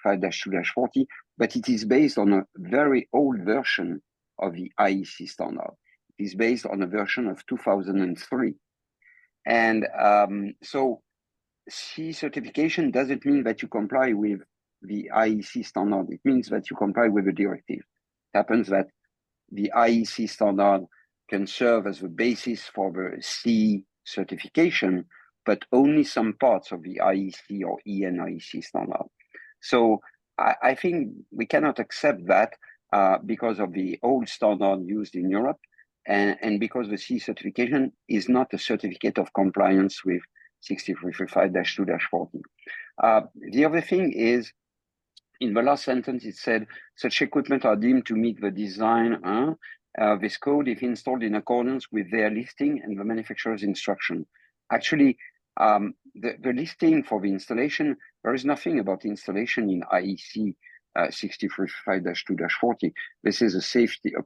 6335-2-40, but it is based on a very old version of the IEC standard. It is based on a version of 2003. And so C certification doesn't mean that you comply with the IEC standard. It means that you comply with the directive. It happens that the IEC standard can serve as the basis for the C certification, but only some parts of the IEC or EN IEC standard. So I think we cannot accept that because of the old standard used in Europe, and because the C certification is not a certificate of compliance with 6335-2-40. The other thing is, in the last sentence, it said, such equipment are deemed to meet the design this code if installed in accordance with their listing and the manufacturer's instruction. Actually, the listing for the installation, there is nothing about installation in IEC 6335-2-40. This is a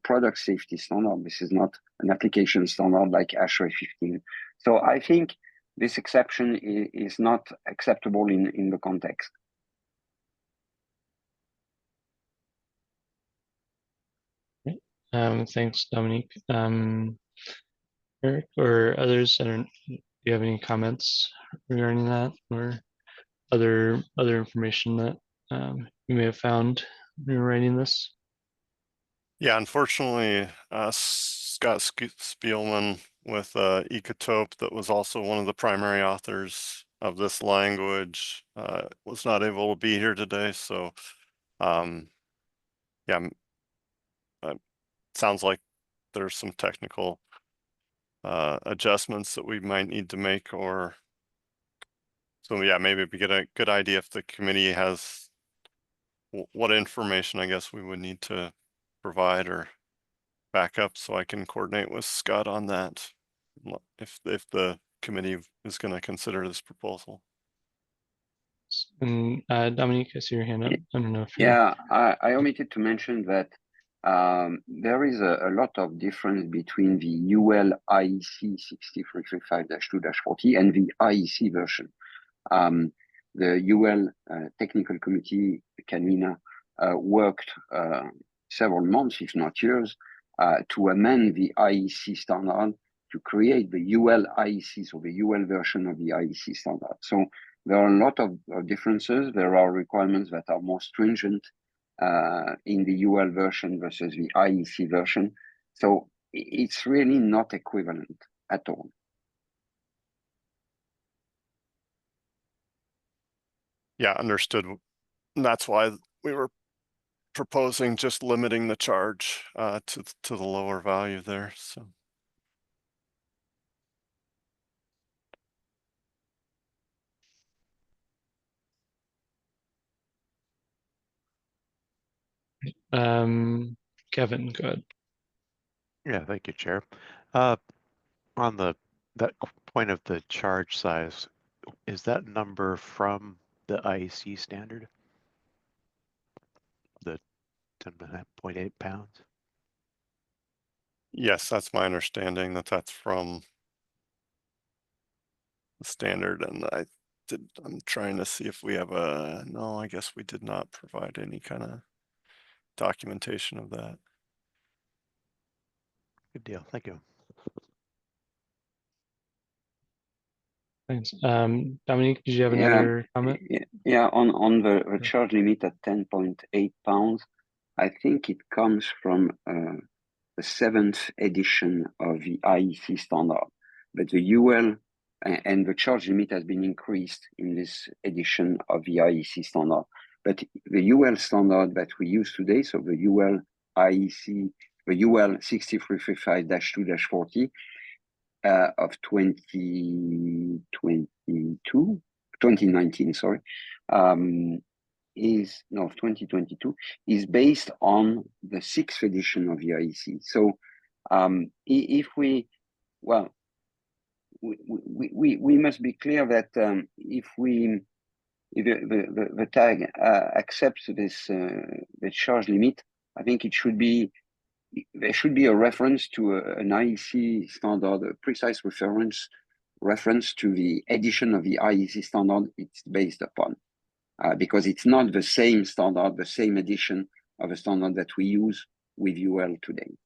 product safety standard. This is not an application standard like ASHRAE 15. So I think this exception is not acceptable in the context. Thanks, Dominique. Eric or others, do you have any comments regarding that or other information that you may have found when you were writing this? Yeah, unfortunately, Scott Spielman with Ecotope, that was also one of the primary authors of this language, was not able to be here today. So, yeah, sounds like there's some technical adjustments that we might need to make or So yeah, maybe we get a good idea if the committee has what information I guess we would need to provide or back up, so I can coordinate with Scott on that if the committee is going to consider this proposal. And Dominique, I see your hand up. I don't know if you're... Yeah, I omitted to mention that there is a lot of difference between the UL IEC 6335-2-40 and the IEC version. The UL Technical Committee, CANINA, worked several months, if not years, to amend the IEC standard to create the UL IEC, so the UL version of the IEC standard. So there are a lot of differences. There are requirements that are more stringent in the UL version versus the IEC version. So it's really not equivalent at all. Yeah, understood. And that's why we were proposing just limiting the charge to the lower value there. So. Kevin, go ahead. Yeah, thank you, Chair. On that point of the charge size, is that number from the IEC standard? The 10.8 pounds? Yes, that's my understanding that that's from the standard, and I'm trying to see if we have no, I guess we did not provide any kind of documentation of that. Good deal, thank you. Thanks. Dominique, did you have another comment? Yeah, on the charge limit at 10.8 pounds, I think it comes from the 7th edition of the IEC standard. But the UL and the charge limit has been increased in this edition of the IEC standard. But the UL standard that we use today, so the UL IEC, the UL 6335-2-40 of 2019, sorry, is no, of 2022, is based on the 6th edition of the IEC. So if we, well, we must be clear that if the tag accepts this the charge limit, I think it should be, there should be a reference to an IEC standard, a precise reference to the edition of the IEC standard it's based upon, because it's not the same standard, the same edition of a standard that we use with UL today.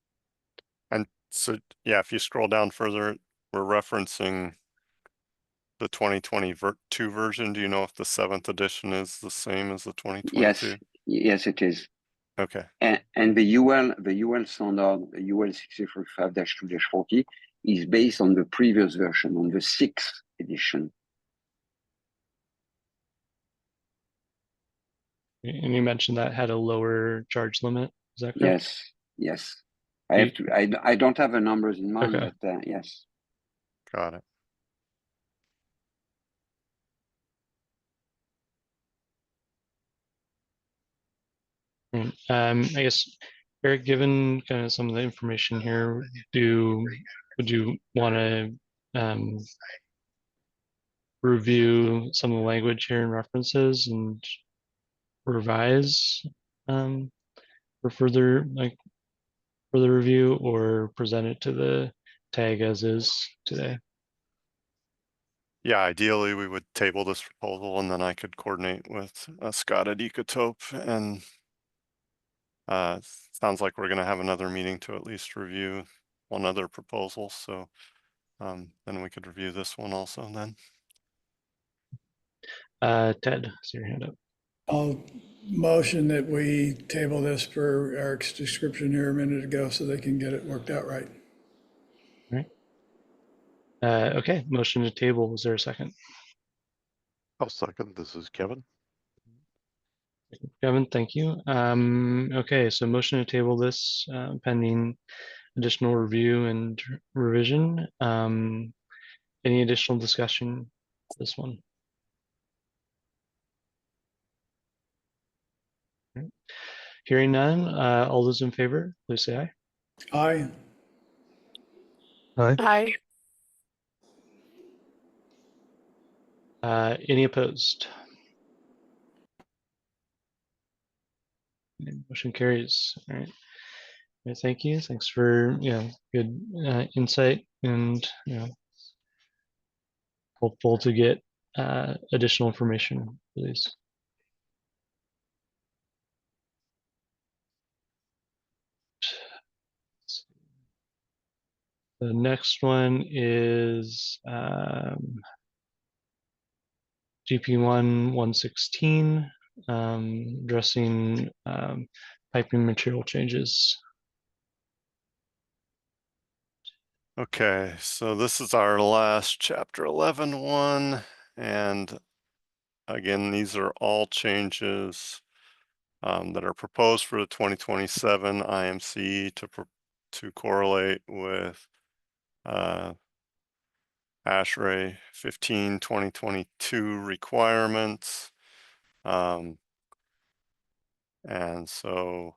And so, yeah, if you scroll down further, we're referencing the 2022 version. Do you know if the 7th edition is the same as the 2022? Yes, it is. Okay. And the UL standard, the UL 6335-2-40, is based on the previous version, on the 6th edition. And you mentioned that had a lower charge limit. Is that correct? Yes. I don't have the numbers in mind, okay. But yes. Got it. I guess, Eric, given kind of some of the information here, would you want to review some of the language here and references and revise for further review, or present it to the tag as is today? Yeah, ideally we would table this proposal, and then I could coordinate with Scott at Ecotope, and sounds like we're going to have another meeting to at least review one other proposal. So then we could review this one also then. Ted, I see your hand up. I'll motion that we table this per Eric's description here a minute ago so they can get it worked out right. All right. Okay, motion to table. Is there a second? I'll second. This is Kevin. Kevin, thank you. Okay, so motion to table this pending additional review and revision. Any additional discussion? This one. Hearing none, all those in favor, please say aye. Aye. Aye. Any opposed? Motion carries. All right. Thank you. Thanks for good insight, and hopeful to get additional information for these. The next one is GP1 116, addressing piping material changes. Okay, so this is our last chapter 11 one, and again, these are all changes that are proposed for the 2027 IMC to correlate with ASHRAE 15 2022 requirements. And so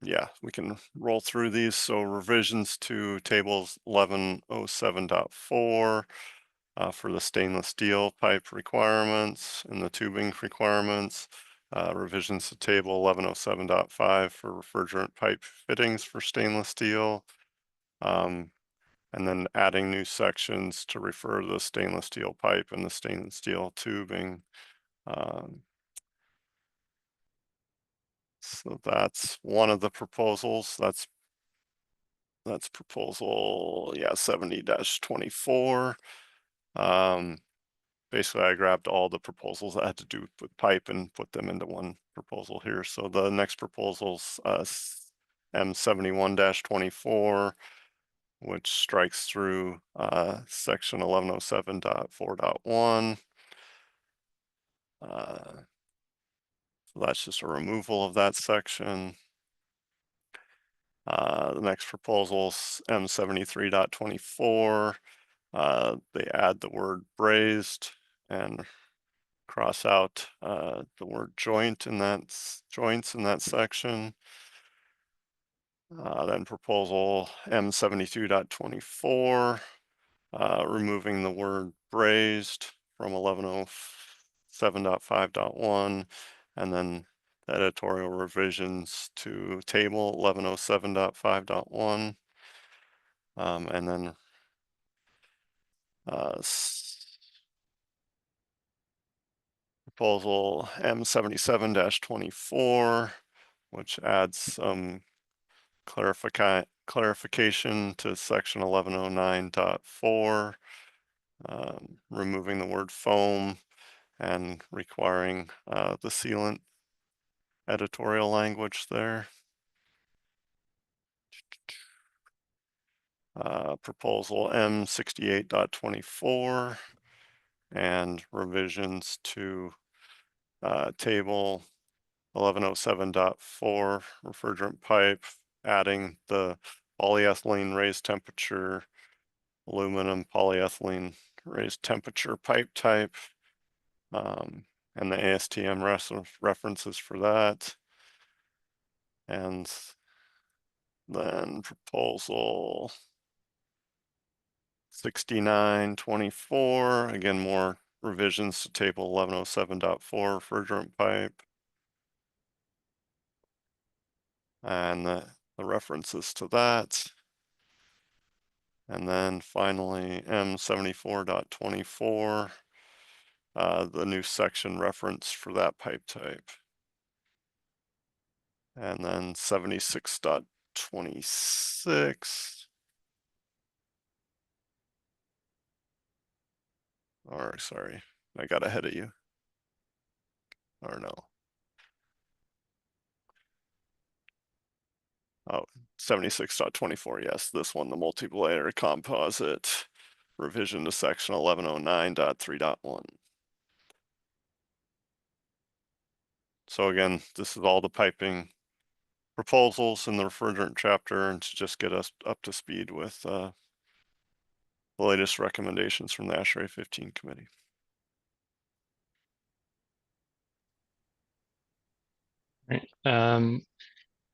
yeah, we can roll through these. So revisions to tables 1107.4 for the stainless steel pipe requirements and the tubing requirements. Revisions to table 1107.5 for refrigerant pipe fittings for stainless steel. And then adding new sections to refer to the stainless steel pipe and the stainless steel tubing. So that's one of the proposals. That's proposal, 70-24. Basically, I grabbed all the proposals that had to do with pipe and put them into one proposal here. So the next proposal's M71-24, which strikes through section 1107.4.1. So that's just a removal of that section. The next proposal's M73.24. They add the word brazed and cross out the word joints in that section. Then proposal M72.24, removing the word brazed from 1107.5.1, and then the editorial revisions to table 1107.5.1, and then proposal M77-24, which adds some clarification to section 1109.4, removing the word foam and requiring the sealant editorial language there. Proposal M68.24 and revisions to table 1107.4 refrigerant pipe, adding the polyethylene raised temperature, aluminum polyethylene raised temperature pipe type, and the ASTM references for that. And then proposal 6924, again, more revisions to table 1107.4 refrigerant pipe. And the references to that. And then finally M74.24, the new section reference for that pipe type. And then 76.26, or sorry, I got ahead of you, or no. Oh, 76.24, yes, this one, the multi-layer composite revision to section 1109.3.1. So again, this is all the piping proposals in the refrigerant chapter, and to just get us up to speed with the latest recommendations from the ASHRAE 15 committee. Right.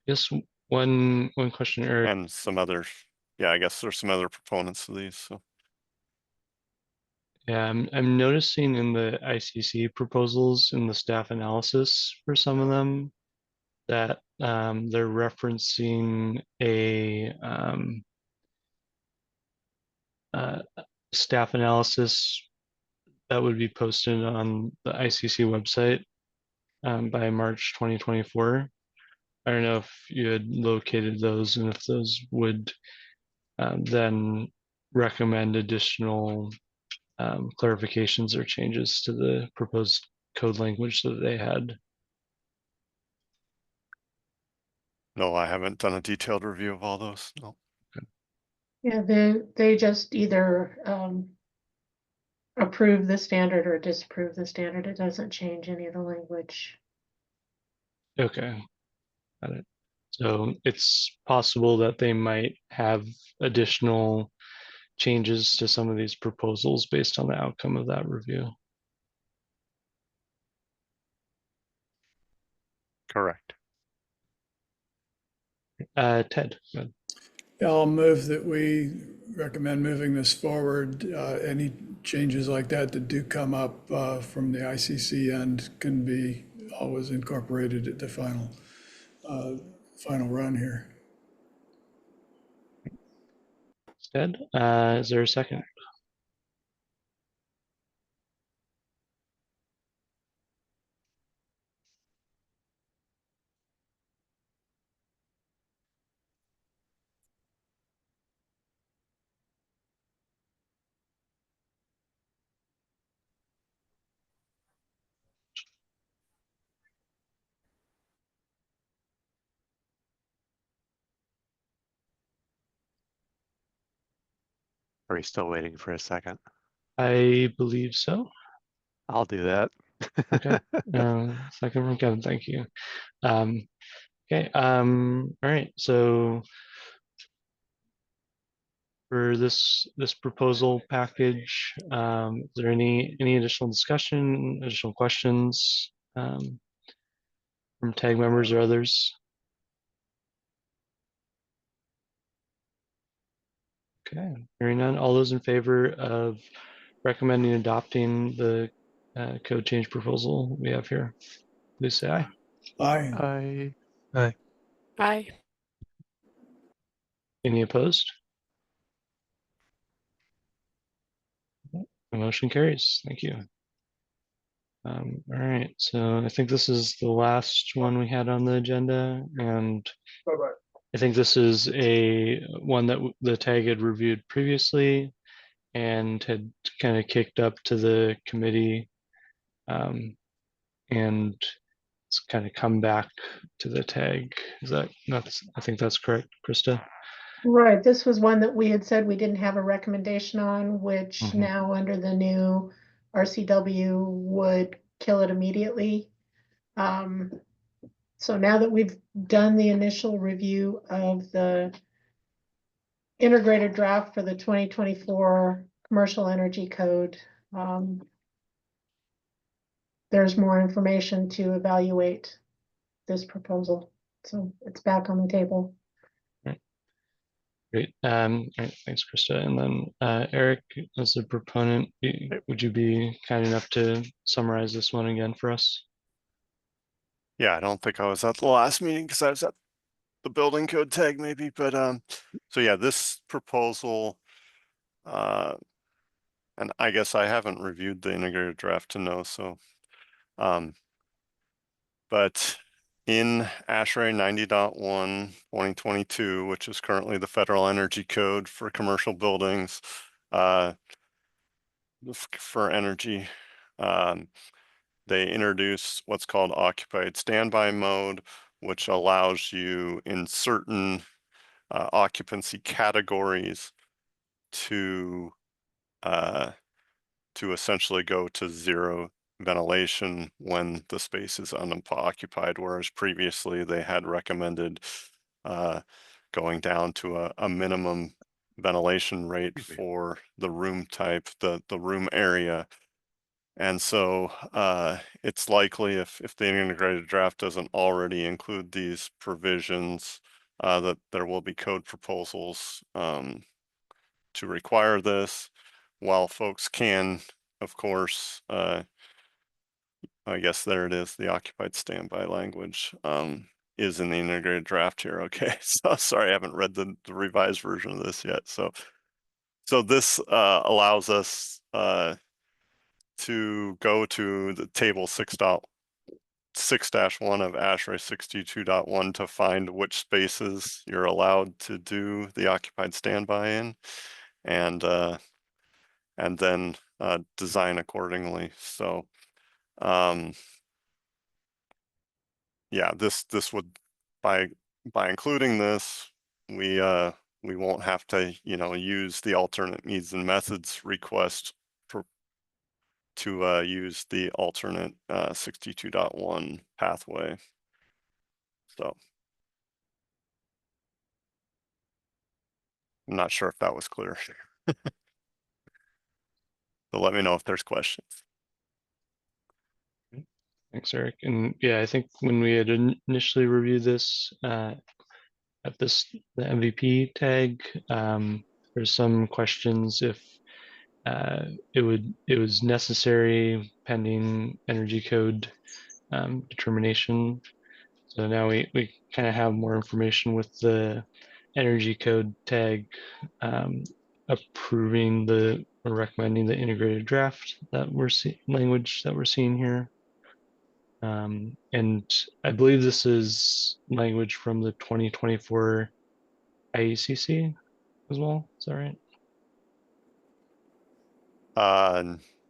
Just one question, Eric. And some other, yeah, I guess there's some other proponents of these, so. Yeah, I'm noticing in the ICC proposals in the staff analysis for some of them that they're referencing a staff analysis that would be posted on the ICC website by March 2024. I don't know if you had located those and if those would then recommend additional clarifications or changes to the proposed code language that they had. No, I haven't done a detailed review of all those, no. Yeah, they just either approve the standard or disapprove the standard. It doesn't change any of the language. Okay, got it. So it's possible that they might have additional changes to some of these proposals based on the outcome of that review. Correct. Ted, go ahead. Yeah, I'll move that we recommend moving this forward. Any changes like that do come up from the ICC end can be always incorporated at the final run here. Ted, is there a second? Are we still waiting for a second? I believe so. I'll do that. Okay. Second from Kevin, thank you. Okay. All right. So for this proposal package, is there any additional discussion, additional questions from TAG members or others? Okay. Hearing none. All those in favor of recommending adopting the code change proposal we have here, please say aye. Aye. Aye. Aye. Any opposed? The motion carries. Thank you. All right, so I think this is the last one we had on the agenda, and I think this is one that the TAG had reviewed previously and had kind of kicked up to the committee, and it's kind of come back to the TAG. I think that's correct, Krista? Right, this was one that we had said we didn't have a recommendation on, which now under the new RCW would kill it immediately. So now that we've done the initial review of the integrated draft for the 2024 commercial energy code, there's more information to evaluate this proposal. So it's back on the table. Great. All right, thanks, Krista. And then Eric, as a proponent, would you be kind enough to summarize this one again for us? Yeah, I don't think I was at the last meeting because I was at the building code tag maybe, but so yeah, this proposal, and I guess I haven't reviewed the integrated draft to know, so but in ASHRAE 90.1 2022, which is currently the federal energy code for commercial buildings, for energy, they introduce what's called occupied standby mode, which allows you in certain occupancy categories to essentially go to zero ventilation when the space is unoccupied, whereas previously they had recommended going down to a minimum ventilation rate for the room type, the room area. And so it's likely if the integrated draft doesn't already include these provisions, that there will be code proposals to require this. While folks can, of course, I guess there it is, the occupied standby language is in the integrated draft here. Okay, so sorry, I haven't read the revised version of this yet. So this allows us to go to the table 6.6-1 of ASHRAE 62.1 to find which spaces you're allowed to do the occupied standby in, and then design accordingly. So yeah, this would, by including this, we won't have to, you know, use the alternate needs and methods request to use the alternate 62.1 pathway. So I'm not sure if that was clear. So let me know if there's questions. Thanks, Eric. And yeah, I think when we had initially reviewed this at the MVP tag, there's some questions if it was necessary pending energy code determination. So now we kind of have more information with the energy code tag approving or recommending the integrated draft that we're language that we're seeing here. And I believe this is language from the 2024 IECC as well. Is that right?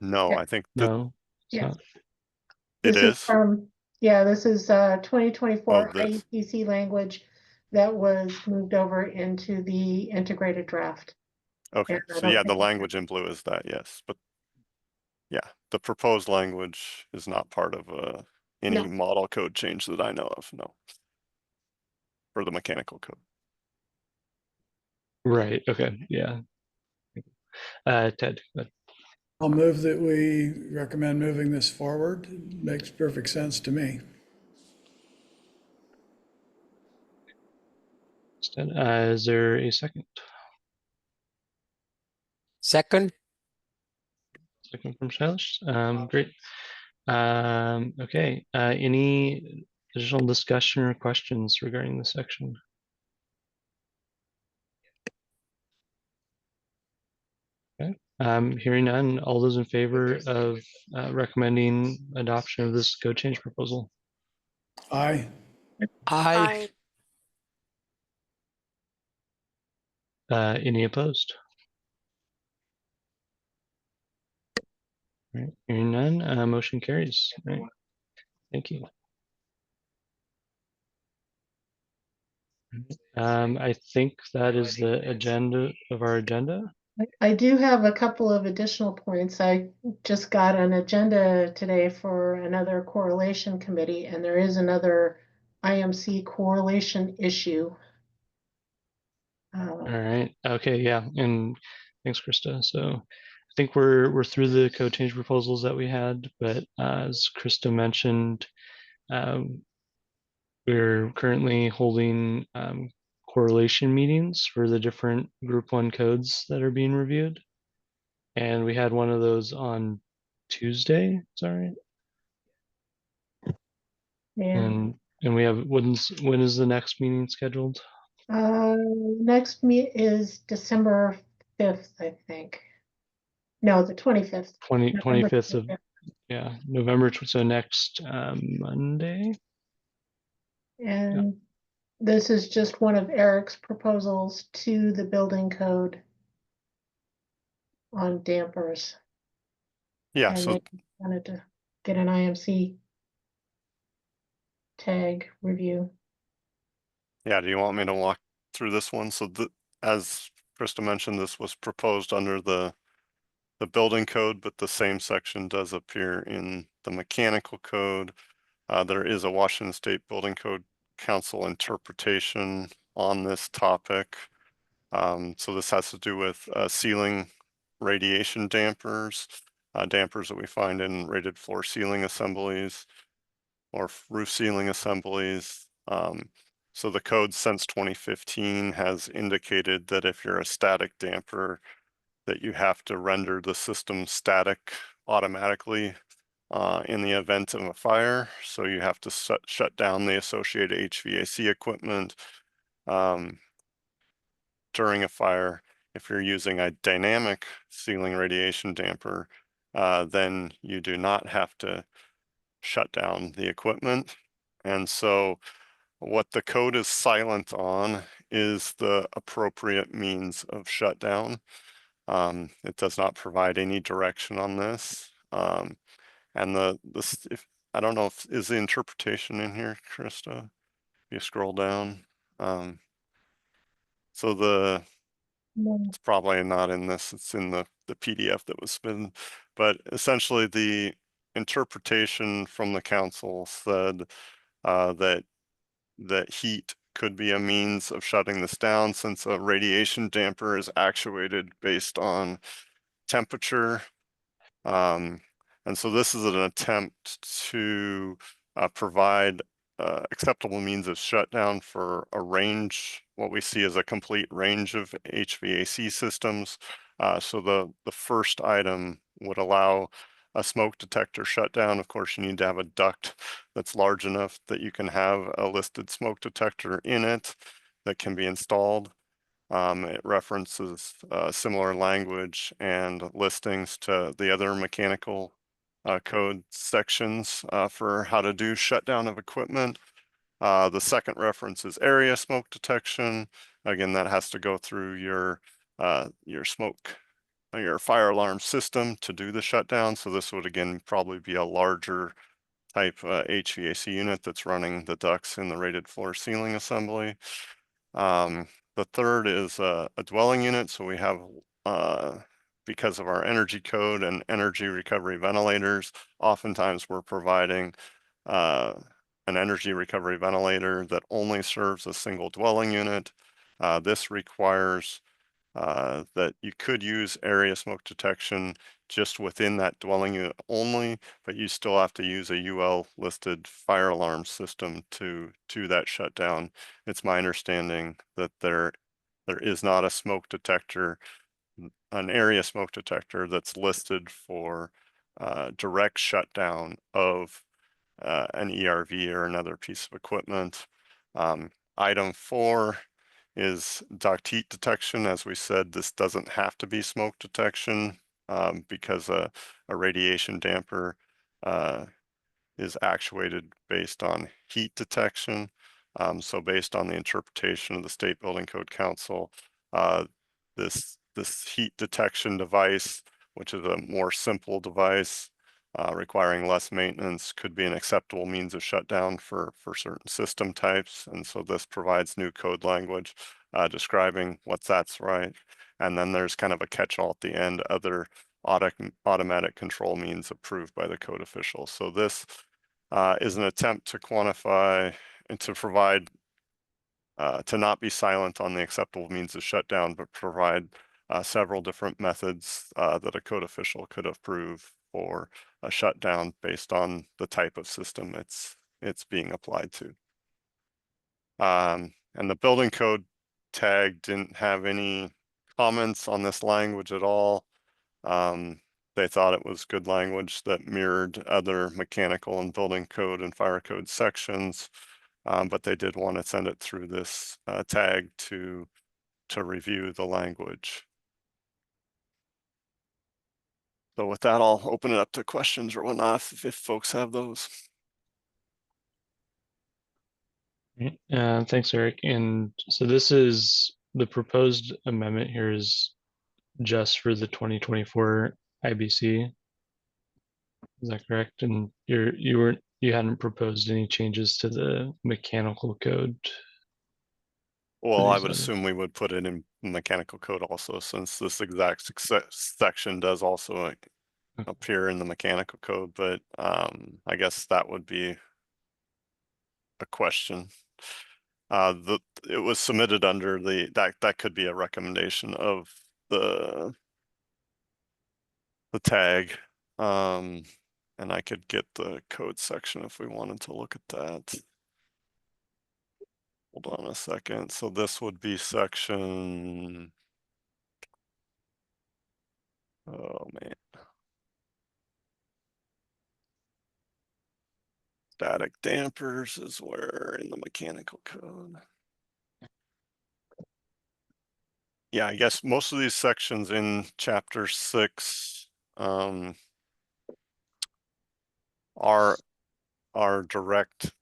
No, Yeah. I think No, it's Yeah. not. It This is is. from, yeah, this is Oh, 2024 this. IECC language that was moved over into the integrated draft. Okay, And I so don't yeah, the think language in blue is that, yes, but yeah, the proposed language is not part of any No. model code change that I know of, no, for the mechanical code. Right. Okay. Yeah. Ted. I'll move that we recommend moving this forward. Makes perfect sense to me. Is there a second? Second, Second from Shailesh. Great. Okay. Any additional discussion or questions regarding this section? Okay. Hearing none, all those in favor of recommending adoption of this code change proposal? Aye. I, Any opposed? All right. Hearing none, motion carries. All right. Thank you. I think that is the agenda of our agenda. I do have a couple of additional points. I just got an agenda today for another correlation committee, and there is another IMC correlation issue. All right. Okay. Yeah. And thanks, Krista. So I think we're through the code change proposals that we had, but as Krista mentioned, we're currently holding correlation meetings for the different group 1 codes that are being reviewed. And we had one of those on Tuesday. Is that right? Yeah. And we have when is the next meeting scheduled? Next meet is December 5th, I think. No, the 25th. 25th of, yeah, November. So next Monday. And this is just one of Eric's proposals to the building code on dampers. Yeah, And so they wanted to get an IMC tag review. yeah, do you want me to walk through this one? So as Krista mentioned, this was proposed under the building code, but the same section does appear in the mechanical code. There is a Washington State Building Code Council interpretation on this topic. So this has to do with ceiling radiation dampers. dampers that we find in rated floor ceiling assemblies or roof ceiling assemblies. So the code since 2015 has indicated that if you're a static damper, that you have to render the system static automatically in the event of a fire. So you have to shut down the associated HVAC equipment during a fire. If you're using a dynamic ceiling radiation damper, then you do not have to shut down the equipment. And so what the code is silent on is the appropriate means of shutdown. It does not provide any direction on this. And if I don't know if is the interpretation in here, Krista, if you scroll down. So it's probably not in this, it's in the PDF that was submitted, but essentially the interpretation from the council said that heat could be a means of shutting this down, since a radiation damper is actuated based on temperature. And so this is an attempt to provide acceptable means of shutdown for a range, what we see as a complete range of HVAC systems. So the first item would allow a smoke detector shutdown. Of course, you need to have a duct that's large enough that you can have a listed smoke detector in it that can be installed. It references similar language and listings to the other mechanical code sections for how to do shutdown of equipment. The second reference is area smoke detection. Again, that has to go through your fire alarm system to do the shutdown. So this would again probably be a larger type HVAC unit that's running the ducts in the rated floor ceiling assembly. The third is a dwelling unit. So we have, because of our energy code and energy recovery ventilators, oftentimes we're providing an energy recovery ventilator that only serves a single dwelling unit. This requires that you could use area smoke detection just within that dwelling unit only, but you still have to use a UL listed fire alarm system to that shutdown. It's my understanding that there is not a smoke detector, an area smoke detector that's listed for direct shutdown of an ERV or another piece of equipment. Item 4 is duct heat detection. As we said, this doesn't have to be smoke detection because a radiation damper is actuated based on heat detection. So based on the interpretation of the State Building Code Council, this heat detection device, which is a more simple device requiring less maintenance, could be an acceptable means of shutdown for certain system types. And so this provides new code language describing what that's right. And then there's kind of a catch-all at the end, other automatic control means approved by the code official. So this is an attempt to quantify and to provide, to not be silent on the acceptable means of shutdown, but provide several different methods that a code official could approve for a shutdown based on the type of system it's being applied to. And the building code tag didn't have any comments on this language at all. They thought it was good language that mirrored other mechanical and building code and fire code sections, but they did want to send it through this tag to review the language. So with that, I'll open it up to questions or whatnot if folks have those. Thanks, Eric. And so this is the proposed amendment here is just for the 2024 IBC. Is that correct? And you hadn't proposed any changes to the mechanical code? Well, I would assume we would put it in mechanical code also, since this exact section does also appear in the mechanical code, but I guess that would be a question. It was submitted under that could be a recommendation of the tag. And I could get the code section if we wanted to look at that. Hold on a second. So this would be section. Oh man. Static dampers is where in the mechanical code. Yeah, I guess most of these sections in chapter 6 are direct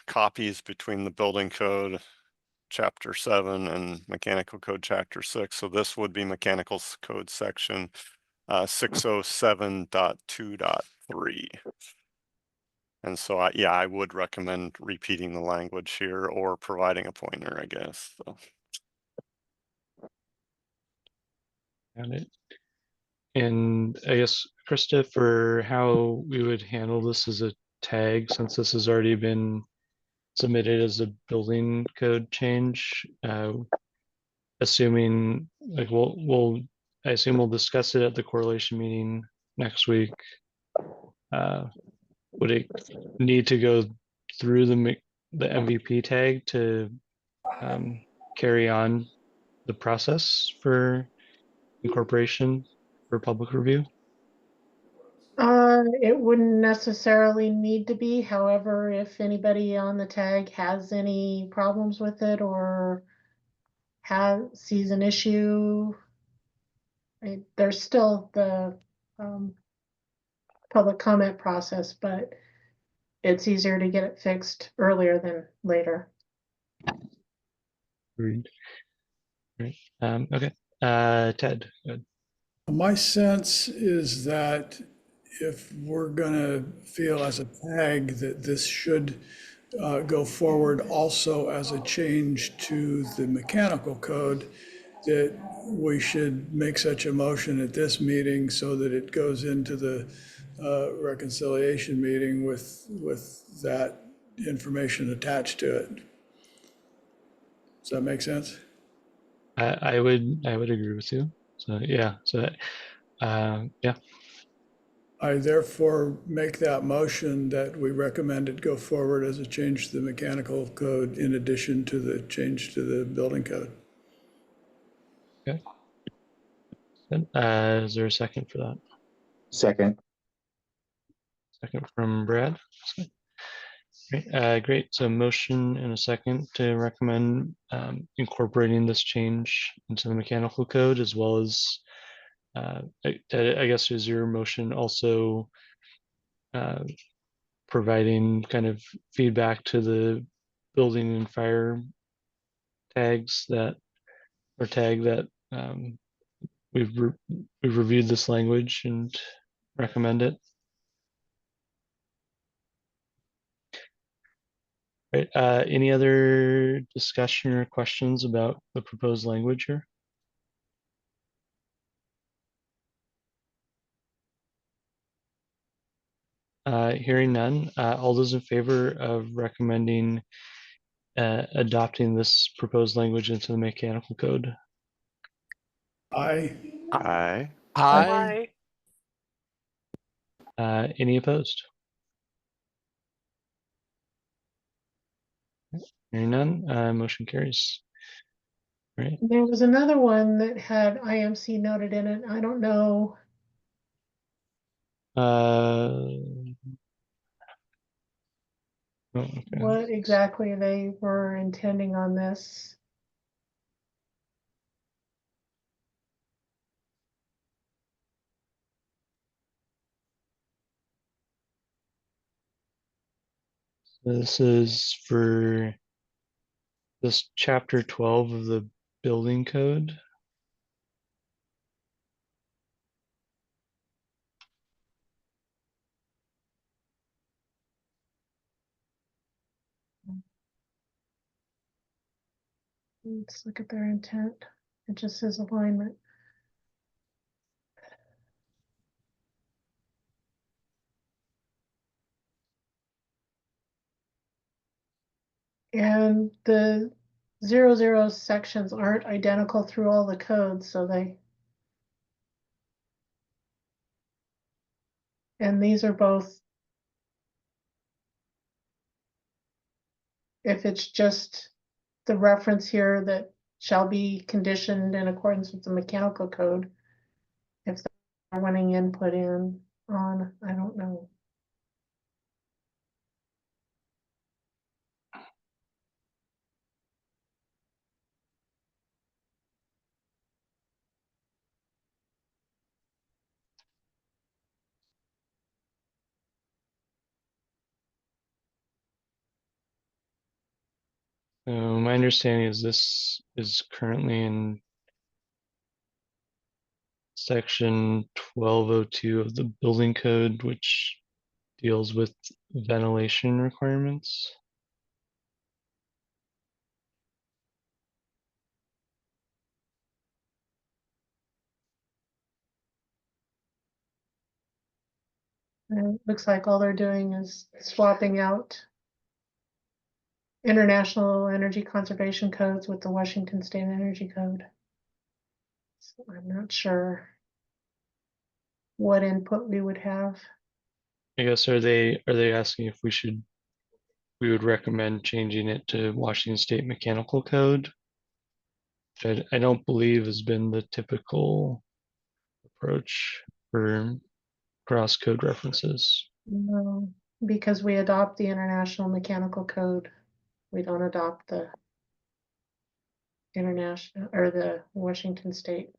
copies between the building code chapter 7 and mechanical code chapter 6. So this would be mechanical code section 607.2.3. And so yeah, I would recommend repeating the language here or providing a pointer, I guess. So. Got it. And I guess, Krista, for how we would handle this as a tag, since this has already been submitted as a building code change, assuming like I assume we'll discuss it at the correlation meeting next week. Would it need to go through the MVP tag to carry on the process for incorporation for public review? It wouldn't necessarily need to be. However, if anybody on the tag has any problems with it or sees an issue, there's still the public comment process, but it's easier to get it fixed earlier than later. Agreed. Right. Okay. Ted, good. My sense is that if we're gonna feel as a tag that this should go forward also as a change to the mechanical code, that we should make such a motion at this meeting so that it goes into the reconciliation meeting with that information attached to it. Does that make sense? I would agree with you. So yeah. So yeah. I therefore make that motion that we recommend it go forward as a change to the mechanical code in addition to the change to the building code. Okay. Good. Is there a second for that? Second. Second from Brad. Great. Great. So motion and a second to recommend incorporating this change into the mechanical code, as well as I guess is your motion also providing kind of feedback to the building and fire tags that or tag that we've reviewed this language and recommend it. Right. Any other discussion or questions about the proposed language here? Hearing none, all those in favor of recommending adopting this proposed language into the mechanical code? Aye. Aye. Aye. Any opposed? Hearing none, motion carries. Right. There was another one that had IMC noted in it. I don't know. Okay. What exactly they were intending on this. This is for this chapter 12 of the building code. Let's look at their intent. It just says alignment. And the 00 sections aren't identical through all the codes, so they And these are both, if it's just the reference here that shall be conditioned in accordance with the mechanical code, if they're wanting input in on, I don't know. So my understanding is this is currently in section 1202 of the building code, which deals with ventilation requirements. And it looks like all they're doing is swapping out international energy conservation codes with the Washington State Energy Code. So I'm not sure what input we would have. I guess are they asking if we would recommend changing it to Washington State Mechanical Code, which I don't believe has been the typical approach for cross code references. No, because we adopt the International Mechanical Code. We don't adopt the international or the Washington State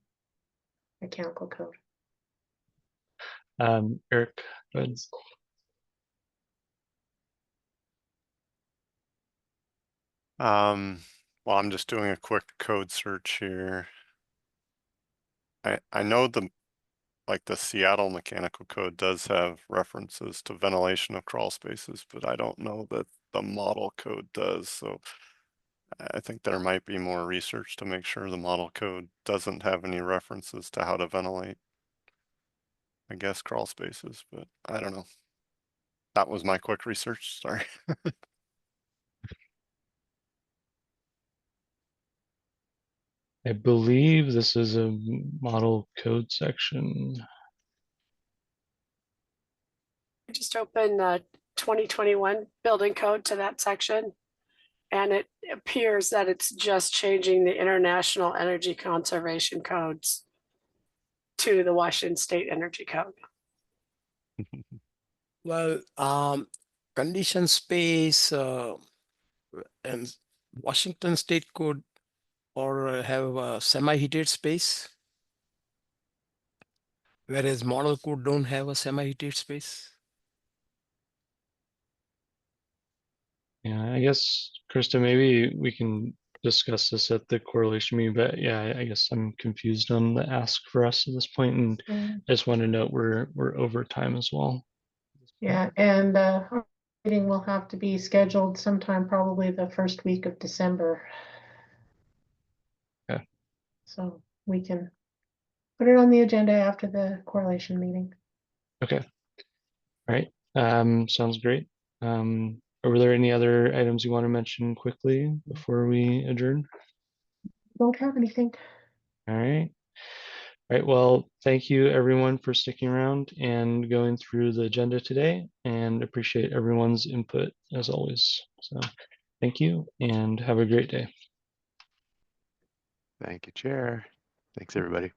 Mechanical Code. Eric, go ahead. Well, I'm just doing a quick code search here. I know the Seattle Mechanical Code does have references to ventilation of crawl spaces, but I don't know that the model code does. So I think there might be more research to make sure the model code doesn't have any references to how to ventilate, I guess, crawl spaces, but I don't know. That was my quick research, sorry. I believe this is a model code section. Just open the 2021 building code to that section. And it appears that it's just changing the international energy conservation codes to the Washington State Energy Code. Well, condition space and Washington State Code or have a semi-heated space, whereas model code don't have a semi-heated space. Yeah, I guess, Krista, maybe we can discuss this at the correlation meeting, but yeah, I guess I'm confused on the ask for us at this point, and I just want to note we're over time as well. Yeah, and our meeting will have to be scheduled sometime probably the first week of December. Okay. So we can put it on the agenda after the correlation meeting. Okay. All right. Sounds great. Were there any other items you want to mention quickly before we adjourn? Don't have anything. All right. All right. Well, thank you everyone for sticking around and going through the agenda today, and appreciate everyone's input as always. So thank you and have a great day. Thank you, Chair. Thanks, everybody.